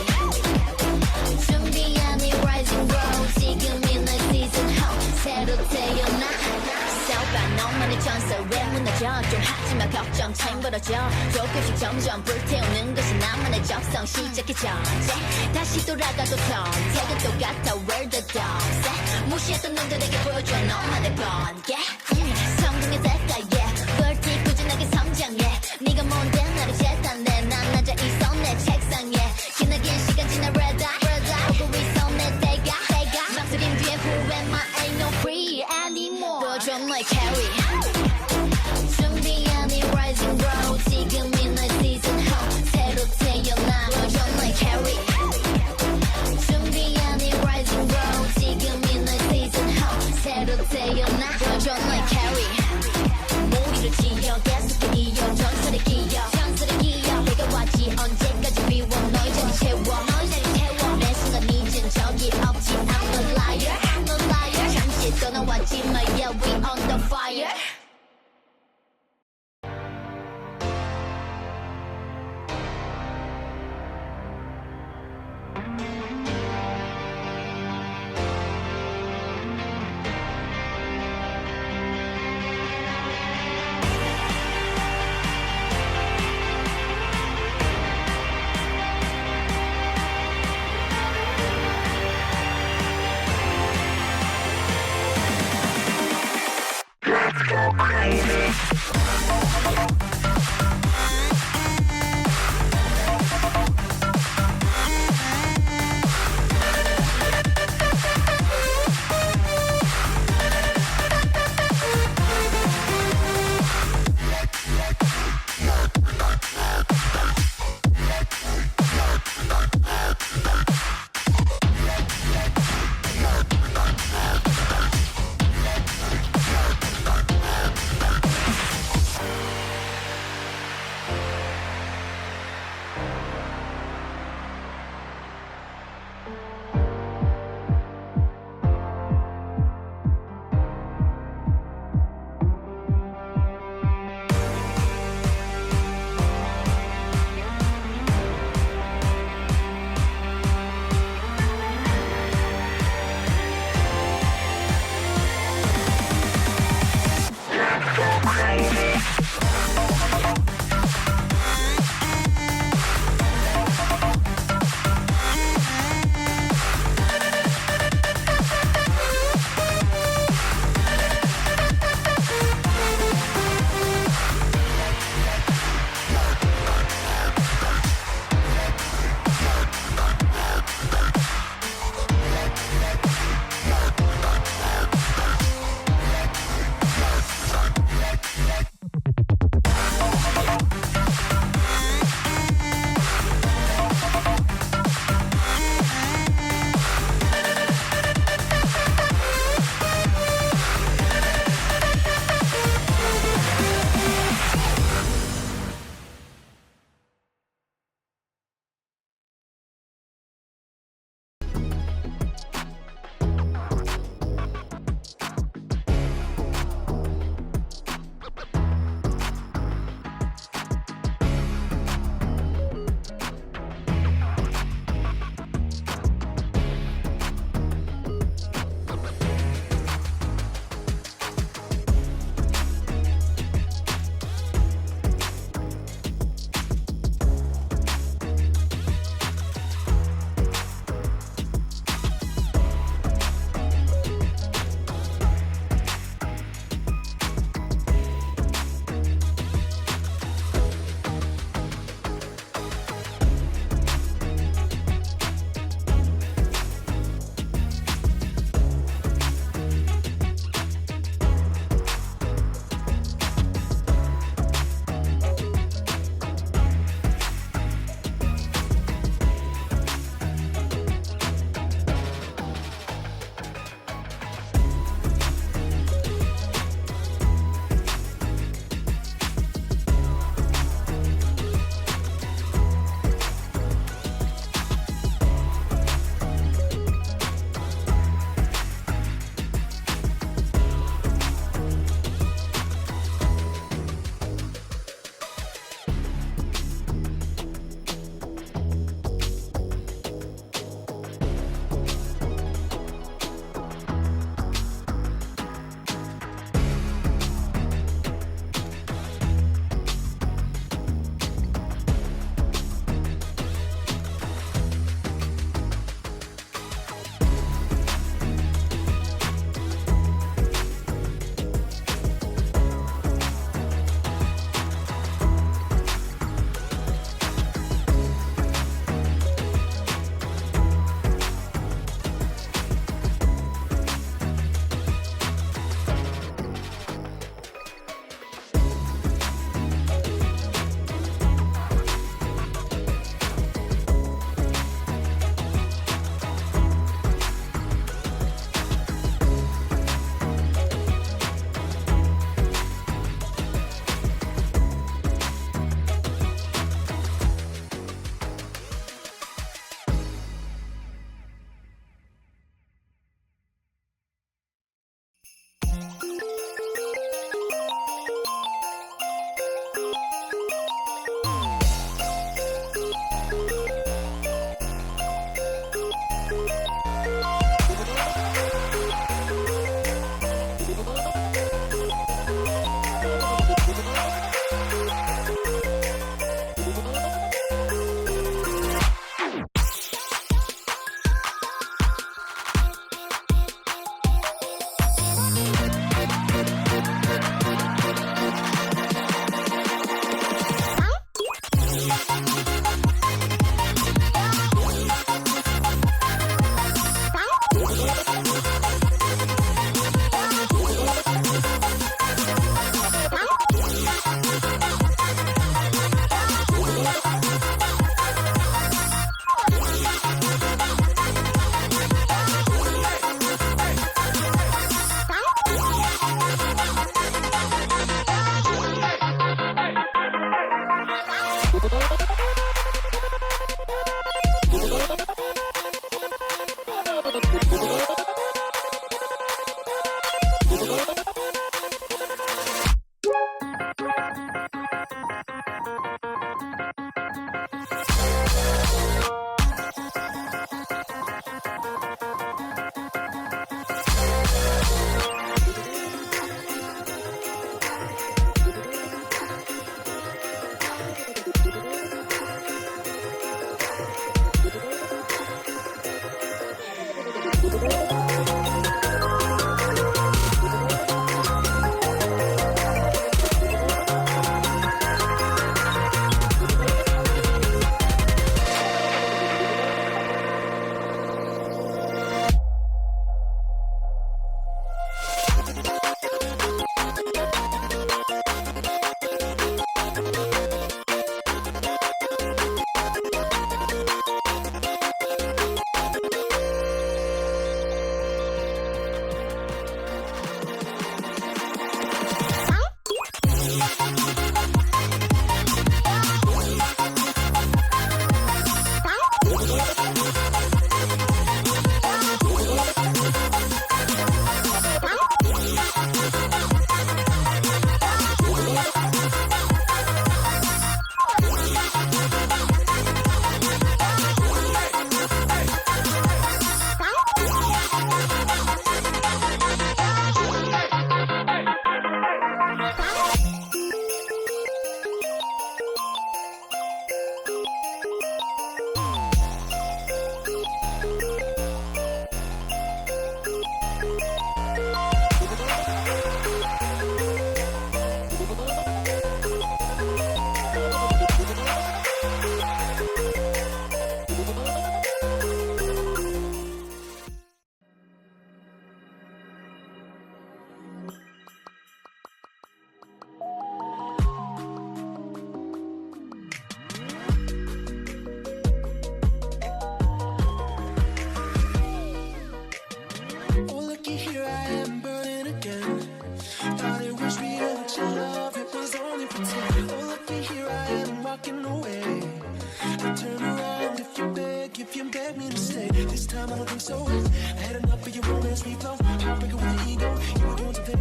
Speaker 9: 준비한 이 rising road 지금이 너의 season home 새로 태어나 싸워봐 너만의 전설 왜 무너져 좀 하지마 걱정 차임 벌어져 조금씩 점점 불태우는 것이 나만의 적성 시작해 전쟁 다시 돌아가도 선택은 똑같아 Where the dogs 무시했던 놈들에게 보여줘 너만의 번개 성공의 대가 yeah 벌티 꾸준하게 성장해 네가 뭔데 나를 재단해 난 앉아 있어 내 책상에 기나긴 시간 지나 red eye 보고 있어 내 때가 망설임 뒤에 who am I ain't no free anymore 보여줘 너의 carry 준비한 이 rising road 지금이 너의 season home 새로 태어나 보여줘 너의 carry 준비한 이 rising road 지금이 너의 season home 새로 태어나 보여줘 너의 carry 무리를 지어 계속해 이어 전설의 기억 내가 왔지 언제까지 비워 너의 자리 채워 매 순간 잊은 적이 없지 I'm no liar 잠시 떠나왔지만 yeah we on the fire
Speaker 10: Let's go!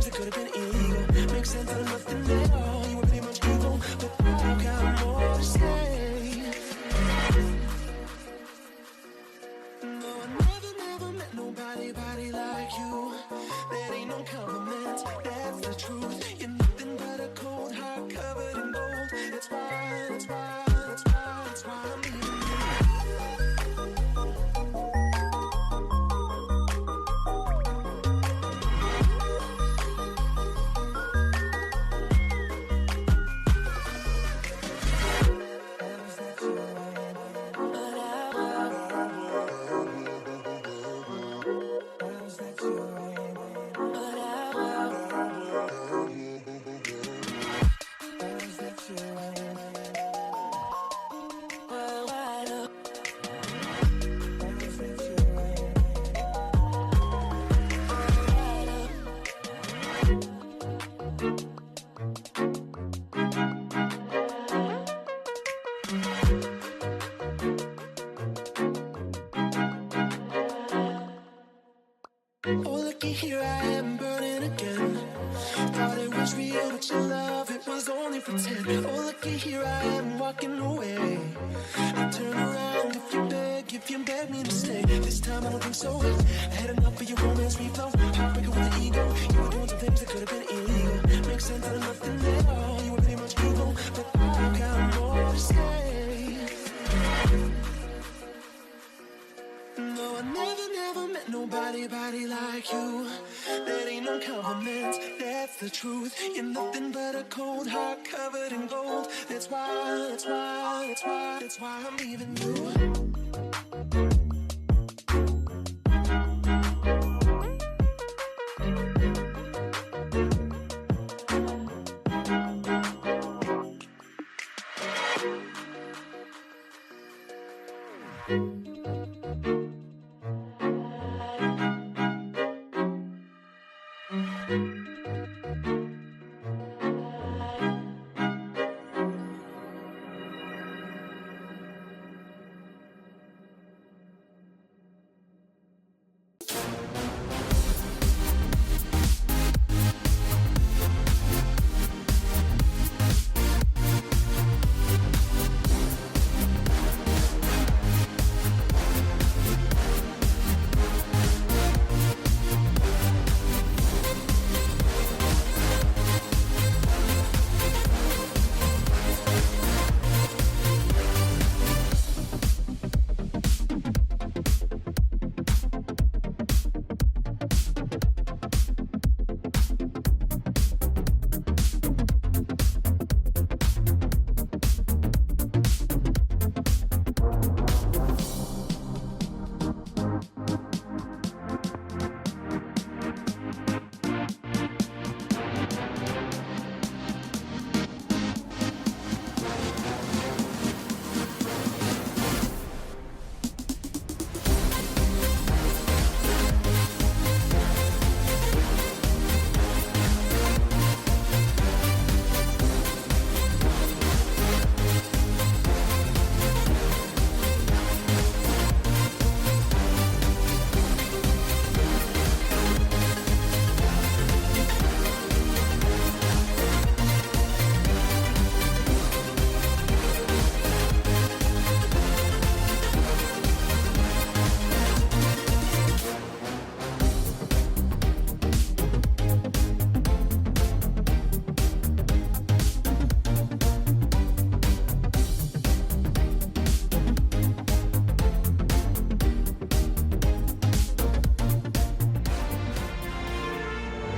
Speaker 10: things that could have been illegal. Makes sense out of nothing at all. You were pretty much evil, but I've got more to say. No, I never met nobody like you. That ain't no compliment, that's the truth. You're nothing but a cold heart covered in gold. That's why I'm leaving you. Oh, looky here, I am burning again. Thought it was real, but your love, it was only pretend. Oh, looky here, I am walking away. I turn around if you beg me to stay. This time I don't think so. I had enough of your romance reflow. Heartbreaker with the ego. You were doing some things that could have been illegal. Makes sense out of nothing at all. You were pretty much evil, but I've got more to say. No, I never met nobody like you. That ain't no compliment, that's the truth. You're nothing but a cold heart covered in gold. That's why I'm leaving you.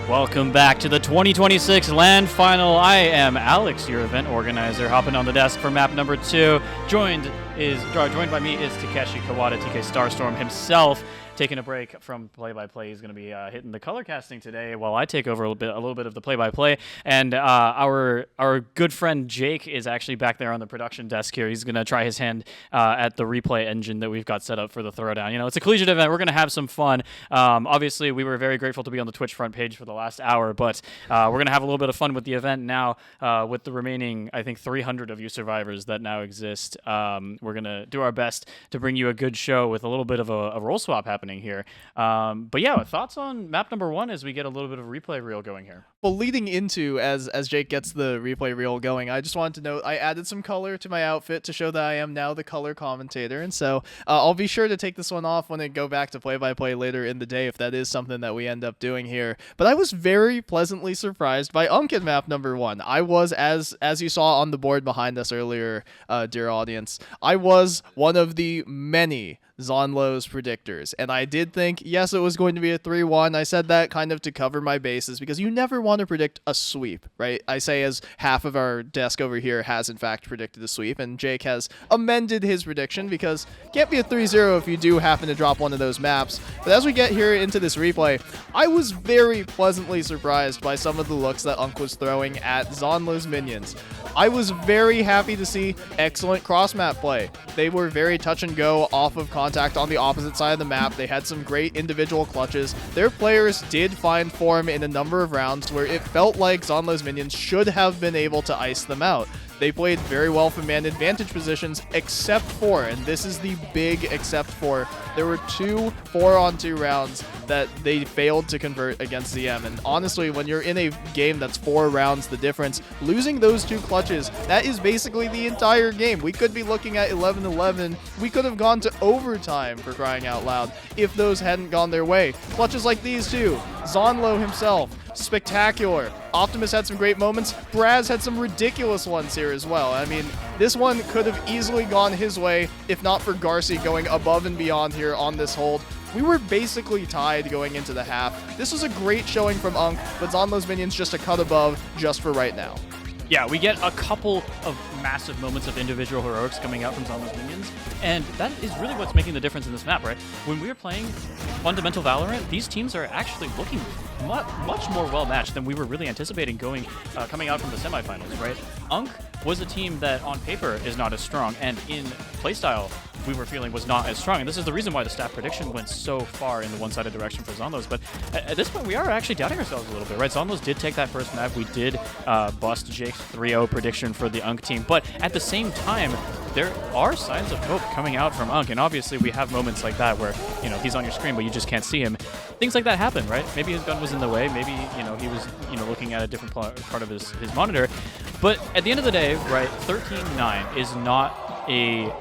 Speaker 1: Welcome back to the 2026 LAN Final. I am Alex, your event organizer, hopping on the desk for map number 2. Joined by me is Takeshi Kawada, TK Starstorm himself. Taking a break from play-by-play. He's going to be hitting the color casting today while I take over a little bit of the play-by-play. And our good friend Jake is actually back there on the production desk here. He's going to try his hand at the replay engine that we've got set up for the Throwdown. You know, it's a collegiate event. We're going to have some fun. Obviously, we were very grateful to be on the Twitch front page for the last hour, but we're going to have a little bit of fun with the event now with the remaining, I think, 300 of you survivors that now exist. We're going to do our best to bring you a good show with a little bit of a role swap happening
Speaker 11: happening here. But yeah, thoughts on map number 1 as we get a little bit of replay reel going here.
Speaker 3: Well, leading into, as Jake gets the replay reel going, I just wanted to note I added some color to my outfit to show that I am now the color commentator, and so I'll be sure to take this one off when I go back to play-by-play later in the day if that is something that we end up doing here. But I was very pleasantly surprised by UNC in map number 1. I was, as you saw on the board behind us earlier, dear audience, I was one of the many Zeonlo's predictors, and I did think, yes, it was going to be a 3-1. I said that kind of to cover my bases, because you never want to predict a sweep, right? I say as half of our desk over here has in fact predicted a sweep, and Jake has amended his prediction, because it can't be a 3-0 if you do happen to drop one of those maps. But as we get here into this replay, I was very pleasantly surprised by some of the looks that UNC was throwing at Zeonlo's minions. I was very happy to see excellent cross-map play. They were very touch and go off of contact on the opposite side of the map. They had some great individual clutches. Their players did find form in a number of rounds where it felt like Zeonlo's minions should have been able to ice them out. They played very well from man advantage positions, except for, and this is the big except for, there were 2 4-on-2 rounds that they failed to convert against ZM. And honestly, when you're in a game that's 4 rounds the difference, losing those 2 clutches, that is basically the entire game. We could be looking at 11-11. We could have gone to overtime, for crying out loud, if those hadn't gone their way. Clutches like these 2. Zeonlo himself, spectacular. Optimus had some great moments. Braz had some ridiculous ones here as well. I mean, this one could have easily gone his way if not for Garci going above and beyond here on this hold. We were basically tied going into the half. This was a great showing from UNC, but Zeonlo's minions just a cut above just for right now.
Speaker 11: Yeah, we get a couple of massive moments of individual heroics coming out from Zeonlo's minions, and that is really what's making the difference in this map, right? When we were playing fundamental Valorant, these teams are actually looking much more well-matched than we were really anticipating coming out from the semifinals, right? UNC was a team that on paper is not as strong, and in playstyle we were feeling was not as strong. And this is the reason why the stat prediction went so far in the one-sided direction for Zeonlo's. But at this point, we are actually doubting ourselves a little bit, right? Zeonlo's did take that first map. We did bust Jake's 3-0 prediction for the UNC team. But at the same time, there are signs of hope coming out from UNC. And obviously, we have moments like that where, you know, he's on your screen, but you just can't see him. Things like that happen, right? Maybe his gun was in the way. Maybe, you know, he was, you know, looking at a different part of his monitor. But at the end of the day, right, 13-9 is not a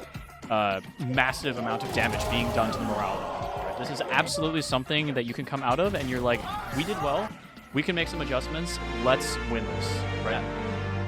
Speaker 11: massive amount of damage being done to the morale. Right? This is absolutely something that you can come out of and you're like, we did well, we can make some adjustments, let's win this, right?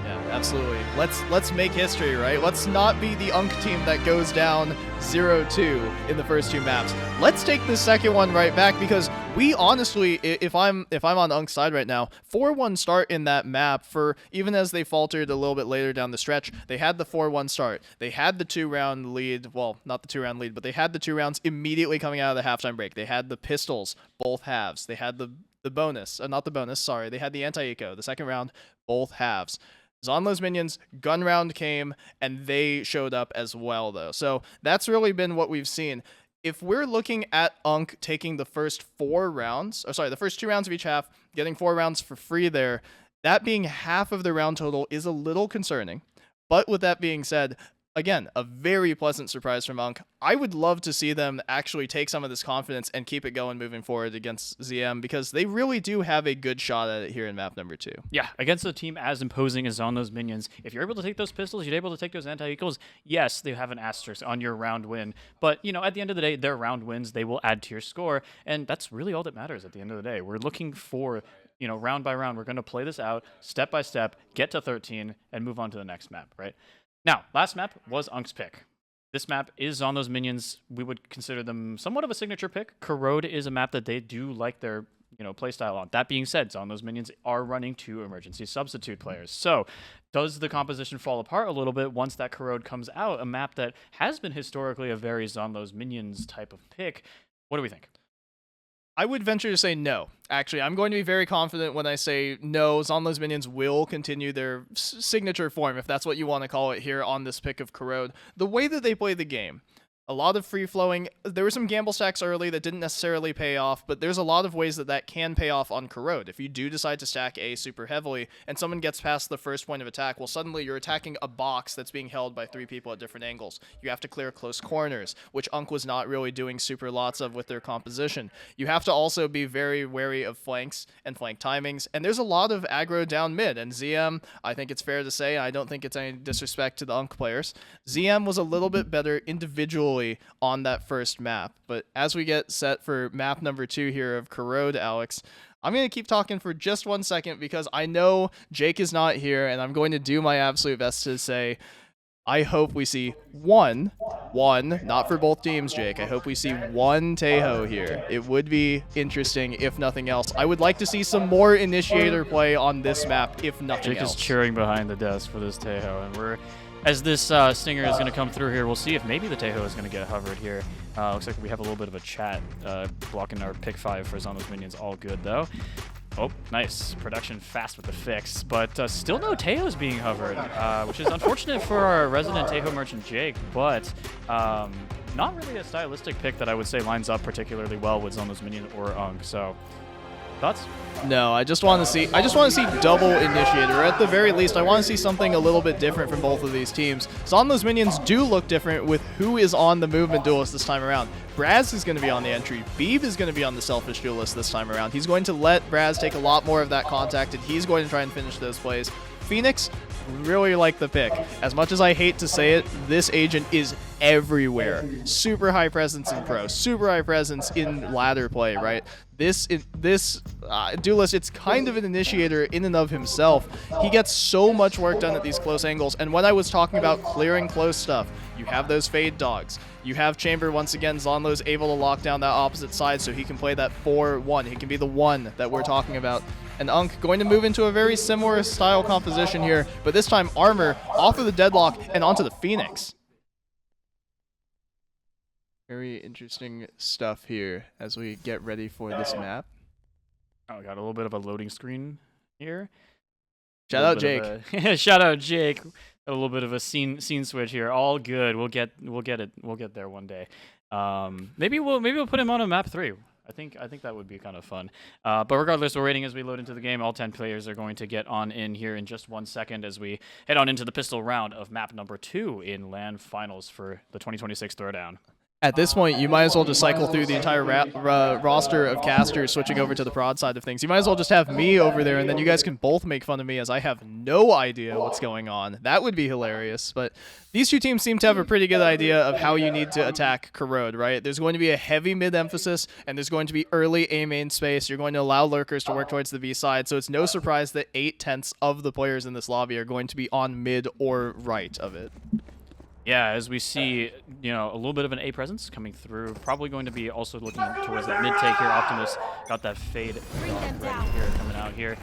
Speaker 3: Yeah, absolutely. Let's make history, right? Let's not be the UNC team that goes down 0-2 in the first 2 maps. Let's take the second one right back, because we honestly, if I'm on UNC's side right now, 4-1 start in that map, for even as they faltered a little bit later down the stretch, they had the 4-1 start. They had the 2-round lead, well, not the 2-round lead, but they had the 2 rounds immediately coming out of the halftime break. They had the pistols, both halves. They had the bonus, not the bonus, sorry. They had the anti-eco, the second round, both halves. Zeonlo's minions, gun round came, and they showed up as well, though. So that's really been what we've seen. If we're looking at UNC taking the first 4 rounds, the first 2 rounds of each half, getting 4 rounds for free there, that being half of the round total is a little concerning. But with that being said, again, a very pleasant surprise from UNC. I would love to see them actually take some of this confidence and keep it going moving forward against ZM, because they really do have a good shot at it here in map number 2.
Speaker 11: Yeah, against a team as imposing as Zeonlo's minions, if you're able to take those pistols, you're able to take those anti-equals, yes, they have an asterisk on your round win. But, you know, at the end of the day, their round wins, they will add to your score, and that's really all that matters at the end of the day. We're looking for, you know, round by round, we're going to play this out step by step, get to 13, and move on to the next map, right? Now, last map was UNC's pick. This map is on those minions. We would consider them somewhat of a signature pick. Corrode is a map that they do like their, you know, playstyle on. That being said, on those minions are running 2 emergency substitute players. So, does the composition fall apart a little bit once that Corrode comes out? A map that has been historically a very Zeonlo's minions type of pick. What do we think?
Speaker 3: I would venture to say no. Actually, I'm going to be very confident when I say no. Zeonlo's minions will continue their signature form, if that's what you want to call it here on this pick of Corrode. The way that they play the game, A lot of free-flowing. There were some gamble stacks early that didn't necessarily pay off, but there's a lot of ways that that can pay off on Corrode. If you do decide to stack A super heavily, and someone gets past the first point of attack, well, suddenly you're attacking a box that's being held by 3 people at different angles. You have to clear close corners, which UNC was not really doing super lots of with their composition. You have to also be very wary of flanks and flank timings, and there's a lot of aggro down mid, and ZM, I think it's fair to say, I don't think it's any disrespect to the UNC players, ZM was a little bit better individually on that first map. But as we get set for map number 2 here of Corrode, Alex, I'm going to keep talking for just 1 second because I know Jake is not here, and I'm going to do my absolute best to say I hope we see one, not for both teams, Jake. I hope we see one Taeho here. It would be interesting, if nothing else. I would like to see some more initiator play on this map, if nothing else.
Speaker 11: Jake is cheering behind the desk for this Taeho, and as this Stinger is going to come through here, we'll see if maybe the Taeho is going to get hovered here. Looks like we have a little bit of a chat blocking our pick 5 for Zeonlo's minions. All good, though. Oh, nice. Production fast with the fix, but still no Taeho's being hovered, which is unfortunate for our resident Taeho merchant, Jake, but not really a stylistic pick that I would say lines up particularly well with Zeonlo's minion or UNC, so thoughts?
Speaker 3: No, I just want to see double initiator. Or at the very least, I want to see something a little bit different from both of these teams. Zeonlo's minions do look different with who is on the movement duelist this time around. Braz is going to be on the entry. Beeb is going to be on the selfish duelist this time around. He's going to let Braz take a lot more of that contact, and he's going to try and finish those plays. Phoenix, really like the pick. As much as I hate to say it, this agent is everywhere. Super high presence in pro, super high presence in ladder play, right? This duelist, it's kind of an initiator in and of himself. He gets so much work done at these close angles, and when I was talking about clearing close stuff, you have those fade dogs. You have Chamber once again. Zeonlo's able to lock down that opposite side so he can play that 4-1. He can be the 1 that we're talking about. And UNC going to move into a very similar style composition here, but this time Armor off of the deadlock and onto the Phoenix. Very interesting stuff here as we get ready for this map.
Speaker 11: Oh, got a little bit of a loading screen here.
Speaker 3: Shout out Jake.
Speaker 11: Shout out Jake. A little bit of a scene switch here. All good. We'll get there one day. Maybe we'll put him on a map 3. I think that would be kind of fun. But regardless, we're waiting as we load into the game. All 10 players are going to get on in here in just 1 second as we head on into the pistol round of map number 2 in LAN finals for the 2026 Throwdown.
Speaker 3: At this point, you might as well just cycle through the entire roster of casters switching over to the prod side of things. You might as well just have me over there, and then you guys can both make fun of me as I have no idea what's going on. That would be hilarious. But these two teams seem to have a pretty good idea of how you need to attack Corrode, right? There's going to be a heavy mid emphasis, and there's going to be early A main space. You're going to allow lurkers to work towards the B side, so it's no surprise that 8/10 of the players in this lobby are going to be on mid or right of it.
Speaker 11: Yeah, as we see, a little bit of an A presence coming through. Probably going to be also looking towards that mid take here. Optimus got that fade right here, coming out here.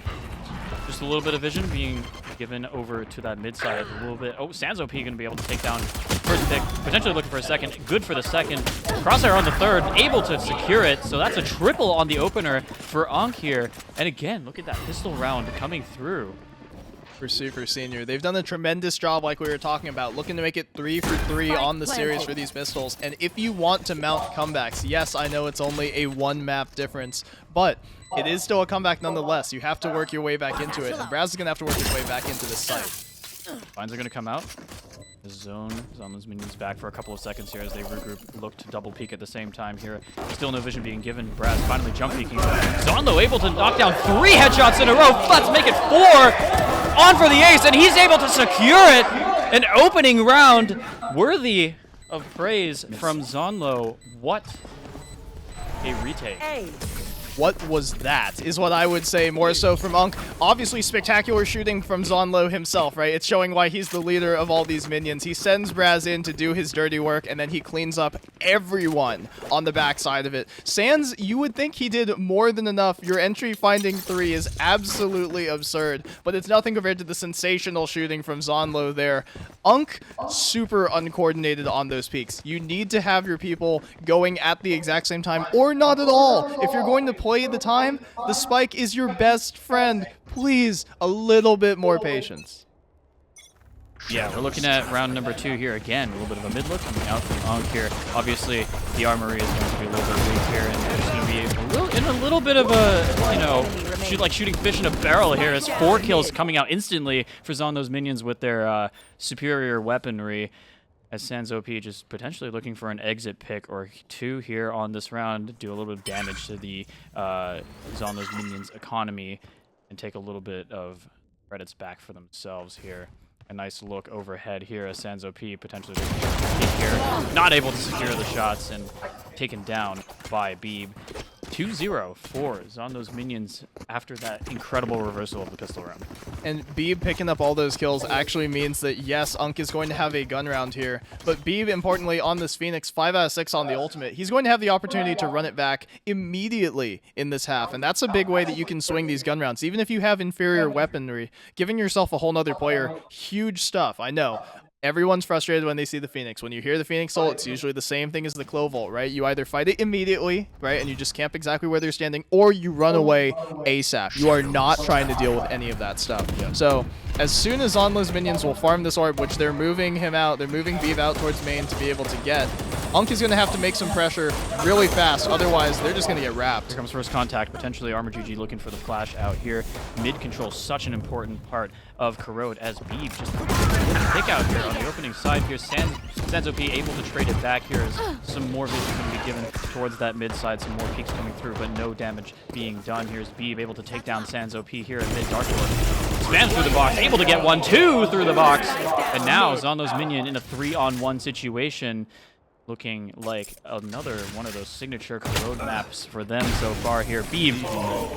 Speaker 11: Just a little bit of vision being given over to that mid side. A little bit. Oh, Sanzo P going to be able to take down first pick. Potentially looking for a second. Good for the second. Crosshair on the third. Able to secure it. So that's a triple on the opener for UNC here. And again, look at that pistol round coming through.
Speaker 3: For SuperSenior. They've done a tremendous job like we were talking about, looking to make it 3 for 3 on the series for these pistols. And if you want to mount comebacks, yes, I know it's only a 1 map difference, but it is still a comeback nonetheless. You have to work your way back into it, and Braz is going to have to work his way back into this site.
Speaker 11: Vines are going to come out. The Zeonlo's minions back for a couple of seconds here as they regroup, look to double peek at the same time here. Still no vision being given. Braz finally jump peeking. Zeonlo able to knock down 3 headshots in a row. Let's make it 4. On for the ace, and he's able to secure it. An opening round worthy of praise from Zeonlo. What a retake.
Speaker 3: What was that, is what I would say more so from UNC. Obviously, spectacular shooting from Zeonlo himself, right? It's showing why he's the leader of all these minions. He sends Braz in to do his dirty work, and then he cleans up everyone on the backside of it. Sans, you would think he did more than enough. Your entry finding 3 is absolutely absurd, but it's nothing compared to the sensational shooting from Zeonlo there. UNC, super uncoordinated on those peaks. You need to have your people going at the exact same time, or not at all. If you're going to play the time, the spike is your best friend. Please, a little bit more patience.
Speaker 11: Yeah, we're looking at round number 2 here again. A little bit of a mid look coming out from UNC here. Obviously, the armory is going to be a little bit weak here, and there's going to be a little bit of a, you know, like shooting fish in a barrel here. As 4 kills coming out instantly for Zeonlo's minions with their superior weaponry. As SansOP just potentially looking for an exit pick or 2 here on this round, do a little bit of damage to the Zeonlo's minions' economy, and take a little bit of credits back for themselves here. A nice look overhead here as SansOP potentially here, not able to secure the shots and taken down by Beeb. 2-0 for Zeonlo's minions after that incredible reversal of the pistol round.
Speaker 3: And Beeb picking up all those kills actually means that, yes, UNC is going to have a gun round here, but Beeb, importantly, on this Phoenix, 5 out of 6 on the ultimate, he's going to have the opportunity to run it back immediately in this half, and that's a big way that you can swing these gun rounds. Even if you have inferior weaponry, giving yourself a whole nother player, huge stuff, I know. Everyone's frustrated when they see the Phoenix. When you hear the Phoenix ult, it's usually the same thing as the Clove ult, right? You either fight it immediately, right, and you just camp exactly where they're standing, or you run away ASAP. You are not trying to deal with any of that stuff. So as soon as Zeonlo's minions will farm this orb, which they're moving him out, they're moving Beeb out towards main to be able to get, UNC is going to have to make some pressure really fast, otherwise they're just going to get wrapped.
Speaker 11: Here comes first contact, potentially Armor GG looking for the flash out here. Mid control, such an important part of Corrode as Beeb just pick out here on the opening side here. SansOP able to trade it back here as some more vision going to be given towards that mid side, some more peeks coming through, but no damage being done. Here's Beeb able to take down SansOP here at mid. Darklord spams through the box, able to get 1-2 through the box, and now Zeonlo's minion in a 3-on-1 situation. Looking like another one of those signature Corrode maps for them so far here. Beeb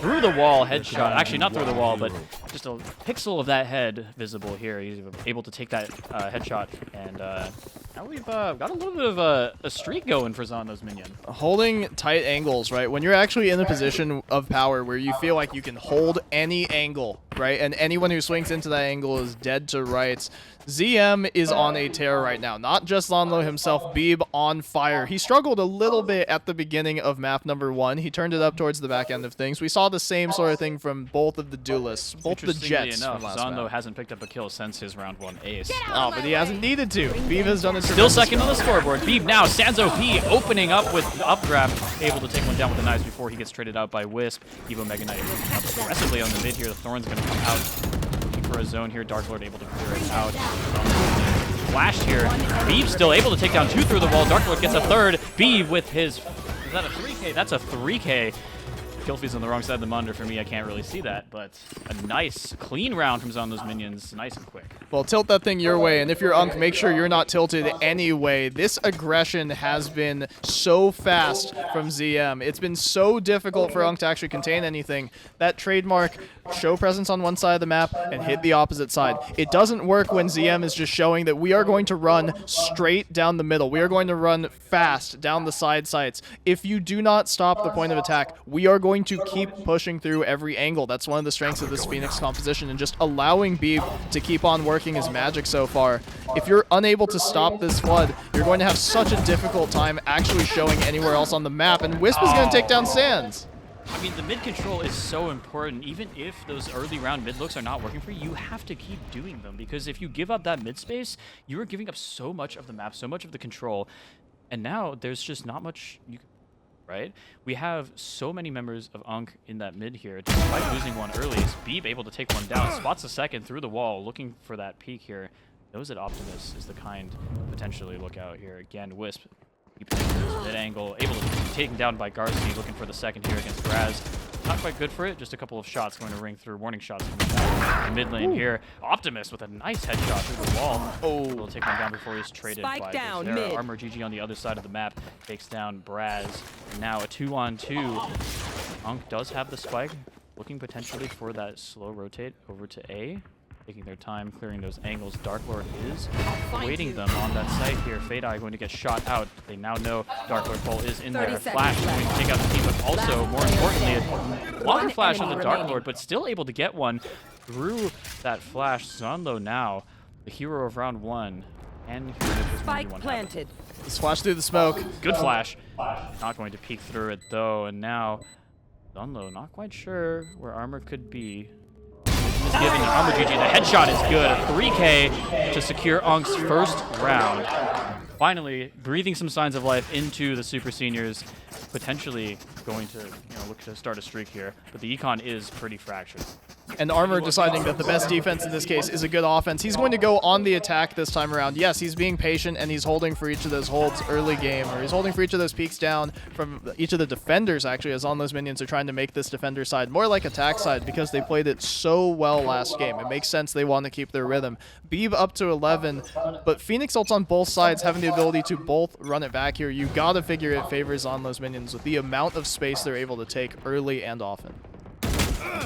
Speaker 11: through the wall headshot. Actually, not through the wall, but just a pixel of that head visible here. He's able to take that headshot, and now we've got a little bit of a streak going for Zeonlo's minion.
Speaker 3: Holding tight angles, right? When you're actually in a position of power where you feel like you can hold any angle, right? And anyone who swings into that angle is dead to rights. ZM is on a tear right now. Not just Zeonlo himself, Beeb on fire. He struggled a little bit at the beginning of map number 1. He turned it up towards the back end of things. We saw the same sort of thing from both of the duelists, both the Jets
Speaker 11: enough,
Speaker 3: from last
Speaker 11: Zeonlo
Speaker 3: map.
Speaker 11: hasn't picked up a kill since his round 1 ace.
Speaker 3: Oh, but he hasn't needed to. Beeb has done it.
Speaker 11: Still second on the scoreboard. Beeb now, SansOP opening up with the upgrab, able to take one down with the knives before he gets traded out by Wisp. Evo Mega Knight aggressively on the mid here. The Thorn's going to come out for a zone here. Darklord able to clear it out. Flashed here. Beeb still able to take down 2 through the wall. Darklord gets a 3rd. Beeb with his... Is that a 3K? That's a 3K. Kill feed's on the wrong side of the monitor for me. I can't really see that, but a nice, clean round from Zeonlo's minions. Nice and quick.
Speaker 3: Well, tilt that thing your way, and if you're UNC, make sure you're not tilted anyway. This aggression has been so fast from ZM. It's been so difficult for UNC to actually contain anything. That trademark, show presence on one side of the map and hit the opposite side. It doesn't work when ZM is just showing that we are going to run straight down the middle. We are going to run fast down the side sites. If you do not stop the point of attack, we are going to keep pushing through every angle. That's one of the strengths of this Phoenix composition, and just allowing Beeb to keep on working his magic so far. If you're unable to stop this flood, you're going to have such a difficult time actually showing anywhere else on the map, and Wisp is going to take down Sans.
Speaker 11: I mean, the mid control is so important. Even if those early round mid looks are not working for you, you have to keep doing them, because if you give up that mid space, you are giving up so much of the map, so much of the control, and now there's just not much you can, right? We have so many members of UNC in that mid here. Despite losing one early, is Beeb able to take one down, spots a second through the wall, looking for that peek here. Knows that Optimus is the kind to potentially look out here. Again, Wisp, mid angle, able to be taken down by Garci, looking for the second here against Raz. Not quite good for it, just a couple of shots going to ring through, warning shots coming down in the mid lane here. Optimus with a nice headshot through the wall. Will take one down before he's traded by
Speaker 6: down,
Speaker 11: mid. Armor GG on the other side of the map takes down Braz. And now a 2-on-2. UNC does have the spike, looking potentially for that slow rotate over to A. Taking their time, clearing those angles. Darklord is waiting them on that site here. Fade-Eye going to get shot out. They now know Darklord Pole is in there. Flash going to take out the team, but also, more importantly, a longer flash on the Darklord, but still able to get one through that flash. Zeonlo now, the hero of round 1. And
Speaker 6: Spike planted.
Speaker 3: Just flash through the smoke.
Speaker 11: Good flash. Not going to peek through it, though. And now, Zeonlo not quite sure where Armor could be. is given to Armor GG. The headshot is good. A 3K to secure Unk's first round. Finally, breathing some signs of life into the Super Seniors, potentially going to look to start a streak here. But the econ is pretty fractured.
Speaker 3: And Armor deciding that the best defense in this case is a good offense. He's going to go on the attack this time around. Yes, he's being patient and he's holding for each of those holds early game, or he's holding for each of those peaks down from each of the defenders, actually, as on those minions are trying to make this defender side more like attack side because they played it so well last game. It makes sense they want to keep their rhythm. Beeb up to 11, but Phoenix ults on both sides, having the ability to both run it back here. You gotta figure it favors on those minions with the amount of space they're able to take early and often.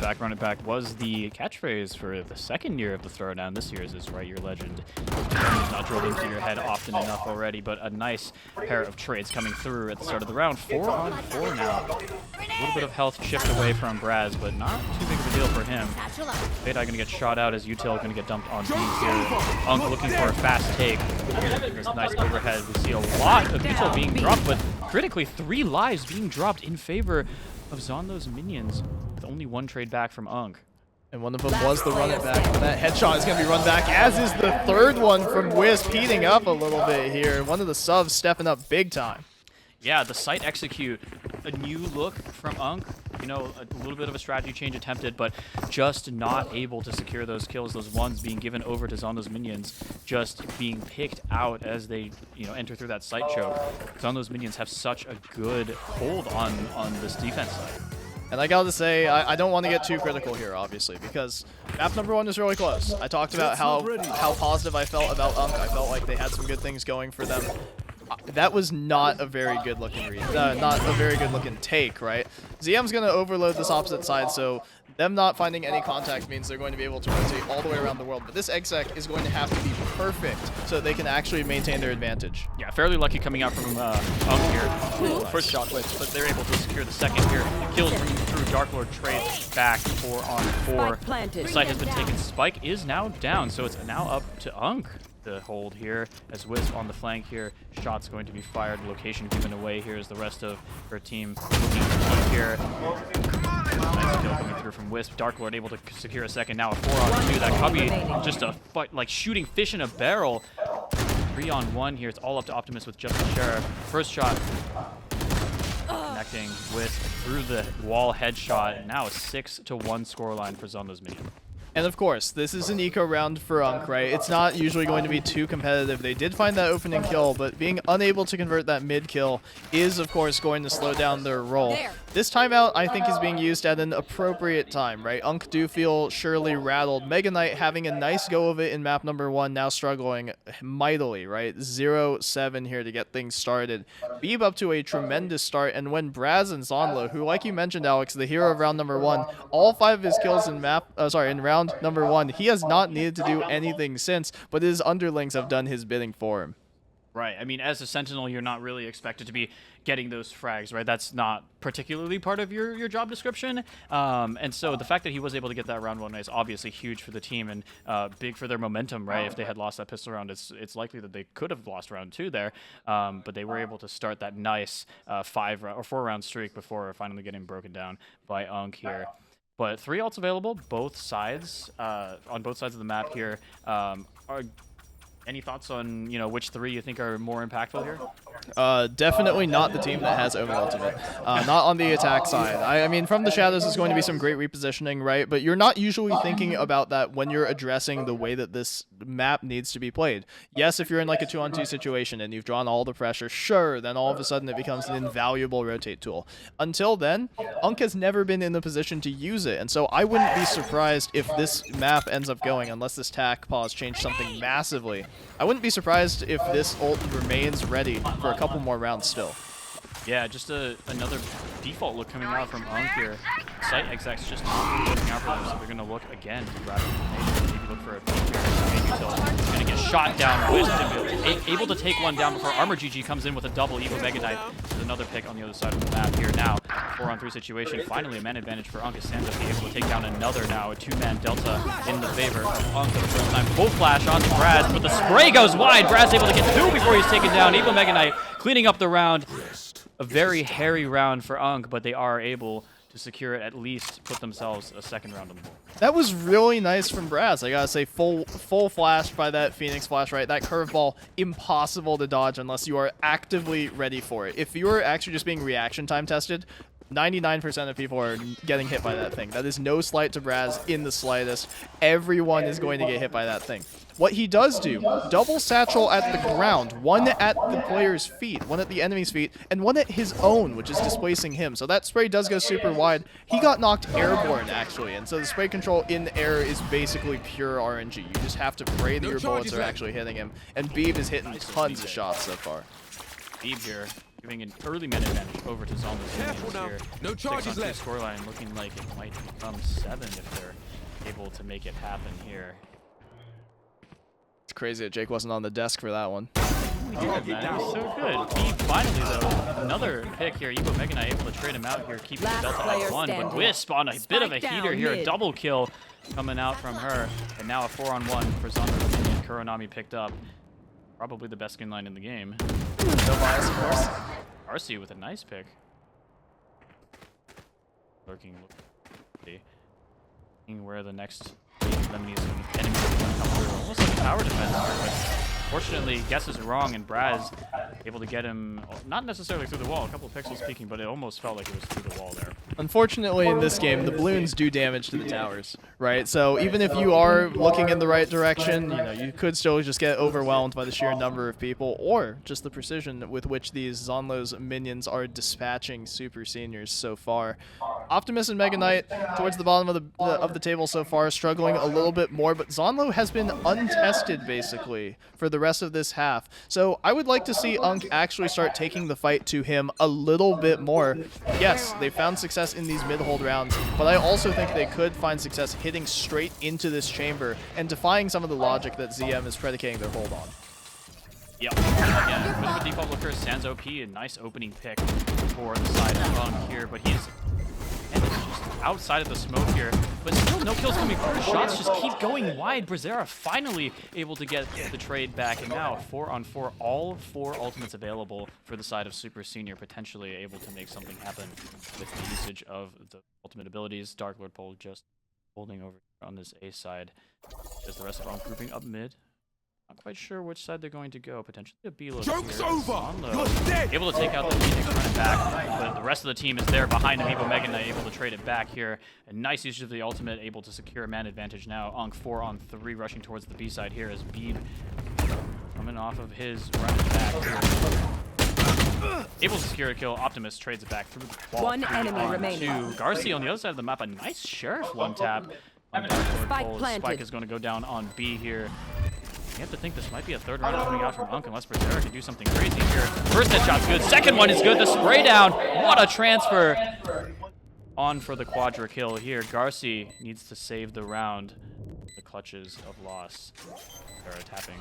Speaker 11: Back, run it back was the catchphrase for the second year of the Throwdown. This year's is Write Your Legend. It's not drilled into your head often enough already, but a nice pair of trades coming through at the start of the round. 4-on-4 now. A little bit of health chipped away from Braz, but not too big of a deal for him. Fadai going to get shot out as Util going to get dumped on Bees here. Unk looking for a fast take. There's a nice overhead. We see a lot of Util being dropped, but critically 3 lives being dropped in favor of Zeonlo's minions, with only 1 trade back from Unk.
Speaker 3: And one of them was the run it back. And that headshot is going to be run back, as is the third one from Wisp, heating up a little bit here. One of the subs stepping up big time.
Speaker 11: Yeah, the site execute, a new look from Unk. A little bit of a strategy change attempted, but just not able to secure those kills. Those ones being given over to Zeonlo's minions, just being picked out as they, enter through that site choke. Zeonlo's minions have such a good hold on this defense side.
Speaker 3: And I gotta say, I don't want to get too critical here, obviously, because map number 1 is really close. I talked about how positive I felt about Unk. I felt like they had some good things going for them. That was not a very good looking read, not a very good looking take, right? ZM's going to overload this opposite side, so them not finding any contact means they're going to be able to rotate all the way around the world. But this exec is going to have to be perfect so they can actually maintain their advantage.
Speaker 11: Yeah, fairly lucky coming out from Unk here. First shot wins, but they're able to secure the second here. Kills through Dark Lord trades back 4-on-4. The site has been taken. Spike is now down, so it's now up to Unk to hold here as Wisp on the flank here. Shots going to be fired. Location given away here as the rest of her team looking here. Nice kill coming through from Wisp. Dark Lord able to secure a second. Now a 4-on-2. That Cubby just a fight, like shooting fish in a barrel. 3-on-1 here. It's all up to Optimus with just the Sheriff. First shot connecting Wisp through the wall headshot. Now a 6-1 scoreline for Zeonlo's minion.
Speaker 3: And of course, this is an eco round for Unk, right? It's not usually going to be too competitive. They did find that opening kill, but being unable to convert that mid kill is, of course, going to slow down their roll. This timeout, I think, is being used at an appropriate time, right? Unk do feel surely rattled. Mega Knight having a nice go of it in map number 1, now struggling mightily, right? 0-7 here to get things started. Beeb up to a tremendous start, and when Braz and Zeonlo, who, like you mentioned, Alex, the hero of round number 1, all 5 of his kills in round number 1, he has not needed to do anything since, but his underlings have done his bidding for him.
Speaker 11: Right. I mean, as a Sentinel, you're not really expected to be getting those frags, right? That's not particularly part of your job description. And so the fact that he was able to get that round 1 is obviously huge for the team and big for their momentum, right? If they had lost that pistol round, it's likely that they could have lost round 2 there. But they were able to start that nice 4-round streak before finally getting broken down by Unk here. But 3 ults available, both sides, on both sides of the map here. Any thoughts on which 3 you think are more impactful here?
Speaker 3: Definitely not the team that has Omen Ultimate. Not on the attack side. I mean, from the shadows is going to be some great repositioning, right? But you're not usually thinking about that when you're addressing the way that this map needs to be played. Yes, if you're in like a 2-on-2 situation and you've drawn all the pressure, sure, then all of a sudden it becomes an invaluable rotate tool. Until then, Unk has never been in the position to use it, and so I wouldn't be surprised if this map ends up going, unless this tac pause changed something massively. I wouldn't be surprised if this ult remains ready for a couple more rounds still.
Speaker 11: Yeah, just another default look coming out from Unk here. Site execs just not looking out for them, so they're going to look again to grab maybe look for a peek here. Maybe Util is going to get shot down. Wisp able to take one down before Armor GG comes in with a double Evo Mega Knight. There's another pick on the other side of the map here now. 4-on-3 situation. Finally a man advantage for Unk as Sanda able to take down another now. A 2-man delta in the favor of Unk for the first time. Full flash onto Braz, but the spray goes wide. Braz able to get 2 before he's taken down. Evo Mega Knight cleaning up the round. A very hairy round for Unk, but they are able to secure at least put themselves a second round on the board.
Speaker 3: That was really nice from Braz. I gotta say, full flash by that Phoenix flash, right? That curveball, impossible to dodge unless you are actively ready for it. If you are actually just being reaction time tested, 99% of people are getting hit by that thing. That is no slight to Braz in the slightest. Everyone is going to get hit by that thing. What he does do, double satchel at the ground, one at the player's feet, one at the enemy's feet, and one at his own, which is displacing him. So that spray does go super wide. He got knocked airborne, actually, and so the spray control in the air is basically pure RNG. You just have to pray that your bullets are actually hitting him, and Beeb is hitting tons of shots so far.
Speaker 11: Beeb here, giving an early man advantage over to Zeonlo here.
Speaker 10: No charges left.
Speaker 11: Scoreline looking like it might become 7 if they're able to make it happen here.
Speaker 3: It's crazy that Jake wasn't on the desk for that one.
Speaker 11: We did, man. It was so good. Beeb finally, though, another pick here. Evo Mega Knight able to trade him out here, keeping the Delta at 1. But Wisp on a bit of a heater here, a double kill coming out from her. And now a 4-on-1 for Zeonlo and Kuronami picked up. Probably the best skin line in the game.
Speaker 3: No bias, of course.
Speaker 11: RC with a nice pick. Lurking. Seeing where the next enemies is going to come through. Almost like a tower defense here, but fortunately guesses wrong, and Braz able to get him, not necessarily through the wall, a couple of pixels peeking, but it almost felt like it was through the wall there.
Speaker 3: Unfortunately, in this game, the balloons do damage to the towers, right? So even if you are looking in the right direction, you could still just get overwhelmed by the sheer number of people, or just the precision with which these Zeonlo's minions are dispatching Super Seniors so far. Optimus and Mega Knight towards the bottom of the table so far, struggling a little bit more, but Zeonlo has been untested basically for the rest of this half. So I would like to see UNC actually start taking the fight to him a little bit more. Yes, they found success in these mid-hold rounds, but I also think they could find success hitting straight into this chamber and defying some of the logic that ZM is predicating their hold on.
Speaker 11: Yep. Again, a bit of a default looker. Sans OP, a nice opening pick for the side of UNC here, but he's just outside of the smoke here. But still no kills coming through. Shots just keep going wide. Brazzera finally able to get the trade back, and now 4-on-4, all 4 ultimates available for the side of Super Senior, potentially able to make something happen with the usage of the ultimate abilities. Dark Lord Pole just holding over on this A side. As the rest of UNC grouping up mid. Not quite sure which side they're going to go. Potentially a B look here.
Speaker 10: Joke's over!
Speaker 11: Zeonlo able to take out the Phoenix, run it back, but the rest of the team is there behind him. Evo Mega Knight able to trade it back here. A nice usage of the ultimate, able to secure a man advantage now. UNC 4-on-3 rushing towards the B side here as Beeb coming off of his run it back here. Able to secure a kill. Optimus trades it back through the wall.
Speaker 8: One enemy remaining.
Speaker 11: Garcia on the other side of the map. A nice Sheriff one tap. Spike is going to go down on B here. You have to think this might be a third round coming out from UNC unless Brazzera can do something crazy here. First headshot's good. Second one is good. The spray down. What a transfer. On for the quadra kill here. Garcia needs to save the round. The clutches of loss. They're tapping.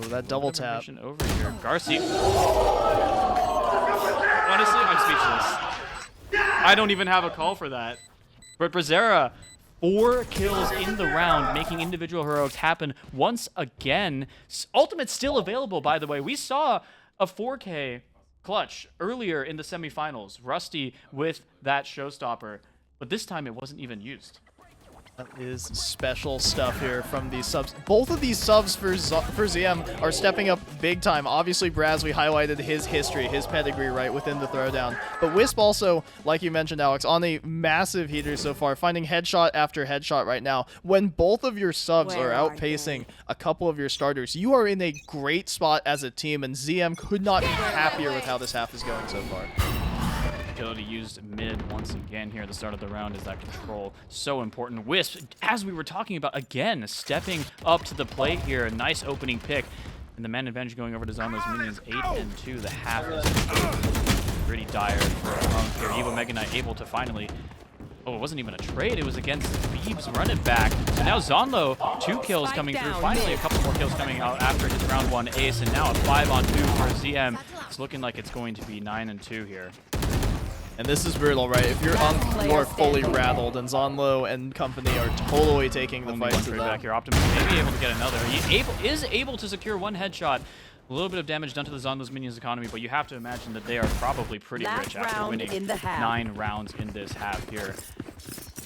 Speaker 3: Oh, that double tap.
Speaker 11: Over here. Garcia. Honestly, I'm speechless. I don't even have a call for that. But Brazzera, 4 kills in the round, making individual heroics happen once again. Ultimate's still available, by the way. We saw a 4K clutch earlier in the semifinals. Rusty with that showstopper, but this time it wasn't even used.
Speaker 3: That is special stuff here from these subs. Both of these subs for ZM are stepping up big time. Obviously, Braz, we highlighted his history, his pedigree right within the throwdown. But Wisp also, like you mentioned, Alex, on a massive heater so far, finding headshot after headshot right now. When both of your subs are outpacing a couple of your starters, you are in a great spot as a team, and ZM could not be happier with how this half is going so far.
Speaker 11: Agility used mid once again here at the start of the round is that control so important. Wisp, as we were talking about, again, stepping up to the plate here. A nice opening pick. And the man advantage going over to Zeonlo's minions. 8-2. The half is pretty dire for UNC here. Evo Mega Knight able to finally... Oh, it wasn't even a trade. It was against Beeb's run it back. So now Zeonlo, 2 kills coming through. Finally, a couple more kills coming out after his round 1 ace. And now a 5-on-2 for ZM. It's looking like it's going to be 9-2 here.
Speaker 3: And this is brutal, right? If you're UNC, you are fully rattled, and Zeonlo and company are totally taking the fight to them.
Speaker 11: Back here. Optimus may be able to get another. He is able to secure 1 headshot. A little bit of damage done to the Zeonlo's minions economy, but you have to imagine that they are probably pretty rich after winning 9 rounds in this half here.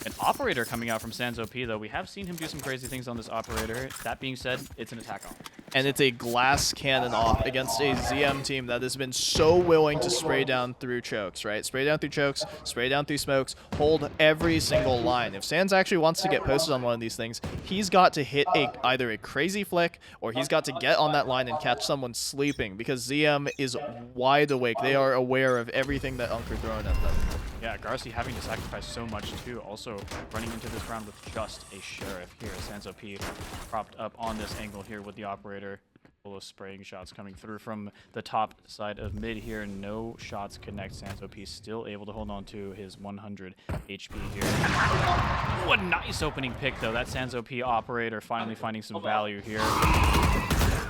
Speaker 11: An operator coming out from Sans OP, though. We have seen him do some crazy things on this operator. That being said, it's an attack on.
Speaker 3: And it's a glass cannon off against a ZM team that has been so willing to spray down through chokes, right? Spray down through chokes, spray down through smokes, hold every single line. If Sans actually wants to get posted on one of these things, he's got to hit either a crazy flick or he's got to get on that line and catch someone sleeping, because ZM is wide awake. They are aware of everything that UNC are throwing at them.
Speaker 11: Yeah, Garci having to sacrifice so much too. Also running into this round with just a Sheriff here. Sans OP propped up on this angle here with the operator. Full of spraying shots coming through from the top side of mid here. No shots connect. Sans OP still able to hold on to his 100 HP here. Ooh, a nice opening pick though. That Sans OP operator finally finding some value here.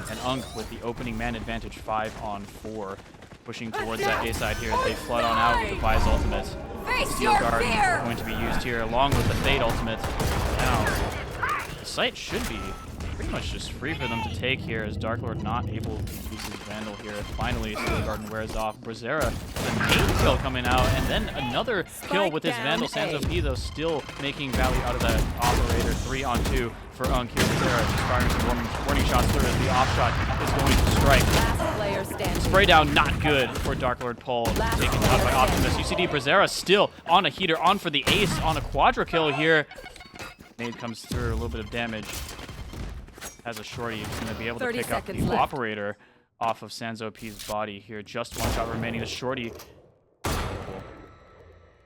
Speaker 11: And UNC with the opening man advantage 5-on-4. Pushing towards that A side here. They flood on out with the Vi's ultimate. Steel Guard going to be used here along with the Fade ultimate. Now, the site should be pretty much just free for them to take here, as Dark Lord not able to use his Vandal here. Finally, Steel Garden wears off. Brazzera, the main kill coming out, and then another kill with his Vandal. Sans OP, though, still making value out of that operator. 3-on-2 for UNC here. Brazzera just firing some warning shots through as the off shot is going to strike. Spray down, not good for Dark Lord Pole. Taken out by Optimus. UCD Brazzera still on a heater, on for the ace, on a quadra kill here. Nade comes through, a little bit of damage. Has a shorty. He's going to be able to pick up the operator off of Sans OP's body here. Just one shot remaining. The shorty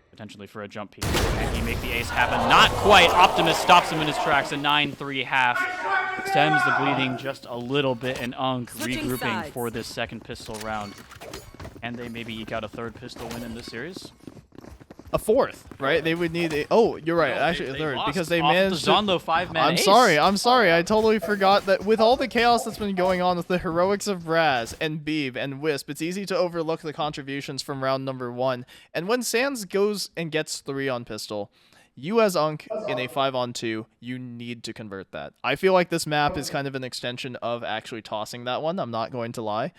Speaker 11: potentially for a jump piece. Can he make the ace happen? Not quite. Optimus stops him in his tracks. A 9-3 half. Stems the bleeding just a little bit, and UNC regrouping for this second pistol round. And they maybe eke out a third pistol win in this series.
Speaker 3: A fourth, right? They would need a... Oh, you're right.
Speaker 11: No,
Speaker 3: actually, a third, because they
Speaker 11: off
Speaker 3: managed
Speaker 11: the Zeonlo 5-man
Speaker 3: I'm
Speaker 11: ace.
Speaker 3: sorry. I totally forgot that with all the chaos that's been going on with the heroics of Braz and Beeb and Wisp, it's easy to overlook the contributions from round number 1. And when Sans goes and gets 3 on pistol, you as UNC in a 5-on-2, you need to convert that. I feel like this map is kind of an extension of actually tossing that one. I'm not going to lie.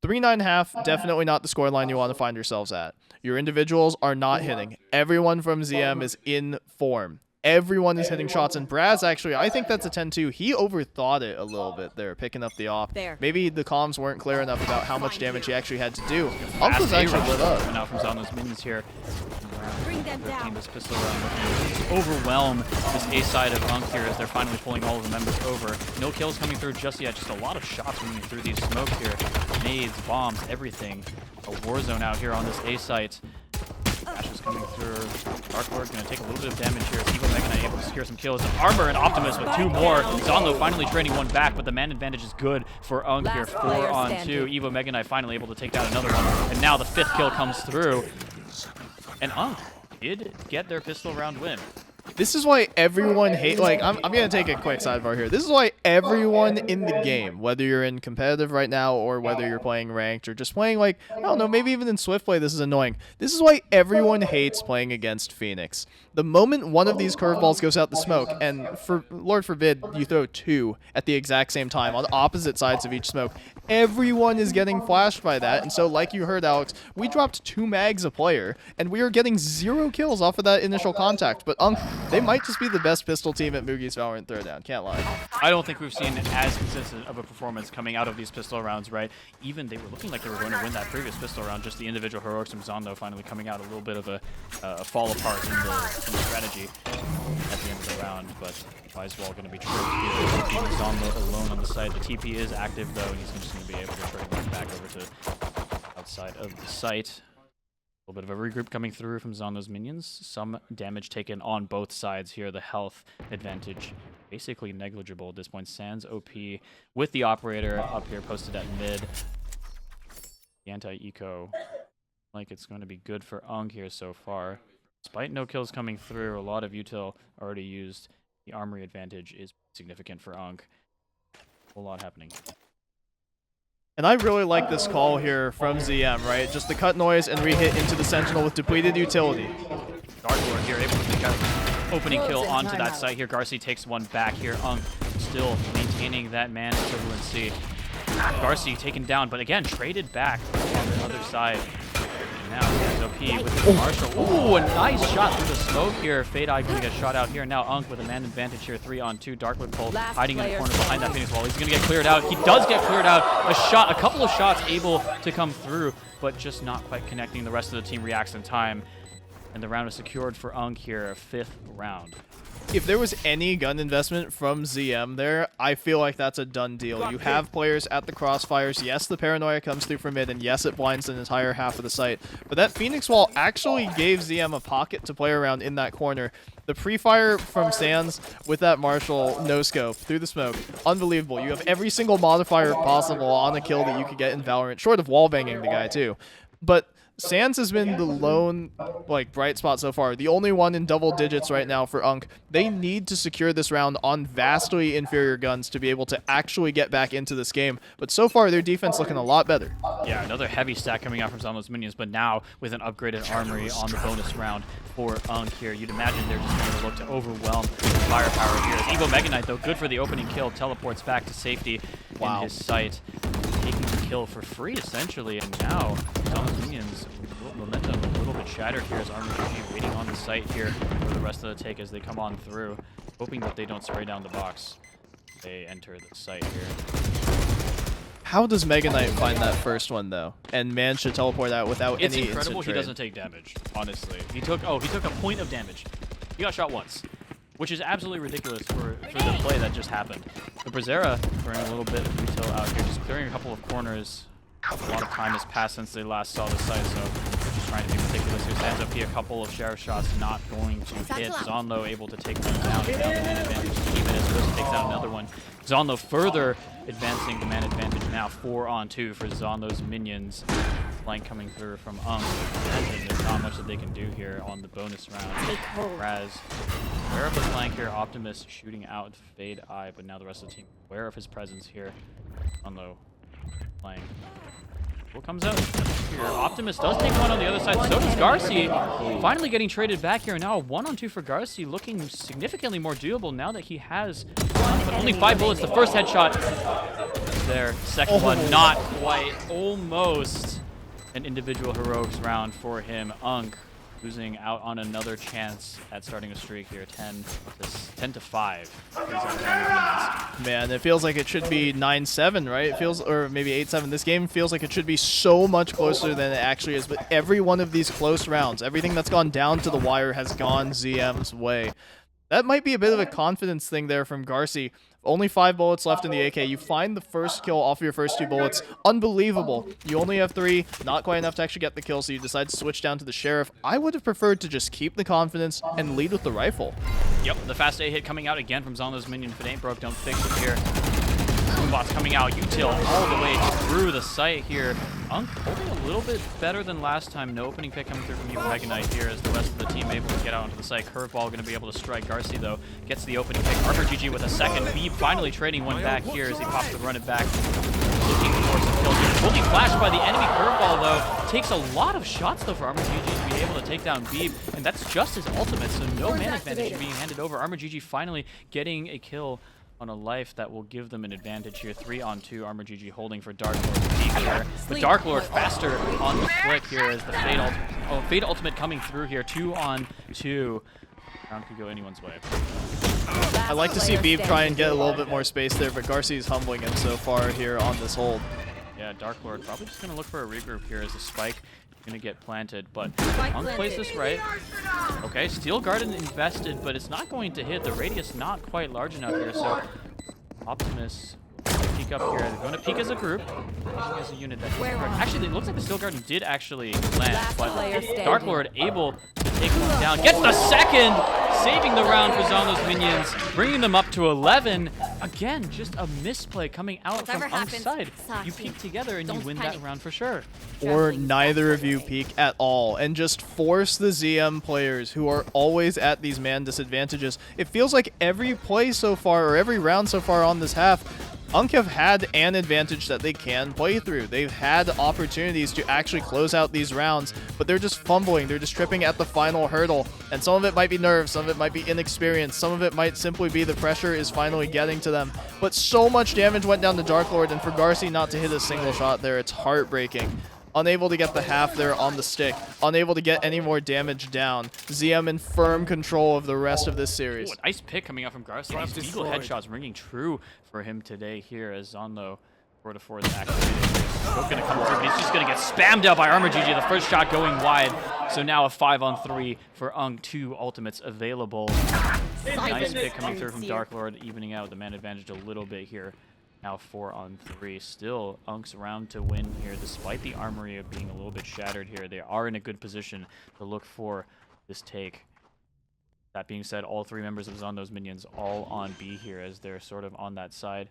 Speaker 3: 3-9-1/2, definitely not the scoreline you want to find yourselves at. Your individuals are not hitting. Everyone from ZM is in form. Everyone is hitting shots, and Braz actually, I think that's a 10-2. He overthought it a little bit there, picking up the op. Maybe the comms weren't clear enough about how much damage he actually had to do. UNC was actually lit up.
Speaker 11: Now from Zeonlo's minions here. Bring them down. This pistol round overwhelm this A side of UNC here as they're finally pulling all of the members over. No kills coming through just yet. Just a lot of shots coming through these smokes here. Nades, bombs, everything. A war zone out here on this A site. Ash is coming through. Dark Lord going to take a little bit of damage here. Evo Mega Knight able to secure some kills. Armor and Optimus with 2 more. Zeonlo finally trading 1 back, but the man advantage is good for UNC here. 4-on-2. Evo Mega Knight finally able to take down another one. And now the 5th kill comes through. And UNC did get their pistol round win.
Speaker 3: This is why everyone hate. Like, I'm gonna take a quick sidebar here. This is why everyone in the game, whether you're in competitive right now or whether you're playing ranked or just playing, like, I don't know, maybe even in Swift play, this is annoying. This is why everyone hates playing against Phoenix. The moment one of these curveballs goes out the smoke, and for Lord forbid you throw 2 at the exact same time on opposite sides of each smoke, everyone is getting flashed by that. And so, like you heard, Alex, we dropped 2 mags a player, and we are getting 0 kills off of that initial contact. But they might just be the best pistol team at Moogie's VALORANT Throwdown. Can't lie.
Speaker 11: I don't think we've seen as consistent of a performance coming out of these pistol rounds, right? Even they were looking like they were going to win that previous pistol round. Just the individual heroics from Zeonlo finally coming out a little bit of a fall apart in the strategy at the end of the round. But Weiswall going to be tricked here. Keeping Zeonlo alone on the site. The TP is active though, and he's just going to be able to trade one back over to outside of the site. A little bit of a regroup coming through from Zeonlo's minions. Some damage taken on both sides here. The health advantage basically negligible at this point. Sans OP with the operator up here posted at mid. The anti-eco, like it's going to be good for UNC here so far. Despite no kills coming through, a lot of util already used. The armory advantage is significant for UNC. A whole lot happening.
Speaker 3: And I really like this call here from ZM, right? Just the cut noise and re-hit into the Sentinel with depleted utility.
Speaker 11: Dark Lord here able to pick up opening kill onto that site here. Garci takes 1 back here. UNC still maintaining that man equivalency. Garcia taken down, but again, traded back on the other side. And now OP with the Marshall. Ooh, a nice shot through the smoke here. Fade Eye going to get shot out here. Now Unk with a man advantage here, 3-on-2. Darkwood Cole hiding in the corner behind that Phoenix wall. He's going to get cleared out. He does get cleared out. A couple of shots able to come through, but just not quite connecting. The rest of the team reacts in time. And the round is secured for Unk here, a 5th round.
Speaker 3: If there was any gun investment from ZM there, I feel like that's a done deal. You have players at the crossfires. Yes, the paranoia comes through from mid, and yes, it blinds an entire half of the site. But that Phoenix wall actually gave ZM a pocket to play around in that corner. The pre-fire from Sands with that Marshall no-scope through the smoke, unbelievable. You have every single modifier possible on a kill that you could get in Valorant, short of wall-banging the guy too. But Sands has been the lone, bright spot so far. The only one in double digits right now for Unk. They need to secure this round on vastly inferior guns to be able to actually get back into this game. But so far, their defense looking a lot better.
Speaker 11: Yeah, another heavy stack coming out from Zeonlo's minions, but now with an upgraded armory on the bonus round for Unk here. You'd imagine they're just going to look to overwhelm the firepower here. Evo Mega Knight, though, good for the opening kill, teleports back to safety in his sight. Taking the kill for free, essentially, and now Zeonlo's minions, momentum a little bit shattered here as RMGG waiting on the site here for the rest of the take as they come on through, hoping that they don't spray down the box. They enter the site here.
Speaker 3: How does Mega Knight find that first one, though, and manage to teleport out without
Speaker 11: it's
Speaker 3: any
Speaker 11: incredible
Speaker 3: instant
Speaker 11: he doesn't take damage, honestly. He took a point of damage. He got shot once, which is absolutely ridiculous for the play that just happened. The Brazzera throwing a little bit of retail out here, just clearing a couple of corners. A lot of time has passed since they last saw the site, so they're just trying to be meticulous. Here stands up here, a couple of sheriff shots not going to hit. Zeonlo able to take one down. Now the man advantage to keep it as Chris takes out another one. Zeonlo further advancing the man advantage now, 4-on-2 for Zeonlo's minions. Flank coming through from There's not much that they can do here on the bonus round. Raz, aware of the flank here. Optimus shooting out Fade Eye, but now the rest of the team aware of his presence here. Zeonlo playing. What comes out here? Optimus does take one on the other side. So does Garcia. Finally getting traded back here. Now a 1-on-2 for Garcia, looking significantly more doable now that he has but only 5 bullets. The first headshot there. Second one, not quite. Almost an individual heroics round for him. Unk losing out on another chance at starting a streak here. 10-5.
Speaker 3: Man, it feels like it should be 9-7, right? It feels, or maybe 8-7. This game feels like it should be so much closer than it actually is. But every one of these close rounds, everything that's gone down to the wire has gone ZM's way. That might be a bit of a confidence thing there from Garcia. Only 5 bullets left in the AK. You find the first kill off of your first 2 bullets. Unbelievable. You only have 3. Not quite enough to actually get the kill, so you decide to switch down to the Sheriff. I would have preferred to just keep the confidence and lead with the rifle.
Speaker 11: Yep, the fast A hit coming out again from Zeonlo's minion. If it ain't broke, don't fix it here. Boombots coming out. Util all the way through the site here. Unk holding a little bit better than last time. No opening pick coming through from Evo Mega Knight here as the rest of the team able to get out onto the site. Curveball going to be able to strike. Garcia, though, gets the opening pick. RMGG with a second. Beeb finally trading one back here as he pops the run it back. Looking for some kills here. Fully flashed by the enemy. Curveball, though, takes a lot of shots, though, for RMGG to be able to take down Beeb. And that's just his ultimate, so no man advantage being handed over. RMGG finally getting a kill on a life that will give them an advantage here. 3-on-2, RMGG holding for Dark Lord to peek here. But Dark Lord faster on the flick here as the Fade Ultimate coming through here. 2-on-2. Round could go anyone's way.
Speaker 3: I like to see Beeb try and get a little bit more space there, but Garcia's humbling him so far here on this hold.
Speaker 11: Yeah, Dark Lord probably just going to look for a regroup here as the spike going to get planted, but Unk plays this right. Okay, Steel Garden invested, but it's not going to hit. The radius not quite large enough here, so Optimus peek up here. They're going to peek as a group, as a unit. Actually, it looks like the Steel Garden did actually land, but Dark Lord able to take one down. Gets the second, saving the round for Zeonlo's minions, bringing them up to 11. Again, just a misplay coming out from Unk's side. You peek together and you win that round for sure.
Speaker 3: Or neither of you peek at all and just force the ZM players who are always at these man disadvantages. It feels like every play so far, or every round so far on this half, UNC have had an advantage that they can play through. They've had opportunities to actually close out these rounds, but they're just fumbling. They're just tripping at the final hurdle. And some of it might be nerves, some of it might be inexperience, some of it might simply be the pressure is finally getting to them. But so much damage went down to Dark Lord, and for Garci not to hit a single shot there, it's heartbreaking. Unable to get the half there on the stick, unable to get any more damage down. ZM in firm control of the rest of this series.
Speaker 11: Ooh, a nice pick coming out from Garcia. These Beagle headshots ringing true for him today here as Zeonlo 4-4 is activated. Smoke gonna come through, but he's just gonna get spammed out by Armor GG. The first shot going wide. So now a 5-on-3 for UNC. 2 ultimates available. Nice pick coming through from Dark Lord, evening out the man advantage a little bit here. Now 4-on-3. Still UNC's round to win here, despite the armory being a little bit shattered here. They are in a good position to look for this take. That being said, all 3 members of Zeonlo's minions all on B here as they're sort of on that side.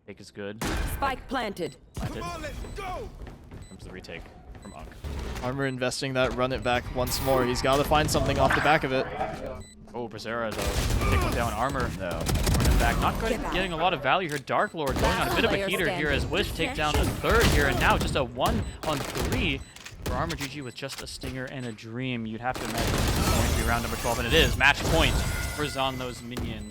Speaker 11: Take is good.
Speaker 12: Spike planted.
Speaker 11: Planted. Comes the retake from UNC.
Speaker 3: Armor investing that run it back once more. He's got to find something off the back of it.
Speaker 11: Oh, Brazzera though, taking down Armor. No. Running back, not getting a lot of value here. Dark Lord going on a bit of a heater here as Wish take down the 3rd here, and now just a 1-on-3 for Armor GG with just a Stinger and a Dream. You'd have to imagine this is going to be round number 12, and it is. Match point for Zeonlo's minion.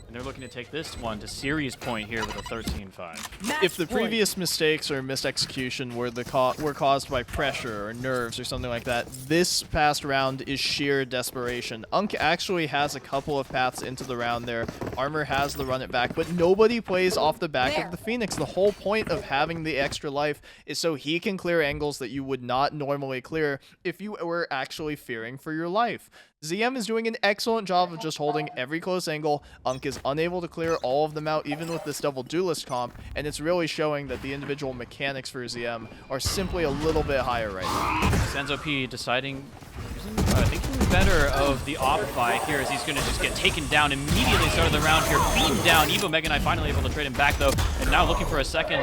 Speaker 11: And they're looking to take this one to series point here with a 13-5.
Speaker 3: If the previous mistakes or missed execution were caused by pressure or nerves or something like that, this past round is sheer desperation. UNC actually has a couple of paths into the round there. Armor has the run it back, but nobody plays off the back of the Phoenix. The whole point of having the extra life is so he can clear angles that you would not normally clear if you were actually fearing for your life. ZM is doing an excellent job of just holding every close angle. UNC is unable to clear all of them out, even with this double duelist comp, and it's really showing that the individual mechanics for ZM are simply a little bit higher right now.
Speaker 11: Senzo P deciding, thinking better of the off-buy here as he's going to just get taken down immediately. Start of the round here, beamed down. Evo Mega Knight finally able to trade him back though, and now looking for a second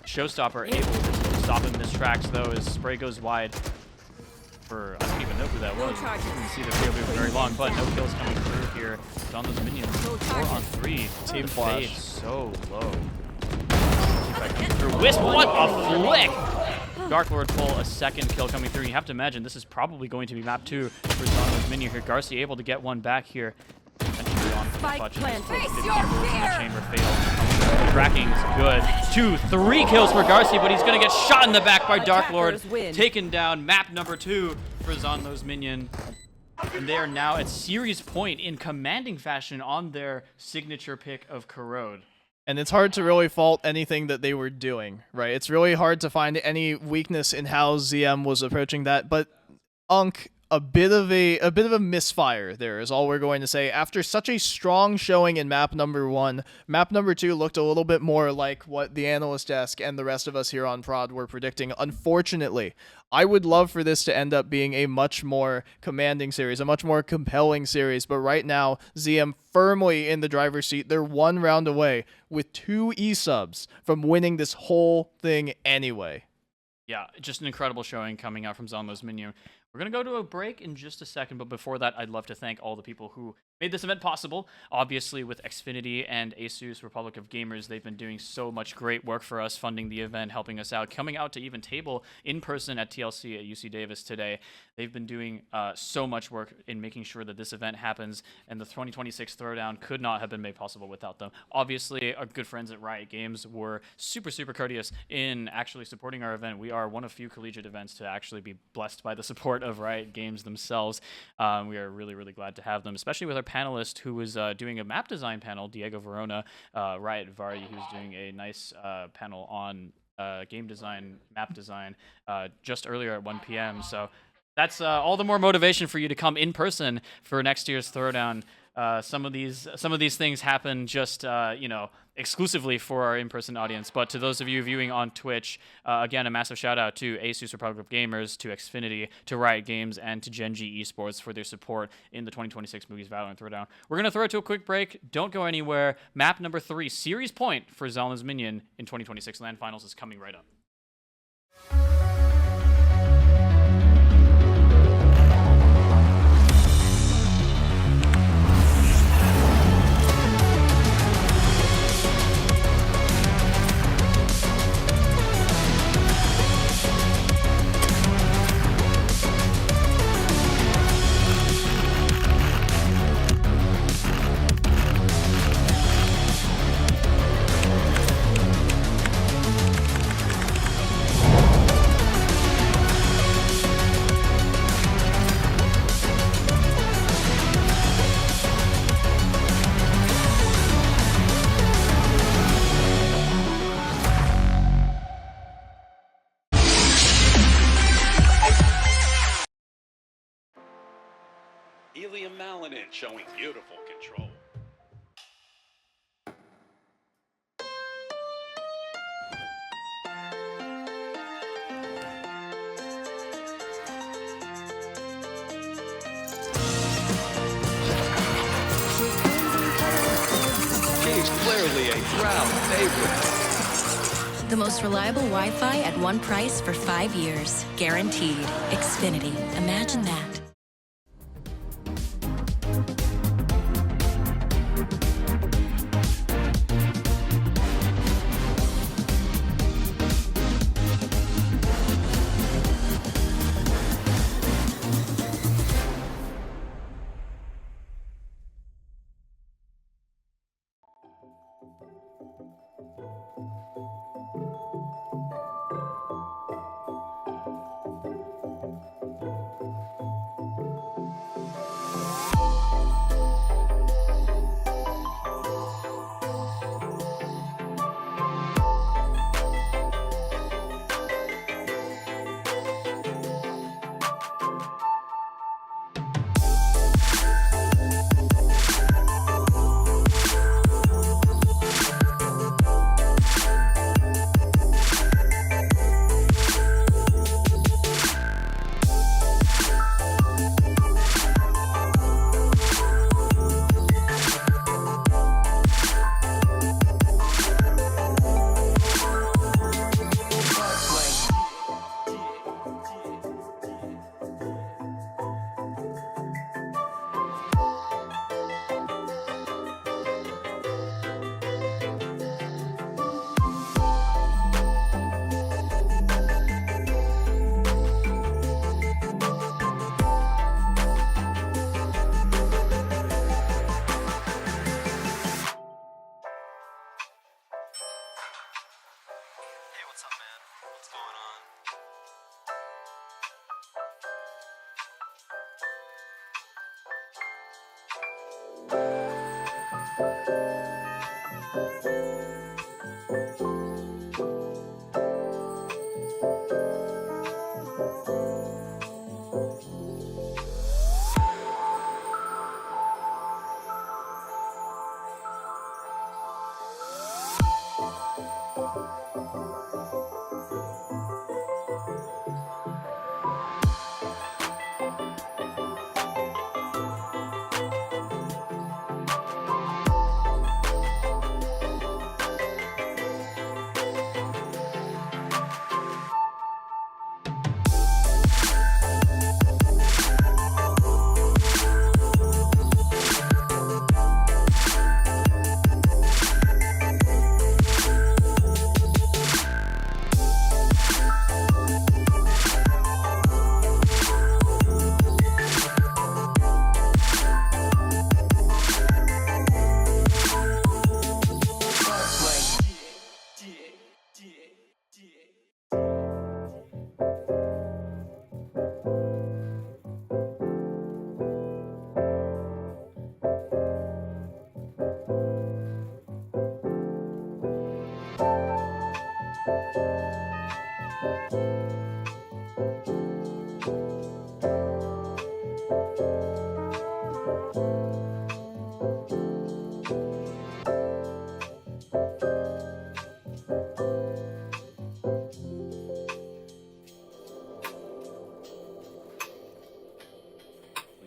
Speaker 11: showstopper, able to stop him in his tracks though as spray goes wide. I don't even know who that was. I didn't see the field for very long, but no kills coming through here. It's on those minions. 4-on-3.
Speaker 3: Team flash.
Speaker 11: So low. Through Wisp, what a flick! Dark Lord pull a second kill coming through. You have to imagine this is probably going to be map 2 for Zeonlo's minion here. Garcia able to get one back here. Eventually on for the clutch. The chamber failed. Tracking is good. 2-3 kills for Garcia, but he's going to get shot in the back by Dark Lord. Taken down. Map number 2 for Zeonlo's minion. And they are now at series point in commanding fashion on their signature pick of Corrode.
Speaker 3: And it's hard to really fault anything that they were doing, right? It's really hard to find any weakness in how ZM was approaching that, but UNC, a bit of a misfire there is all we're going to say. After such a strong showing in map number 1, map number 2 looked a little bit more like what the analyst desk and the rest of us here on Prod were predicting. Unfortunately, I would love for this to end up being a much more commanding series, a much more compelling series, but right now, ZM firmly in the driver's seat. They're 1 round away with 2 E-subs from winning this whole thing anyway.
Speaker 11: Yeah, just an incredible showing coming out from Zeonlo's minion. We're going to go to a break in just a second, but before that, I'd love to thank all the people who made this event possible. Obviously, with Xfinity and Asus, Republic of Gamers, they've been doing so much great work for us, funding the event, helping us out, coming out to even table in person at TLC at UC Davis today. They've been doing so much work in making sure that this event happens, and the 2026 Throwdown could not have been made possible without them. Obviously, our good friends at Riot Games were super, super courteous in actually supporting our event. We are one of few collegiate events to actually be blessed by the support of Riot Games themselves. We are really, really glad to have them, especially with our panelist who was doing a map design panel, Diego Verona, Riot Vari, who's doing a nice panel on game design, map design, just earlier at 1 p.m. So that's all the more motivation for you to come in person for next year's Throwdown. Some of these things happen just exclusively for our in-person audience. But to those of you viewing on Twitch, again, a massive shout out to Asus Republic of Gamers, to Xfinity, to Riot Games, and to Gen G Esports for their support in the 2026 Moogie's VALORANT Throwdown. We're gonna throw it to a quick break. Don't go anywhere. Map number 3, series point for Zeonlo's minion in 2026 LAN Finals is coming right up.
Speaker 12: talent in, showing beautiful control.
Speaker 10: He's clearly a crowd favorite.
Speaker 13: The most reliable Wi-Fi at one price for 5 years. Guaranteed. Xfinity. Imagine that.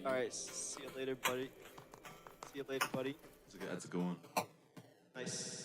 Speaker 14: Alright, see you later, buddy. See you later, buddy.
Speaker 15: That's a good one.
Speaker 14: Nice.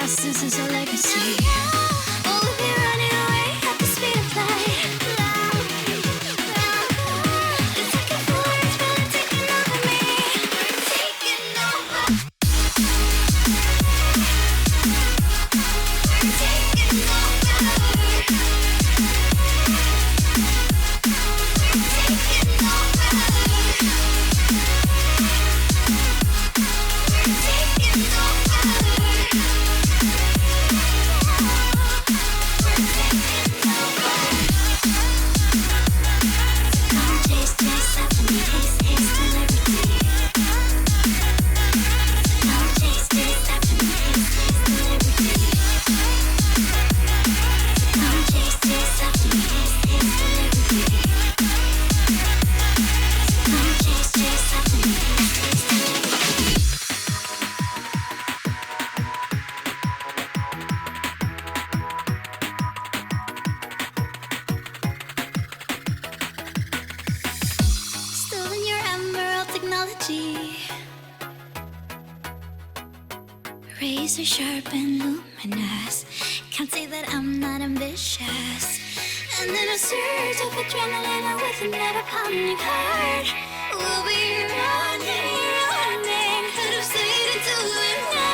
Speaker 10: This is our legacy. Oh, we'll be running away at the speed of light. It's like a force really taking over me. Taking over. We're taking over.
Speaker 9: technology. Razor sharp and luminous. Can't say that I'm not ambitious. And then a surge of adrenaline with a never pounding heart. We'll be running, head of state into the night.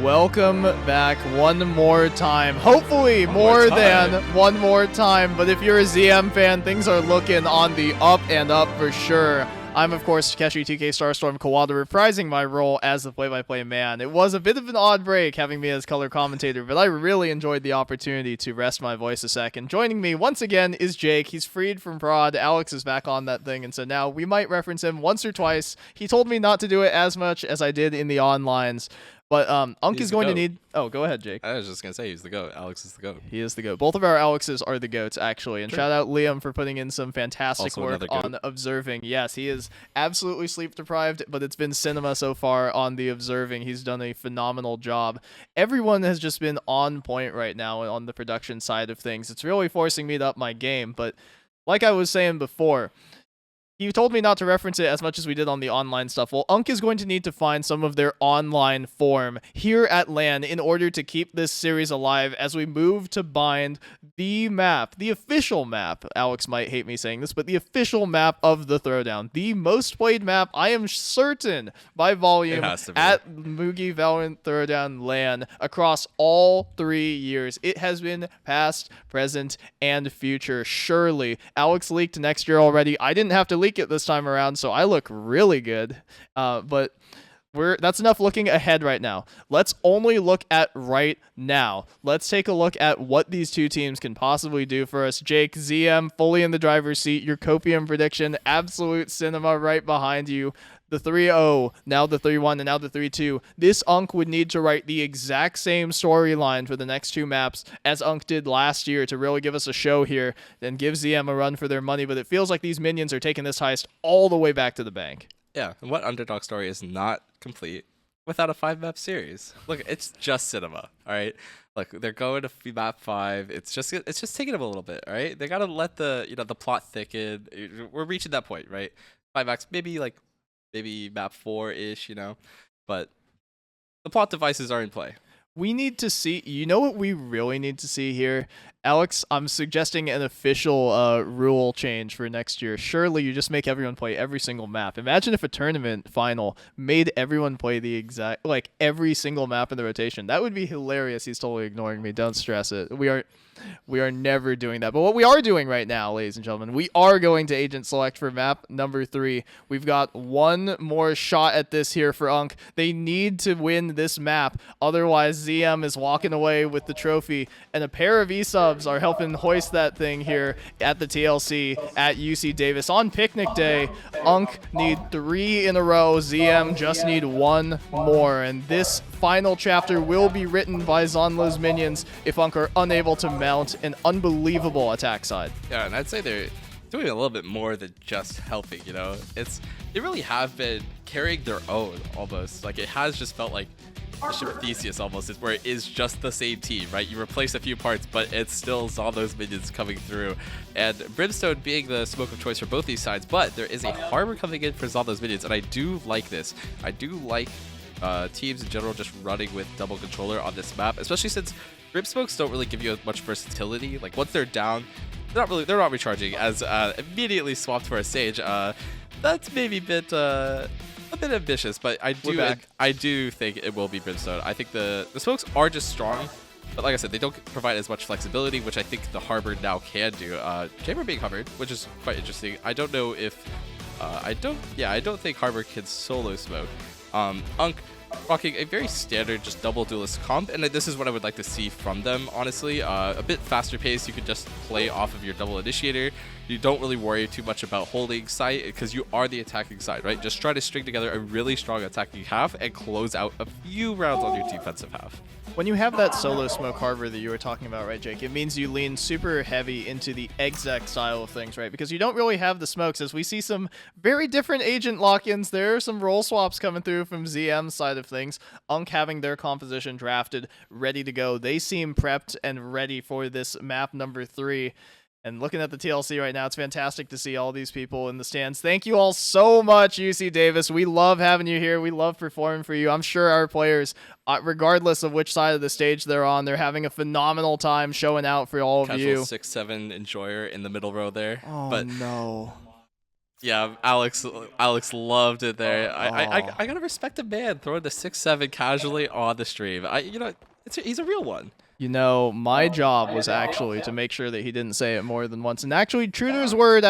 Speaker 3: Welcome back one more time. Hopefully more than one more time. But if you're a ZM fan, things are looking on the up and up for sure. I'm, of course, Takeshi 2K Starstorm Kawada, reprising my role as the play-by-play man. It was a bit of an odd break having me as color commentator, but I really enjoyed the opportunity to rest my voice a second. Joining me once again is Jake. He's freed from prod. Alex is back on that thing, and so now we might reference him once or twice. He told me not to do it as much as I did in the onlines. But Unk is going to need... Oh, go ahead, Jake.
Speaker 4: I was just going to say, he's the GOAT. Alex is the GOAT.
Speaker 3: He is the GOAT. Both of our Alexes are the GOATs, actually. And shout out Liam for putting in some fantastic work on observing. Yes, he is absolutely sleep-deprived, but it's been cinema so far on the observing. He's done a phenomenal job. Everyone has just been on point right now on the production side of things. It's really forcing me to up my game. But like I was saying before... He told me not to reference it as much as we did on the online stuff. Well, UNC is going to need to find some of their online form here at LAN in order to keep this series alive as we move to bind the map, the official map. Alex might hate me saying this, but the official map of the Throwdown. The most played map, I am certain, by volume at Moogie VALORANT Throwdown LAN across all 3 years. It has been past, present, and future. Surely. Alex leaked next year already. I didn't have to leak it this time around, so I look really good. But that's enough looking ahead right now. Let's only look at right now. Let's take a look at what these two teams can possibly do for us. Jake, ZM, fully in the driver's seat. Your Copium prediction, absolute cinema right behind you. The 3-0, now the 3-1, and now the 3-2. This UNC would need to write the exact same storyline for the next two maps as UNC did last year to really give us a show here and give ZM a run for their money, but it feels like these minions are taking this heist all the way back to the bank.
Speaker 4: Yeah, and what underdog story is not complete without a 5-map series? Look, it's just cinema, all right? Look, they're going to map 5. It's just taking them a little bit, all right? They got to let the plot thicken. We're reaching that point, right? 5x, maybe map 4-ish, but the plot devices are in play.
Speaker 3: We need to see, you know what we really need to see here? Alex, I'm suggesting an official rule change for next year. Surely you just make everyone play every single map. Imagine if a tournament final made everyone play the exact, like every single map in the rotation. That would be hilarious. He's totally ignoring me. Don't stress it. We are never doing that. But what we are doing right now, ladies and gentlemen, we are going to agent select for map number 3. We've got one more shot at this here for UNC. They need to win this map. Otherwise, ZM is walking away with the trophy. And a pair of E-subs are helping hoist that thing here at the TLC at UC Davis. On picnic day, UNC need 3 in a row. ZM just need 1 more. And this final chapter will be written by Zeonlo's minions if UNC are unable to mount an unbelievable attack side.
Speaker 4: Yeah, and I'd say they're doing a little bit more than just helping, They really have been carrying their own almost. Like, it has just felt like Ship of Theseus almost, where it is just the same team, right? You replace a few parts, but it's still Zeonlo's minions coming through. And Brimstone being the smoke of choice for both these sides, but there is a harbor coming in for Zeonlo's minions, and I do like this. I do like teams in general just running with double controller on this map, especially since Brimsmokes don't really give you much versatility. Like, once they're down, they're not recharging, as immediately swapped for a Sage. That's maybe a bit ambitious, but I do think it will be Brimstone. I think the smokes are just strong, but like I said, they don't provide as much flexibility, which I think the harbor now can do. Chamber being covered, which is quite interesting. I don't know if I don't think harbor can solo smoke. UNC rocking a very standard just double duelist comp, and this is what I would like to see from them, honestly. A bit faster pace. You could just play off of your double initiator. You don't really worry too much about holding site because you are the attacking side, right? Just try to string together a really strong attacking half and close out a few rounds on your defensive half.
Speaker 3: When you have that solo smoke harbor that you were talking about, right, Jake, it means you lean super heavy into the exec style of things, right? Because you don't really have the smokes, as we see some very different agent lock-ins. There are some role swaps coming through from ZM's side of things. UNC having their composition drafted, ready to go. They seem prepped and ready for this map number 3. And looking at the TLC right now, it's fantastic to see all these people in the stands. Thank you all so much, UC Davis. We love having you here. We love performing for you. I'm sure our players, regardless of which side of the stage they're on, they're having a phenomenal time showing out for all of you.
Speaker 4: Casual 6-7 enjoyer in the middle row there.
Speaker 3: Oh,
Speaker 4: but
Speaker 3: no.
Speaker 4: Yeah, Alex loved it there. I gotta respect a man throwing the 6-7 casually on the stream. He's a real one.
Speaker 3: You know, my job was actually to make sure that he didn't say it more than once. And actually, true to his word,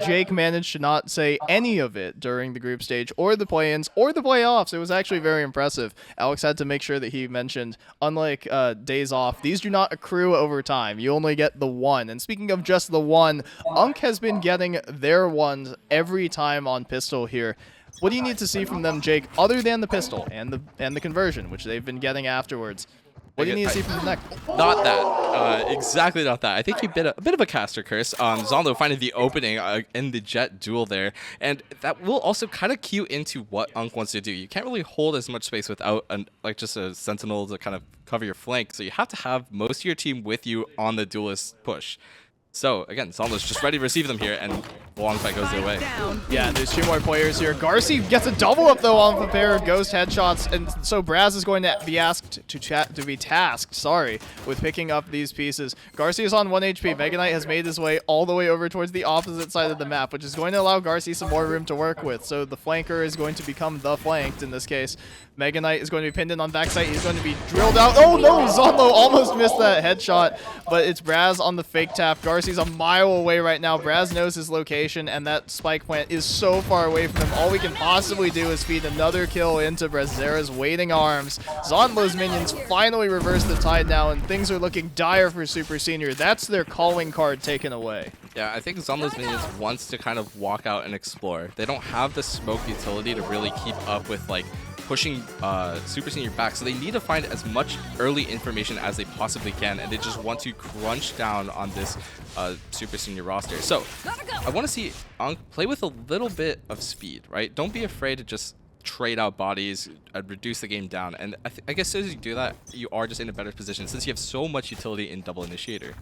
Speaker 3: Jake managed to not say any of it during the group stage or the play-ins or the playoffs. It was actually very impressive. Alex had to make sure that he mentioned, unlike days off, these do not accrue over time. You only get the 1. And speaking of just the 1, UNC has been getting their 1s every time on pistol here. What do you need to see from them, Jake, other than the pistol and the conversion, which they've been getting afterwards? What do you need to see from the neck?
Speaker 4: Not that. Exactly not that. I think he bit a bit of a caster curse. Zeonlo finding the opening in the jet duel there. And that will also kind of cue into what UNC wants to do. You can't really hold as much space without just a sentinel to kind of cover your flank. So you have to have most of your team with you on the duelist push. So again, Zeonlo's just ready to receive them here, and the long fight goes their way.
Speaker 3: Yeah, there's 2 more players here. Garci gets a double up though off a pair of ghost headshots, and so Braz is going to be asked to be tasked, sorry, with picking up these pieces. Garci is on 1 HP. Mega Knight has made his way all the way over towards the opposite side of the map, which is going to allow Garci some more room to work with. So the flanker is going to become the flanked in this case. Mega Knight is going to be pinned in on backside. He's going to be drilled out. Oh no, Zeonlo almost missed that headshot, but it's Braz on the fake tap. Garci's a mile away right now. Braz knows his location, and that spike plant is so far away from him. All we can possibly do is feed another kill into Brazera's waiting arms. Zeonlo's minions finally reverse the tide now, and things are looking dire for SuperSenior. That's their calling card taken away.
Speaker 4: Yeah, I think Zeonlo's minions wants to kind of walk out and explore. They don't have the smoke utility to really keep up with like pushing SuperSenior back, so they need to find as much early information as they possibly can, and they just want to crunch down on this SuperSenior roster. So I want to see Unk play with a little bit of speed, right? Don't be afraid to just trade out bodies and reduce the game down, and I guess as you do that, you are just in a better position since you have so much utility in double initiator.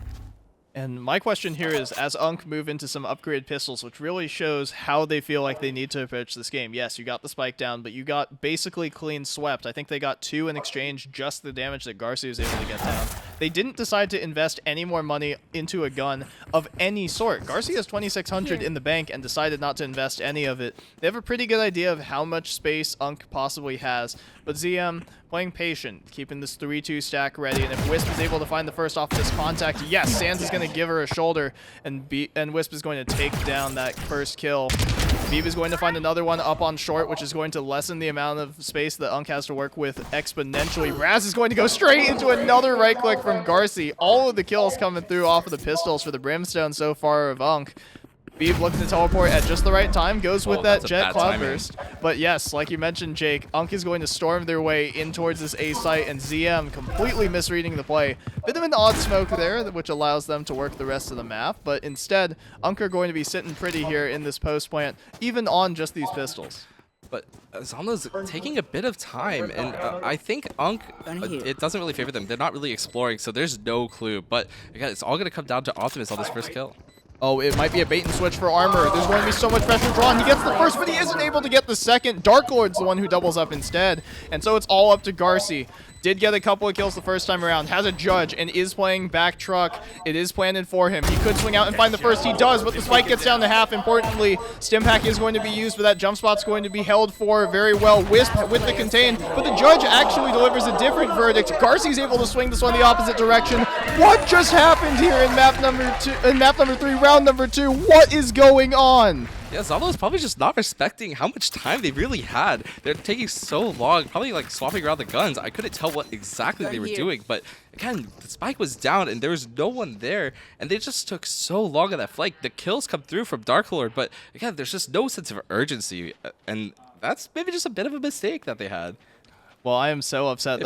Speaker 3: And my question here is, as Unk move into some upgraded pistols, which really shows how they feel like they need to approach this game. Yes, you got the spike down, but you got basically clean swept. I think they got 2 in exchange, just the damage that Garcia was able to get down. They didn't decide to invest any more money into a gun of any sort. Garcia has 2,600 in the bank and decided not to invest any of it. They have a pretty good idea of how much space Unk possibly has, but ZM playing patient, keeping this 3-2 stack ready, and if Wisp is able to find the first off of this contact, yes, Sands is going to give her a shoulder, and Wisp is going to take down that first kill. Beeb is going to find another one up on short, which is going to lessen the amount of space that Unk has to work with exponentially. Raz is going to go straight into another right click from Garci. All of the kills coming through off of the pistols for the Brimstone so far of Unk. Beeb looks to teleport at just the right time, goes with that jet cloudburst. But yes, like you mentioned, Jake, Unk is going to storm their way in towards this A site, and ZM completely misreading the play. Bit of an odd smoke there, which allows them to work the rest of the map, but instead, Unk are going to be sitting pretty here in this post plant, even on just these pistols.
Speaker 4: But Zeonlo's taking a bit of time, and I think Unk, it doesn't really favor them. They're not really exploring, so there's no clue. But again, it's all going to come down to Optimus on this first kill.
Speaker 3: Oh, it might be a bait and switch for Armor. There's going to be so much pressure drawn. He gets the first, but he isn't able to get the second. Dark Lord's the one who doubles up instead. And so it's all up to Garci. Did get a couple of kills the first time around, has a judge, and is playing back truck. It is planted for him. He could swing out and find the first. He does, but the spike gets down to half. Importantly, Stim Pack is going to be used, but that jump spot's going to be held for very well. Wisp with the contain, but the judge actually delivers a different verdict. Garci's able to swing this one the opposite direction. What just happened here in map number 3, round number 2? What is going on?
Speaker 4: Yeah, Zeonlo's probably just not respecting how much time they really had. They're taking so long, probably like swapping around the guns. I couldn't tell what exactly they were doing, but again, the spike was down and there was no one there, and they just took so long on that flank. The kills come through from Dark Lord, but again, there's just no sense of urgency, and that's maybe just a bit of a mistake that they had.
Speaker 3: Well, I am so upset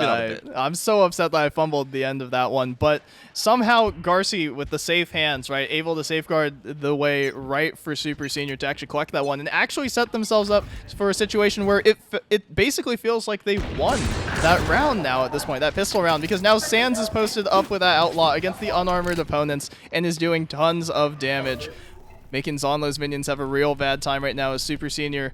Speaker 3: I'm so upset that I fumbled the end of that one, but somehow Garci with the safe hands, right, able to safeguard the way right for SuperSenior to actually collect that one and actually set themselves up for a situation where it basically feels like they won that round now at this point, that pistol round, because now Sands is posted up with that Outlaw against the unarmored opponents and is doing tons of damage, making Zeonlo's minions have a real bad time right now as SuperSenior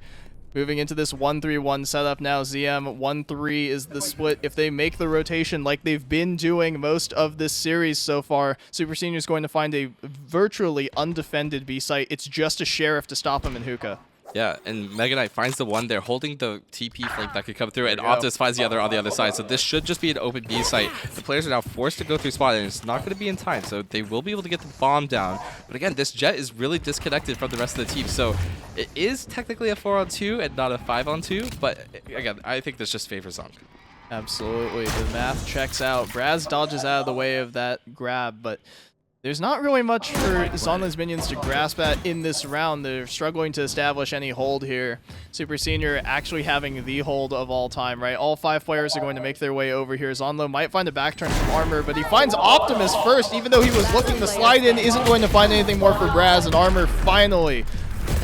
Speaker 3: moving into this 1-3-1 setup now. ZM 1-3 is the split. If they make the rotation like they've been doing most of this series so far, SuperSenior is going to find a virtually undefended B site. It's just a Sheriff to stop him in hookah.
Speaker 4: Yeah, and Mega Knight finds the one there, holding the TP flank that could come through, and Optimus finds the other on the other side. So this should just be an open B site. The players are now forced to go through spot, and it's not going to be in time, so they will be able to get the bomb down. But again, this Jet is really disconnected from the rest of the team, so it is technically a 4-on-2 and not a 5-on-2, but again, I think this just favors Unk.
Speaker 3: Absolutely, the math checks out. Braz dodges out of the way of that grab, but there's not really much for Zeonlo's minions to grasp at in this round. They're struggling to establish any hold here. SuperSenior actually having the hold of all time, right? All 5 players are going to make their way over here. Zeonlo might find a back turn from Armor, but he finds Optimus first, even though he was looking to slide in, isn't going to find anything more for Braz, and Armor finally.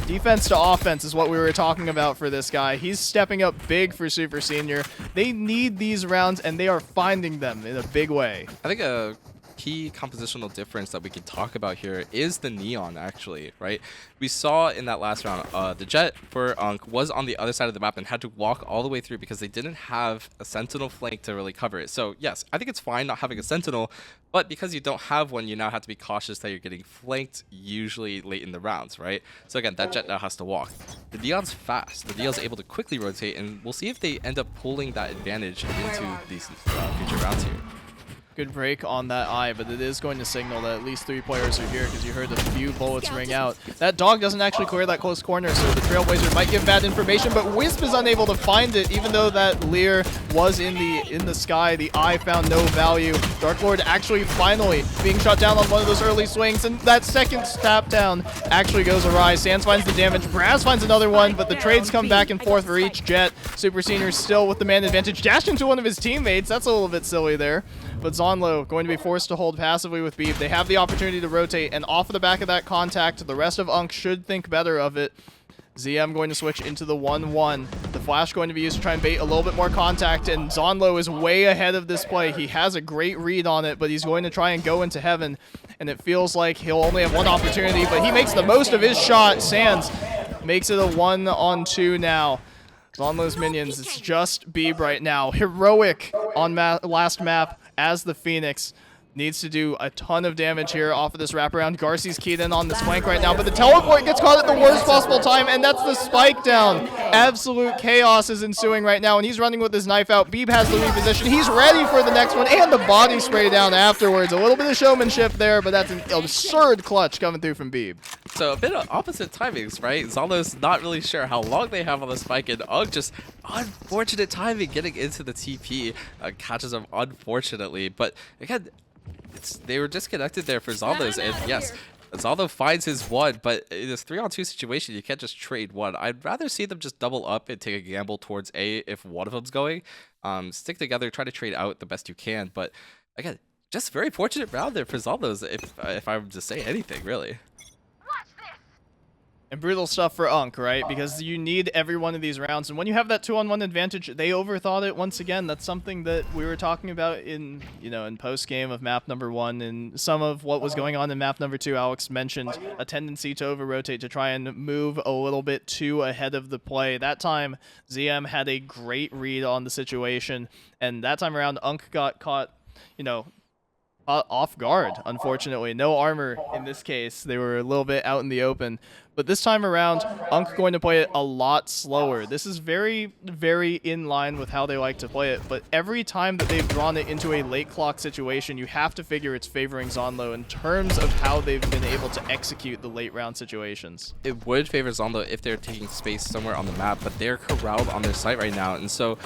Speaker 3: Defense to offense is what we were talking about for this guy. He's stepping up big for SuperSenior. They need these rounds, and they are finding them in a big way.
Speaker 4: I think key compositional difference that we can talk about here is the Neon, actually, right? We saw in that last round, the Jet for UNC was on the other side of the map and had to walk all the way through because they didn't have a Sentinel flank to really cover it. So yes, I think it's fine not having a Sentinel, but because you don't have one, you now have to be cautious that you're getting flanked usually late in the rounds, right? So again, that Jet now has to walk. The Neon's fast. The Neon's able to quickly rotate, and we'll see if they end up pulling that advantage into these future rounds here.
Speaker 3: Good break on that eye, but it is going to signal that at least 3 players are here because you heard a few bullets ring out. That dog doesn't actually clear that close corner, so the Trailblazer might give bad information, but Wisp is unable to find it, even though that Lear was in the sky. The eye found no value. Dark Lord actually finally being shot down on one of those early swings, and that second tap down actually goes awry. Sands finds the damage, Braz finds another one, but the trades come back and forth for each Jet. SuperSenior still with the man advantage, dashed into one of his teammates. That's a little bit silly there. But Zeonlo going to be forced to hold passively with Beeb. They have the opportunity to rotate, and off of the back of that contact, the rest of UNC should think better of it. ZM going to switch into the 1-1. The flash going to be used to try and bait a little bit more contact, and Zeonlo is way ahead of this play. He has a great read on it, but he's going to try and go into heaven, and it feels like he'll only have one opportunity, but he makes the most of his shot. Sands makes it a 1-on-2 now. Zeonlo's minions, it's just Beeb right now. Heroic on last map as the Phoenix. Needs to do a ton of damage here off of this wraparound. Garci's keyed in on this flank right now, but the teleport gets caught at the worst possible time, and that's the spike down. Absolute chaos is ensuing right now, and he's running with his knife out. Beeb has the reposition. He's ready for the next one, and the body spray down afterwards. A little bit of showmanship there, but that's an absurd clutch coming through from Beeb.
Speaker 4: So a bit of opposite timings, right? Zeonlo's not really sure how long they have on the spike, and UNC just unfortunate timing getting into the TP. Catches him unfortunately, but again, they were disconnected there for Zeonlo's, and yes, Zeonlo finds his one, but in this 3-on-2 situation, you can't just trade one. I'd rather see them just double up and take a gamble towards A if one of them's going. Stick together, try to trade out the best you can, but again, just very fortunate round there for Zeonlo's, if I were to say anything, really.
Speaker 3: And brutal stuff for UNC, right? Because you need every one of these rounds. And when you have that 2-on-1 advantage, they overthought it once again. That's something that we were talking about in post-game of map number 1 and some of what was going on in map number 2. Alex mentioned a tendency to over-rotate, to try and move a little bit too ahead of the play. That time, ZM had a great read on the situation. And that time around, UNC got caught, off guard, unfortunately. No armor in this case. They were a little bit out in the open. But this time around, UNC going to play it a lot slower. This is very, very in line with how they like to play it. But every time that they've drawn it into a late clock situation, you have to figure it's favoring Zeonlo in terms of how they've been able to execute the late round situations.
Speaker 4: It would favor Zeonlo if they're taking space somewhere on the map, but they're corralled on their site right now. And so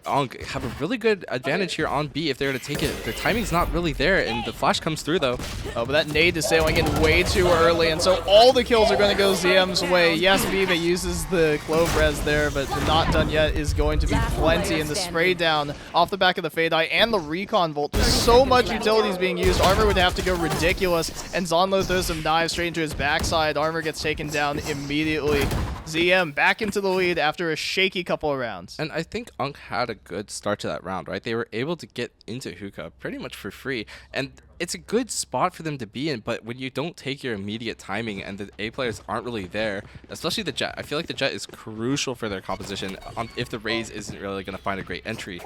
Speaker 4: UNC have a really good advantage here on B if they're to take it. Their timing's not really there, and the flash comes through though.
Speaker 3: Oh, but that nade is sailing in way too early, and so all the kills are going to go ZM's way. Yes, Viva uses the Clove Res there, but the not done yet is going to be plenty, and the spray down off the back of the Fade Eye and the Recon Volt. There's so much utilities being used. Armor would have to go ridiculous, and Zeonlo throws some knives straight into his backside. Armor gets taken down immediately. ZM back into the lead after a shaky couple of rounds.
Speaker 4: And I think UNC had a good start to that round, right? They were able to get into hookah pretty much for free, and it's a good spot for them to be in, but when you don't take your immediate timing and the A players aren't really there, especially the Jet, I feel like the Jet is crucial for their composition if the Raze isn't really going to find a great entry.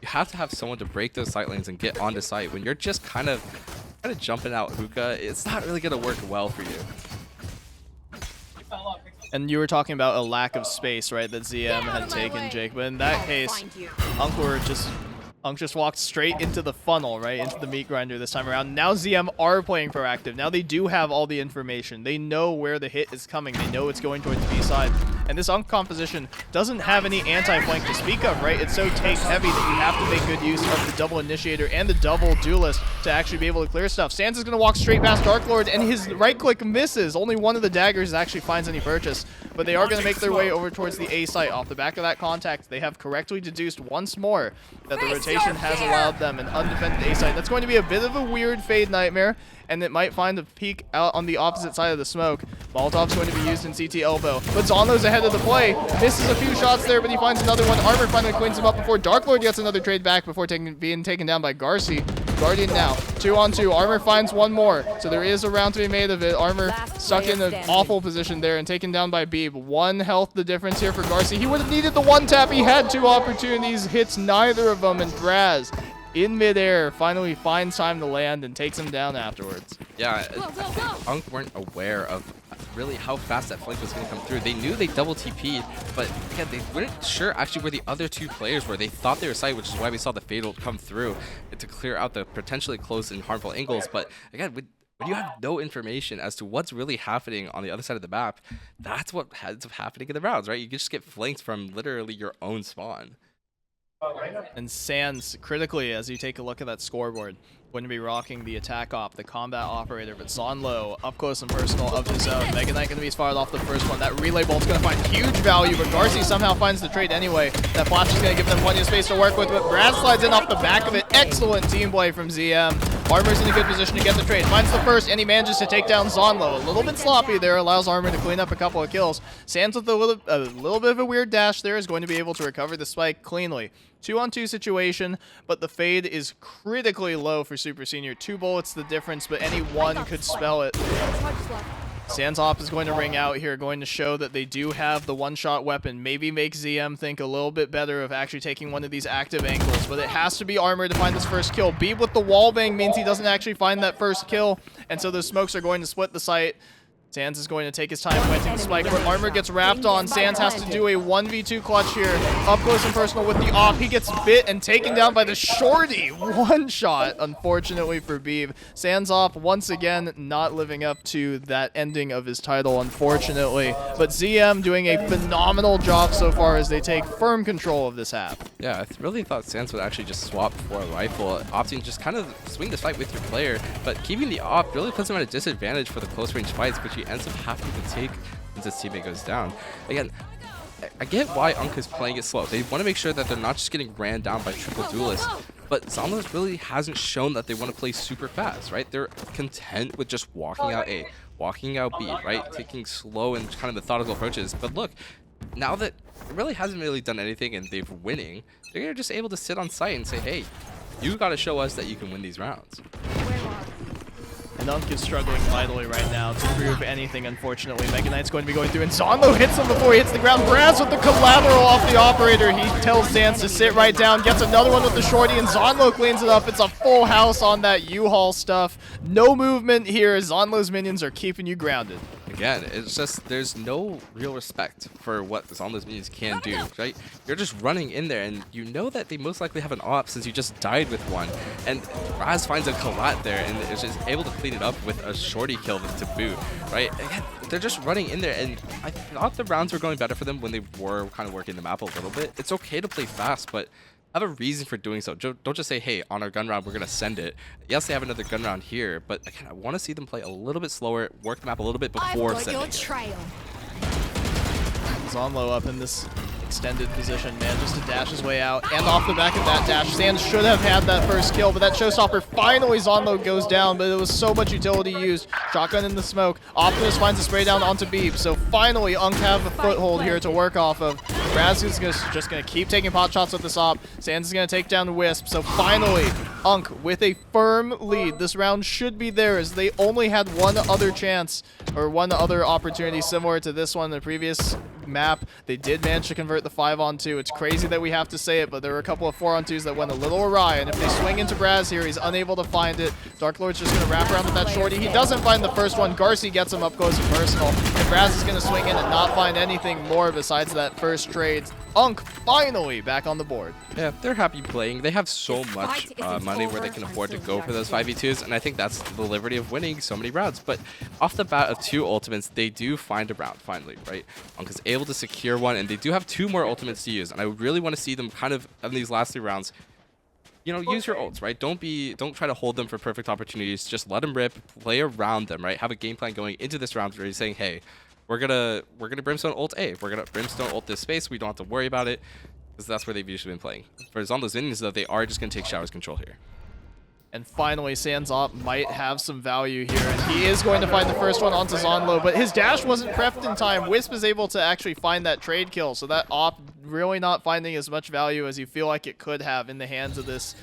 Speaker 4: You have to have someone to break those sight lanes and get onto site. When you're just kind of jumping out hookah, it's not really going to work well for you.
Speaker 3: And you were talking about a lack of space, right, that ZM had taken, Jake. But in that case, UNC just walked straight into the funnel, right, into the meat grinder this time around. Now ZM are playing proactive. Now they do have all the information. They know where the hit is coming. They know it's going towards the B side. And this UNC composition doesn't have any anti-flank to speak of, right? It's so tank-heavy that you have to make good use of the double initiator and the double duelist to actually be able to clear stuff. Sands is going to walk straight past Dark Lord, and his right-click misses. Only one of the daggers actually finds any purchase. But they are going to make their way over towards the A site. Off the back of that contact, they have correctly deduced once more that the rotation has allowed them an undefended A site. That's going to be a bit of a weird Fade Nightmare. and it might find a peek out on the opposite side of the smoke. Molotov's going to be used in CT elbow, but Zeonlo's ahead of the play. Misses a few shots there, but he finds another one. Armor finally cleans him up before Dark Lord gets another trade back before being taken down by Garci. Guardian now, 2-on-2. Armor finds one more, so there is a round to be made of it. Armor stuck in an awful position there and taken down by Beeb. 1 health the difference here for Garci. He would have needed the 1-tap. He had 2 opportunities, hits neither of them, and Braz in midair finally finds time to land and takes him down afterwards.
Speaker 4: Yeah, UNC weren't aware of really how fast that flank was going to come through. They knew they double TP'd, but again, they weren't sure actually where the other 2 players were. They thought they were side, which is why we saw the Fatal come through to clear out the potentially close and harmful angles. But again, when you have no information as to what's really happening on the other side of the map, that's what ends up happening in the rounds, right? You just get flanked from literally your own spawn.
Speaker 3: And Sans, critically, as you take a look at that scoreboard, going to be rocking the attack op, the combat operator, but Zeonlo up close and personal of his own. Mega Knight going to be fired off the first one. That relay bolt's going to find huge value, but Garci somehow finds the trade anyway. That flash is going to give them plenty of space to work with, but Brad slides in off the back of it. Excellent team play from ZM. Armor's in a good position to get the trade. Finds the first, and he manages to take down Zeonlo. A little bit sloppy there, allows Armor to clean up a couple of kills. Sans with a little bit of a weird dash there is going to be able to recover the spike cleanly. 2-on-2 situation, but the fade is critically low for SuperSenior. 2 bullets the difference, but any one could spell it. Sans op is going to ring out here, going to show that they do have the one-shot weapon. Maybe make ZM think a little bit better of actually taking one of these active angles, but it has to be Armor to find this first kill. Beeb with the wallbang means he doesn't actually find that first kill, and so the smokes are going to split the site. Sans is going to take his time planting the spike, where Armor gets wrapped on. Sans has to do a 1v2 clutch here. Up close and personal with the op. He gets bit and taken down by the shorty. 1 shot, unfortunately for Beeb. Sans off once again, not living up to that ending of his title, unfortunately. But ZM doing a phenomenal job so far as they take firm control of this half.
Speaker 4: Yeah, I really thought Sans would actually just swap for a rifle, opting just kind of swing this fight with your player, but keeping the op really puts him at a disadvantage for the close range fights, which he ends up having to take once his teammate goes down. Again, I get why UNC is playing it slow. They want to make sure that they're not just getting ran down by triple duelists, but Zeonlo really hasn't shown that they want to play super fast, right? They're content with just walking out A, walking out B, right? Taking slow and kind of methodical approaches. But look, now that it really hasn't really done anything and they're winning, they're just able to sit on site and say, hey, you got to show us that you can win these rounds.
Speaker 3: And UNC is struggling mightily right now to prove anything, unfortunately. Mega Knight's going to be going through, and Zeonlo hits him before he hits the ground. Braz with the collateral off the operator. He tells Sans to sit right down, gets another one with the shorty, and Zeonlo cleans it up. It's a full house on that U-Haul stuff. No movement here. Zeonlo's minions are keeping you grounded.
Speaker 4: Again, it's just, there's no real respect for what Zeonlo's minions can do, right? You're just running in there, and you know that they most likely have an op since you just died with one. And Braz finds a collat there, and is just able to clean it up with a shorty kill to boot, right? Again, they're just running in there, and I thought the rounds were going better for them when they were kind of working the map a little bit. It's okay to play fast, but have a reason for doing so. Don't just say, hey, on our gun round, we're going to send it. Yes, they have another gun round here, but again, I want to see them play a little bit slower, work the map a little bit before sending it.
Speaker 3: Zeonlo up in this extended position, manages to dash his way out, and off the back of that dash, Sans should have had that first kill, but that showstopper, finally Zeonlo goes down, but it was so much utility used. Shotgun in the smoke, Optimus finds a spray down onto Beeb, so finally UNC have a foothold here to work off of. Braz is just going to keep taking pot shots with this op. Sans is going to take down Wisp, so finally UNC with a firm lead. This round should be theirs. They only had one other chance, or one other opportunity similar to this one in the previous map. They did manage to convert the 5-on-2. It's crazy that we have to say it, but there were a couple of 4-on-2s that went a little awry, and if they swing into Braz here, he's unable to find it. Dark Lord's just going to wrap around with that shorty. He doesn't find the first one. Garci gets him up close and personal, and Braz is going to swing in and not find anything more besides that first trade. UNC finally back on the board.
Speaker 4: Yeah, they're happy playing. They have so much money where they can afford to go for those 5v2s, and I think that's the liberty of winning so many rounds. But off the bat of 2 ultimates, they do find a round finally, right? UNC is able to secure one, and they do have 2 more ultimates to use, and I really want to see them kind of in these last 3 rounds, you know, use your ults, right? Don't try to hold them for perfect opportunities. Just let them rip, play around them, right? Have a game plan going into this round where you're saying, hey, we're gonna Brimstone ult A. We're gonna Brimstone ult this space. We don't have to worry about it, because that's where they've usually been playing. For Zeonlo's minions, though, they are just gonna take showers control here.
Speaker 3: And finally, Sans Op might have some value here, and he is going to find the first one onto Zeonlo, but his dash wasn't prepped in time. Wisp is able to actually find that trade kill, so that Op really not finding as much value as you feel like it could have in the hands of this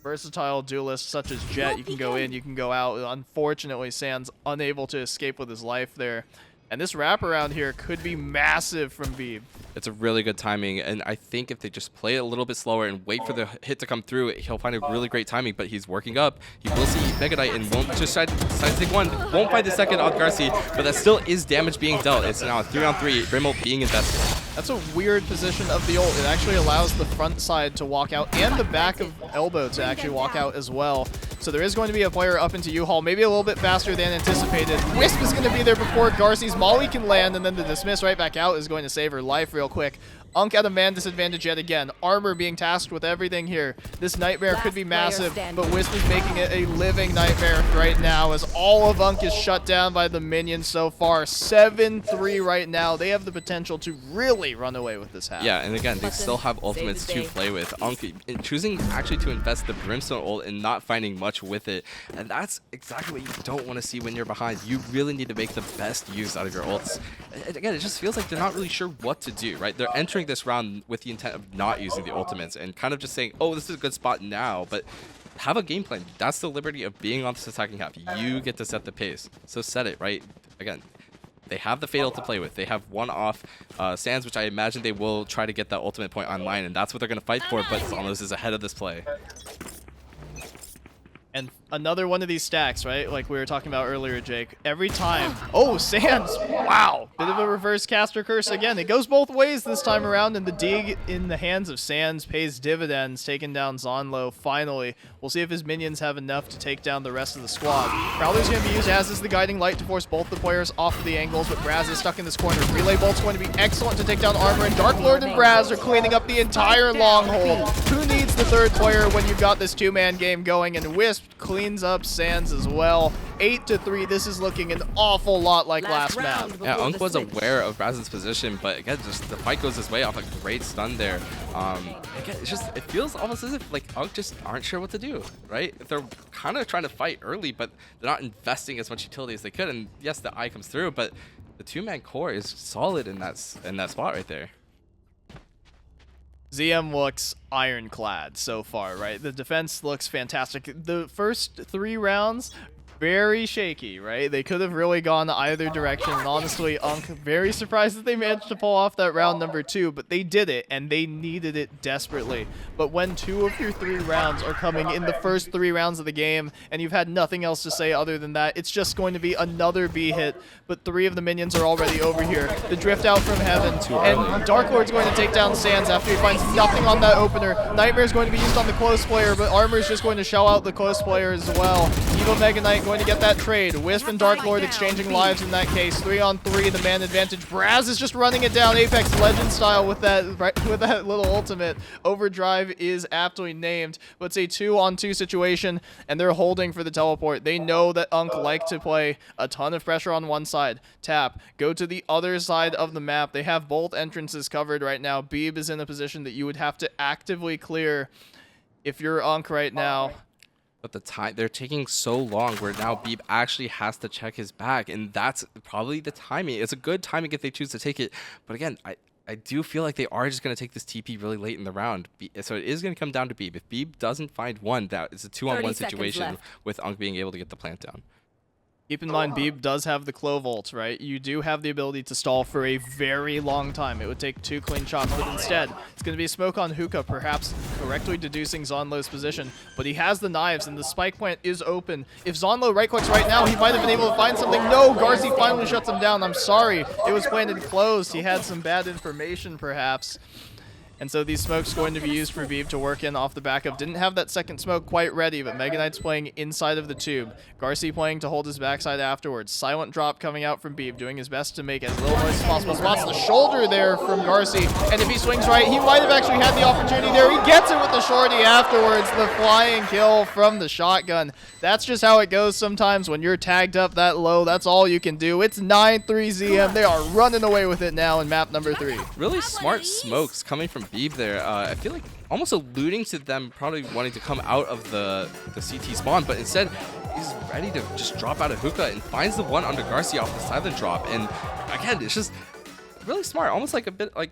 Speaker 3: versatile duelist such as Jet. You can go in, you can go out. Unfortunately, Sans unable to escape with his life there. And this wraparound here could be massive from Beeb.
Speaker 4: It's a really good timing, and I think if they just play it a little bit slower and wait for the hit to come through, he'll find a really great timing, but he's working up. He will see Mega Knight and won't just decide to take one. Won't find the second on Garci, but that still is damage being dealt. It's now a 3-on-3, Brimble being invested.
Speaker 3: That's a weird position of the ult. It actually allows the front side to walk out and the back of elbow to actually walk out as well. So there is going to be a player up into U-Haul, maybe a little bit faster than anticipated. Wisp is going to be there before Garci's Molly can land, and then the dismiss right back out is going to save her life real quick. Unk at a man disadvantage yet again. Armor being tasked with everything here. This nightmare could be massive, but Wisp is making it a living nightmare right now as all of Unk is shut down by the minions so far. 7-3 right now. They have the potential to really run away with this half.
Speaker 4: Yeah, and again, they still have ultimates to play with. Unk choosing actually to invest the Brimstone ult and not finding much with it. And that's exactly what you don't want to see when you're behind. You really need to make the best use out of your ults. And again, it just feels like they're not really sure what to do, right? They're entering this round with the intent of not using the ultimates and kind of just saying, oh, this is a good spot now, but have a game plan. That's the liberty of being on this attacking half. You get to set the pace, so set it, right? Again, they have the Fatal to play with. They have one off Sands, which I imagine they will try to get that ultimate point online, and that's what they're going to fight for, but Zeonlo is ahead of this play.
Speaker 3: And another one of these stacks, right? Like we were talking about earlier, Jake. Every time. Oh, Sans. Wow. Bit of a reverse caster curse again. It goes both ways this time around, and the dig in the hands of Sans pays dividends, taking down Zeonlo finally. We'll see if his minions have enough to take down the rest of the squad. Prowler's going to be used as is the guiding light to force both the players off of the angles, but Braz is stuck in this corner. Relay Bolt's going to be excellent to take down Armor, and Dark Lord and Braz are cleaning up the entire long hold. Who needs the third player when you've got this two-man game going? And Wisp cleans up Sans as well. 8-3. This is looking an awful lot like last map.
Speaker 4: Yeah, Unk was aware of Braz's position, but again, just the fight goes his way off a great stun there. Again, it's just, it feels almost as if like Unk just aren't sure what to do, right? They're kind of trying to fight early, but they're not investing as much utility as they could. And yes, the eye comes through, but the two-man core is solid in that spot right there.
Speaker 3: ZM looks ironclad so far, right? The defense looks fantastic. The first 3 rounds, very shaky, right? They could have really gone either direction. And honestly, Unk, very surprised that they managed to pull off that round number 2, but they did it, and they needed it desperately. But when 2 of your 3 rounds are coming in the first 3 rounds of the game, and you've had nothing else to say other than that, it's just going to be another B hit, but 3 of the minions are already over here. The drift out from heaven, and Dark Lord's going to take down Sans after he finds nothing on that opener. Nightmare's going to be used on the close player, but Armor's just going to shell out the close player as well. Evil Mega Knight going to get that trade. Wisp and Dark Lord exchanging lives in that case. 3-on-3, the man advantage. Braz is just running it down Apex Legend style with that little ultimate. Overdrive is aptly named, but it's a 2-on-2 situation, and they're holding for the teleport. They know that Unk like to play a ton of pressure on one side. Tap, go to the other side of the map. They have both entrances covered right now. Beeb is in a position that you would have to actively clear if you're Unk right now.
Speaker 4: But the time, they're taking so long where now Beeb actually has to check his back, and that's probably the timing. It's a good timing if they choose to take it, but again, I do feel like they are just going to take this TP really late in the round. So it is going to come down to Beeb. If Beeb doesn't find one, that is a 2-on-1 situation with Unk being able to get the plant down.
Speaker 3: Keep in mind, Beeb does have the Clove ult, right? You do have the ability to stall for a very long time. It would take 2 clean shots, but instead, it's going to be a smoke on Hookah, perhaps correctly deducing Zeonlo's position. But he has the knives, and the spike plant is open. If Zeonlo right-clicks right now, he might have been able to find something. No, Garci finally shuts him down. I'm sorry. It was planted closed. He had some bad information, perhaps. And so these smokes going to be used for Beeb to work in off the back of. Didn't have that second smoke quite ready, but Mega Knight's playing inside of the tube. Garci playing to hold his backside afterwards. Silent drop coming out from Beeb, doing his best to make as little noise as possible. Spots the shoulder there from Garci, and if he swings right, he might have actually had the opportunity there. He gets it with the shorty afterwards. The flying kill from the shotgun. That's just how it goes sometimes when you're tagged up that low. That's all you can do. It's 9-3 ZM. They are running away with it now in map number 3.
Speaker 4: Really smart smokes coming from Khabib there, I feel like almost alluding to them probably wanting to come out of the CT spawn, but instead he's ready to just drop out of hookah and finds the one under Garcia off the silent drop. And again, it's just really smart, almost like a bit like,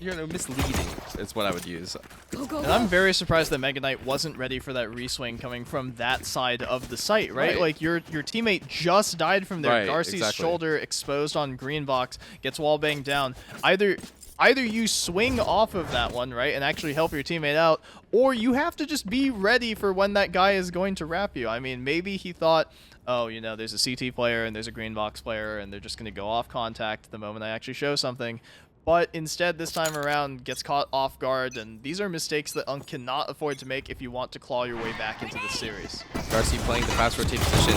Speaker 4: you know, misleading is what I would use.
Speaker 3: And I'm very surprised that Mega Knight wasn't ready for that reswing coming from that side of the site, right? Like your teammate just died from there. Garcia's shoulder exposed on green box, gets wall banged down. Either you swing off of that one, right, and actually help your teammate out, or you have to just be ready for when that guy is going to wrap you. I mean, maybe he thought, oh, you know, there's a CT player and there's a green box player, and they're just going to go off contact the moment I actually show something. But instead, this time around, gets caught off guard, and these are mistakes that UNC cannot afford to make if you want to claw your way back into the series.
Speaker 4: Garcia playing the fast rotate position.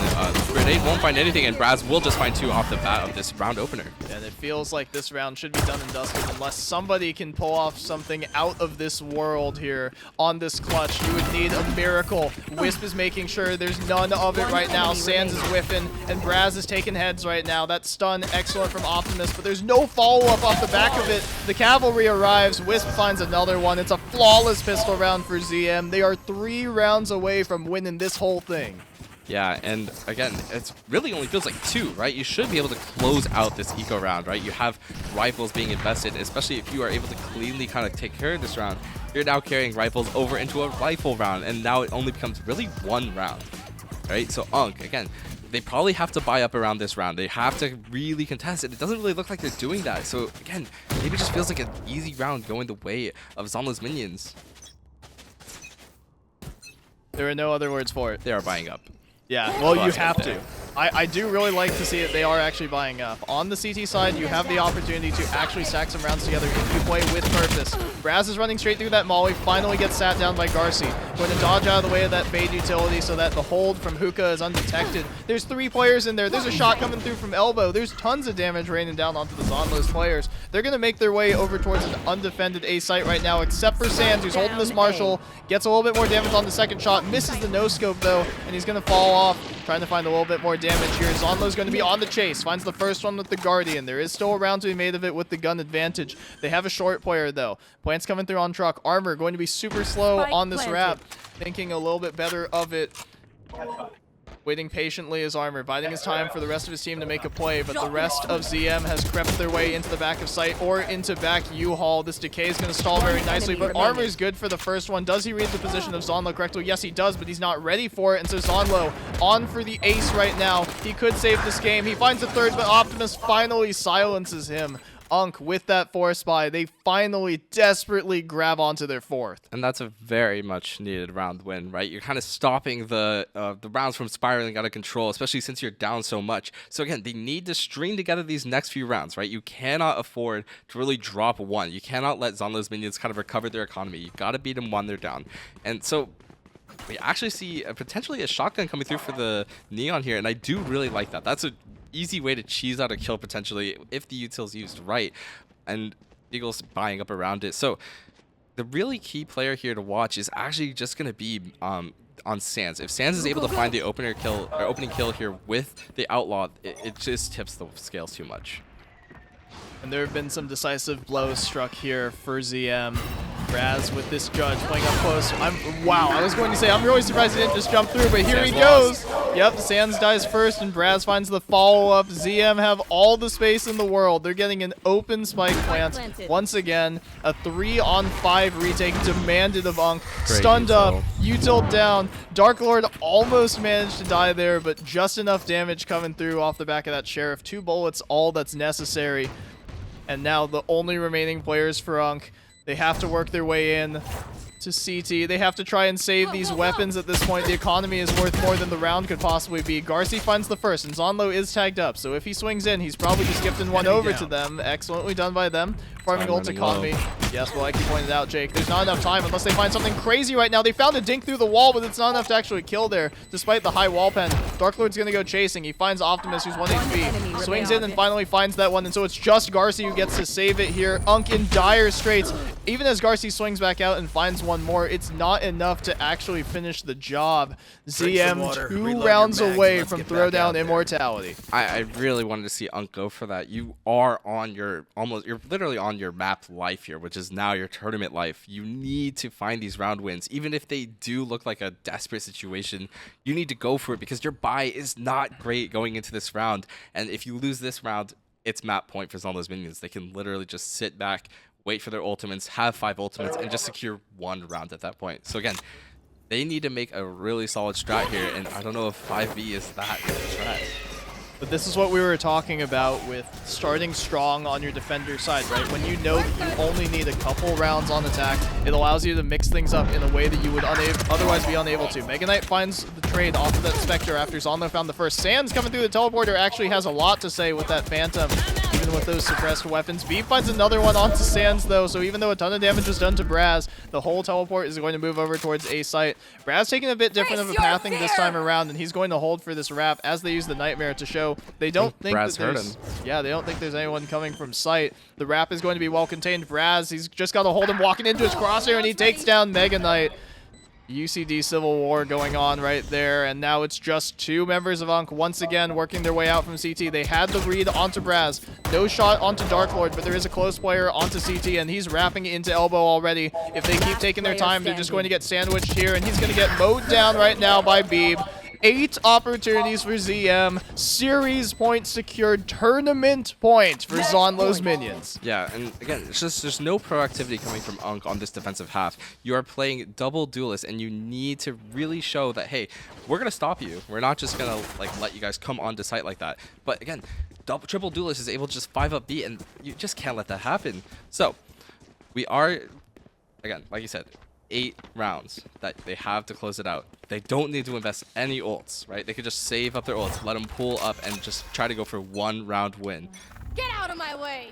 Speaker 4: Grenade won't find anything, and Braz will just find 2 off the bat of this round opener.
Speaker 3: And it feels like this round should be done and dusted unless somebody can pull off something out of this world here on this clutch. You would need a miracle. Wisp is making sure there's none of it right now. Sands is whiffing, and Braz is taking heads right now. That stun, excellent from Optimus, but there's no follow-up off the back of it. The cavalry arrives. Wisp finds another one. It's a flawless pistol round for ZM. They are 3 rounds away from winning this whole thing.
Speaker 4: Yeah, and again, it's really only feels like 2, right? You should be able to close out this eco round, right? You have rifles being invested, especially if you are able to cleanly kind of take care of this round. You're now carrying rifles over into a rifle round, and now it only becomes really 1 round, right? So UNC, again, they probably have to buy up around this round. They have to really contest it. It doesn't really look like they're doing that. So again, maybe it just feels like an easy round going the way of Zeonlo's minions.
Speaker 3: There are no other words for it.
Speaker 4: They are buying up.
Speaker 3: Yeah, well, you have to. I do really like to see it. They are actually buying up. On the CT side, you have the opportunity to actually stack some rounds together if you play with purpose. Braz is running straight through that molly, finally gets sat down by Garcia. Going to dodge out of the way of that fade utility so that the hold from hookah is undetected. There's 3 players in there. There's a shot coming through from elbow. There's tons of damage raining down onto the Zeonlo's players. They're going to make their way over towards an undefended A site right now, except for Sands, who's holding this Marshall. Gets a little bit more damage on the second shot, misses the no-scope though, and he's going to fall off, trying to find a little bit more damage here. Zeonlo's going to be on the chase, finds the first one with the Guardian. There is still a round to be made of it with the gun advantage. They have a short player though. Plants coming through on truck. Armor going to be super slow on this wrap, thinking a little bit better of it. Waiting patiently as Armor, biding his time for the rest of his team to make a play, but the rest of ZM has crept their way into the back of site or into back U-Haul. This decay is going to stall very nicely, but Armor is good for the first one. Does he read the position of Zeonlo correctly? Yes, he does, but he's not ready for it, and so Zeonlo on for the ace right now. He could save this game. He finds the third, but Optimus finally silences him. UNC with that force buy, they finally desperately grab onto their 4th.
Speaker 4: And that's a very much needed round win, right? You're kind of stopping the rounds from spiraling out of control, especially since you're down so much. So again, they need to string together these next few rounds, right? You cannot afford to really drop 1. You cannot let Zeonlo's minions kind of recover their economy. You got to beat them when they're down. And so we actually see potentially a shotgun coming through for the Neon here, and I do really like that. That's a easy way to cheese out a kill potentially if the util's used right, and Eagle's buying up around it. So the really key player here to watch is actually just going to be on Sands. If Sands is able to find the opening kill here with the Outlaw, it just tips the scales too much.
Speaker 3: And there have been some decisive blows struck here for ZM. Braz with this judge playing up close. Wow, I was going to say, I'm really surprised he didn't just jump through, but here he goes. Yep, Sands dies first, and Braz finds the follow-up. ZM have all the space in the world. They're getting an open spike plant. Once again, a 3-on-5 retake demanded of UNC. Stunned up, util down. Dark Lord almost managed to die there, but just enough damage coming through off the back of that Sheriff. 2 bullets, all that's necessary. And now the only remaining players for UNC, they have to work their way in to CT. They have to try and save these weapons at this point. The economy is worth more than the round could possibly be. Garcia finds the first, and Zeonlo is tagged up. So if he swings in, he's probably just gifting one over to them. Excellently done by them. Farming ult economy. Yes, well, like you pointed out, Jake, there's not enough time unless they find something crazy right now. They found a dink through the wall, but it's not enough to actually kill there, despite the high wall pen. Dark Lord's going to go chasing. He finds Optimus, who's 1 HP. Swings in and finally finds that one, and so it's just Garcia who gets to save it here. UNC in dire straits. Even as Garcia swings back out and finds one more, it's not enough to actually finish the job. ZM 2 rounds away from Throwdown immortality.
Speaker 4: I really wanted to see UNC go for that. You are on your you're literally on on your map life here, which is now your tournament life. You need to find these round wins. Even if they do look like a desperate situation, you need to go for it because your buy is not great going into this round. And if you lose this round, it's map point for Zeonlo's minions. They can literally just sit back, wait for their ultimates, have 5 ultimates, and just secure 1 round at that point. So again, they need to make a really solid strat here, and I don't know if 5B is that strat.
Speaker 3: But this is what we were talking about with starting strong on your defender side, right? When you know that you only need a couple rounds on attack, it allows you to mix things up in a way that you would otherwise be unable to. Mega Knight finds the trade off of that Spectre after Zeonlo found the first. Sans coming through the teleporter actually has a lot to say with that Phantom, even with those suppressed weapons. Beep finds another one onto Sans though, so even though a ton of damage was done to Braz, the whole teleport is going to move over towards A site. Braz taking a bit different of a pathing this time around, and he's going to hold for this wrap as they use the Nightmare to show they don't think
Speaker 4: Braz
Speaker 3: that
Speaker 4: hurt
Speaker 3: there's,
Speaker 4: him.
Speaker 3: yeah, they don't think there's anyone coming from sight. The wrap is going to be well contained. Braz, he's just got to hold him walking into his crosshair, and he takes down Mega Knight. UCD Civil War going on right there, and now it's just 2 members of UNC once again working their way out from CT. They had the read onto Braz, no shot onto Dark Lord, but there is a close player onto CT, and he's wrapping into elbow already. If they keep taking their time, they're just going to get sandwiched here, and he's going to get mowed down right now by Beeb. 8 opportunities for ZM, series point secured, tournament point for Zeonlo's minions.
Speaker 4: Yeah, and again, it's just there's no proactivity coming from UNC on this defensive half. You are playing double duelist, and you need to really show that, hey, we're gonna stop you. We're not just gonna like let you guys come onto site like that. But again, triple duelist is able to just 5-up B, and you just can't let that happen. So we are, again, like you said, 8 rounds that they have to close it out. They don't need to invest any ults, right? They could just save up their ults, let them pull up, and just try to go for 1 round win.
Speaker 8: Get out of my way!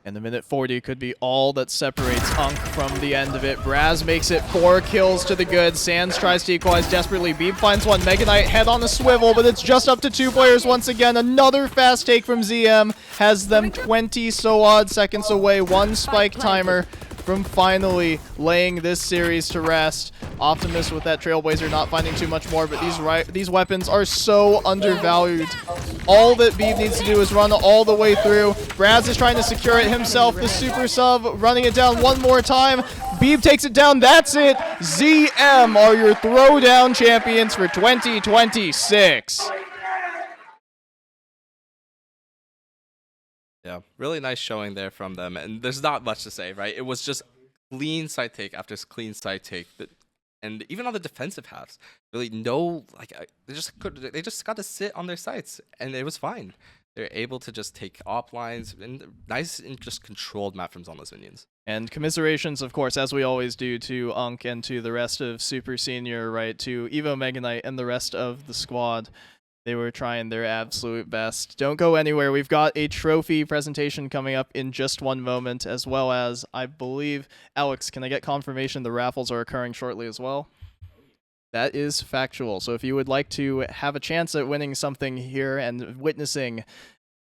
Speaker 3: And the minute 40 could be all that separates UNC from the end of it. Braz makes it 4 kills to the good. Sans tries to equalize desperately. Beeb finds one. Mega Knight head on the swivel, but it's just up to 2 players once again. Another fast take from ZM has them 20 so odd seconds away. 1 spike timer from finally laying this series to rest. Optimus with that Trailblazer not finding too much more, but these weapons are so undervalued. All that Beeb needs to do is run all the way through. Braz is trying to secure it himself. The super sub running it down one more time. Beeb takes it down. That's it. ZM are your Throwdown champions for 2026.
Speaker 4: Yeah, really nice showing there from them, and there's not much to say, right? It was just clean side take after clean side take, and even on the defensive halves, really no they just got to sit on their sites, and it was fine. They're able to just take op lines and nice and just controlled map from Zeonlo's minions.
Speaker 3: And commiserations, of course, as we always do, to UNC and to the rest of SuperSenior, right? To Evo Mega Knight and the rest of the squad. They were trying their absolute best. Don't go anywhere. We've got a trophy presentation coming up in just one moment, as well as, I believe, Alex, can I get confirmation the raffles are occurring shortly as well? That is factual. So if you would like to have a chance at winning something here and witnessing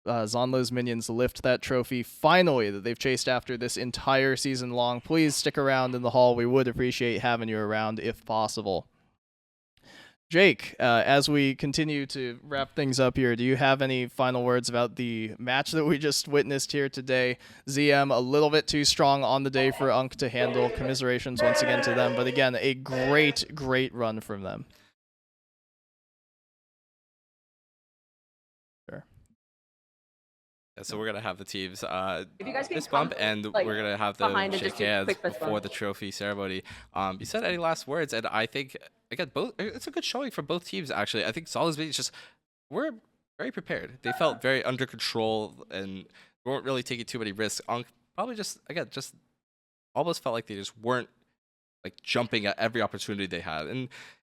Speaker 3: Zeonlo's minions lift that trophy finally that they've chased after this entire season long, please stick around in the hall. We would appreciate having you around if possible. Jake, as we continue to wrap things up here, do you have any final words about the match that we just witnessed here today? ZM a little bit too strong on the day for UNC to handle. Commiserations once again to them, but again, a great run from them. Sure.
Speaker 4: Yeah, so we're gonna have the teams
Speaker 8: If you guys can
Speaker 4: fist bump,
Speaker 8: come,
Speaker 4: and
Speaker 8: like,
Speaker 4: we're gonna have
Speaker 8: behind
Speaker 4: them
Speaker 8: and just
Speaker 4: shake
Speaker 8: do a
Speaker 4: hands
Speaker 8: quick fist
Speaker 4: before
Speaker 8: bump.
Speaker 4: the trophy ceremony. You said any last words, and I think again it's a good showing for both teams. Actually, I think Zeonlo's minions just were very prepared. They felt very under control and weren't really taking too many risks. Probably just almost felt like they just weren't like jumping at every opportunity they had. And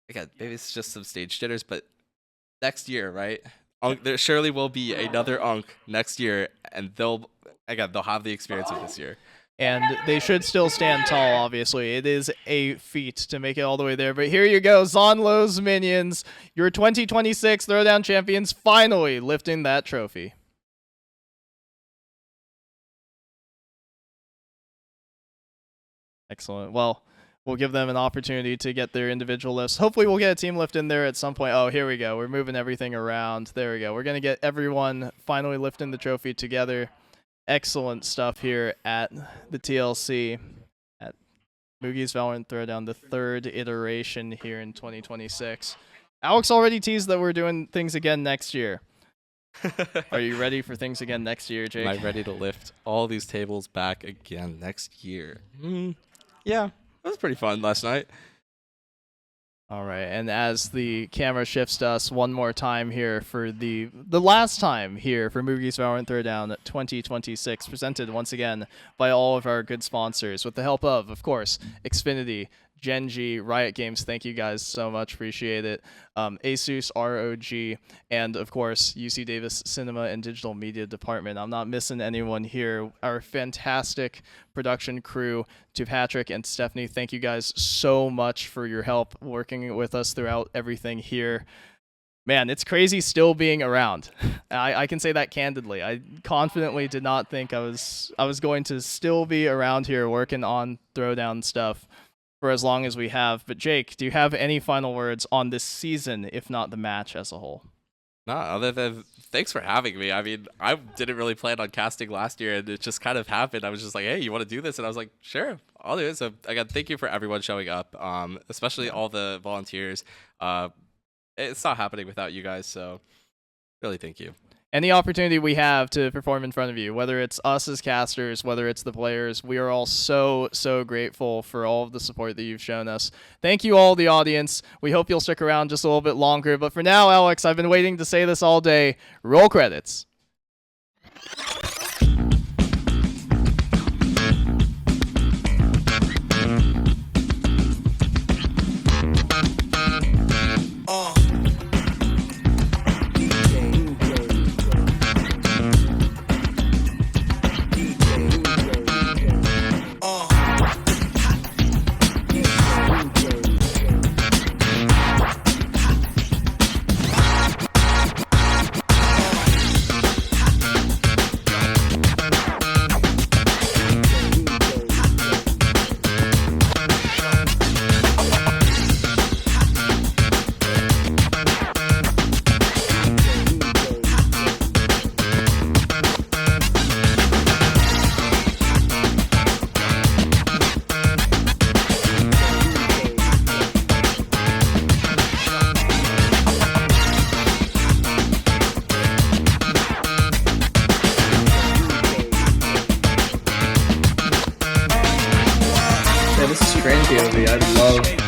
Speaker 4: again, maybe it's just some stage jitters, but next year, right? There surely will be another UNC next year, and they'll have the experience of this year.
Speaker 3: And they should still stand tall, obviously. It is a feat to make it all the way there. But here you go, Zeonlo's minions, your 2026 Throwdown champions, finally lifting that trophy. Excellent. Well, we'll give them an opportunity to get their individual lifts. Hopefully we'll get a team lift in there at some point. Oh, here we go. We're moving everything around. There we go. We're going to get everyone finally lifting the trophy together. excellent stuff here at the TLC at Moogie's VALORANT Throwdown, the 3rd iteration here in 2026. Alex already teased that we're doing things again next year. Are you ready for things again next year, Jake?
Speaker 4: Am I ready to lift all these tables back again next year? Yeah, that was pretty fun last night.
Speaker 3: All right, and as the camera shifts to us one more time here for the last time here for Moogie's VALORANT Throwdown 2026, presented once again by all of our good sponsors with the help of course, Xfinity, Genji, Riot Games, thank you guys so much, appreciate it. Asus, ROG, and of course, UC Davis Cinema and Digital Media Department. I'm not missing anyone here. Our fantastic production crew, to Patrick and Stephanie, thank you guys so much for your help working with us throughout everything here. Man, it's crazy still being around. I can say that candidly. I confidently did not think I was going to still be around here working on Throwdown stuff for as long as we have. But Jake, do you have any final words on this season, if not the match as a whole?
Speaker 4: No, other than thanks for having me. I mean, I didn't really plan on casting last year, and it just kind of happened. I was just like, hey, you want to do this? And I was like, sure, I'll do it. So again, thank you for everyone showing up, especially all the volunteers. It's not happening without you guys, so really thank you.
Speaker 3: Any opportunity we have to perform in front of you, whether it's us as casters, whether it's the players, we are all so grateful for all of the support that you've shown us. Thank you all, the audience. We hope you'll stick around just a little bit longer. But for now, Alex, I've been waiting to say this all day. Roll credits.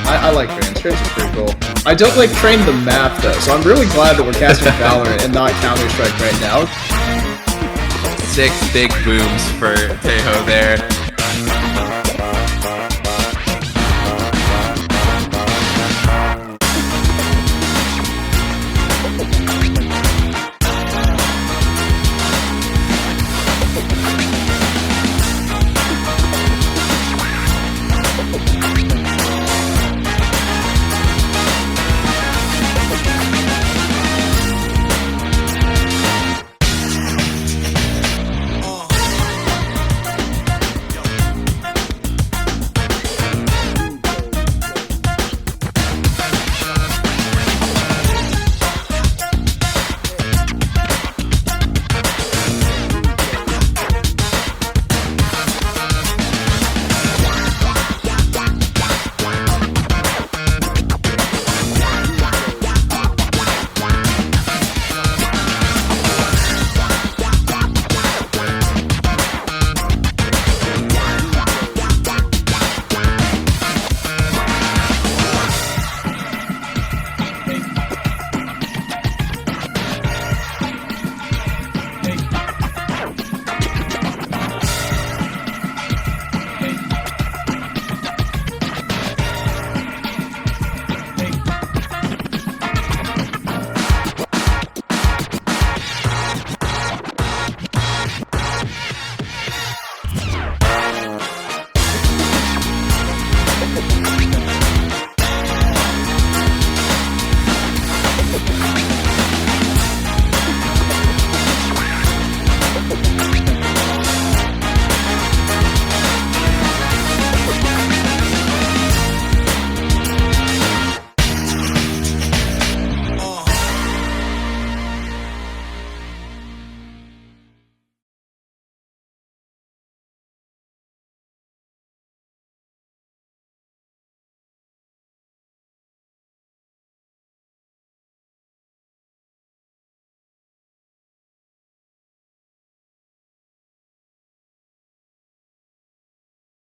Speaker 2: I like Trains. Trains is pretty cool. I don't like Train the map though, so I'm really glad that we're casting Valorant and not Counter-Strike right now.
Speaker 15: 6 big booms for Tejo there.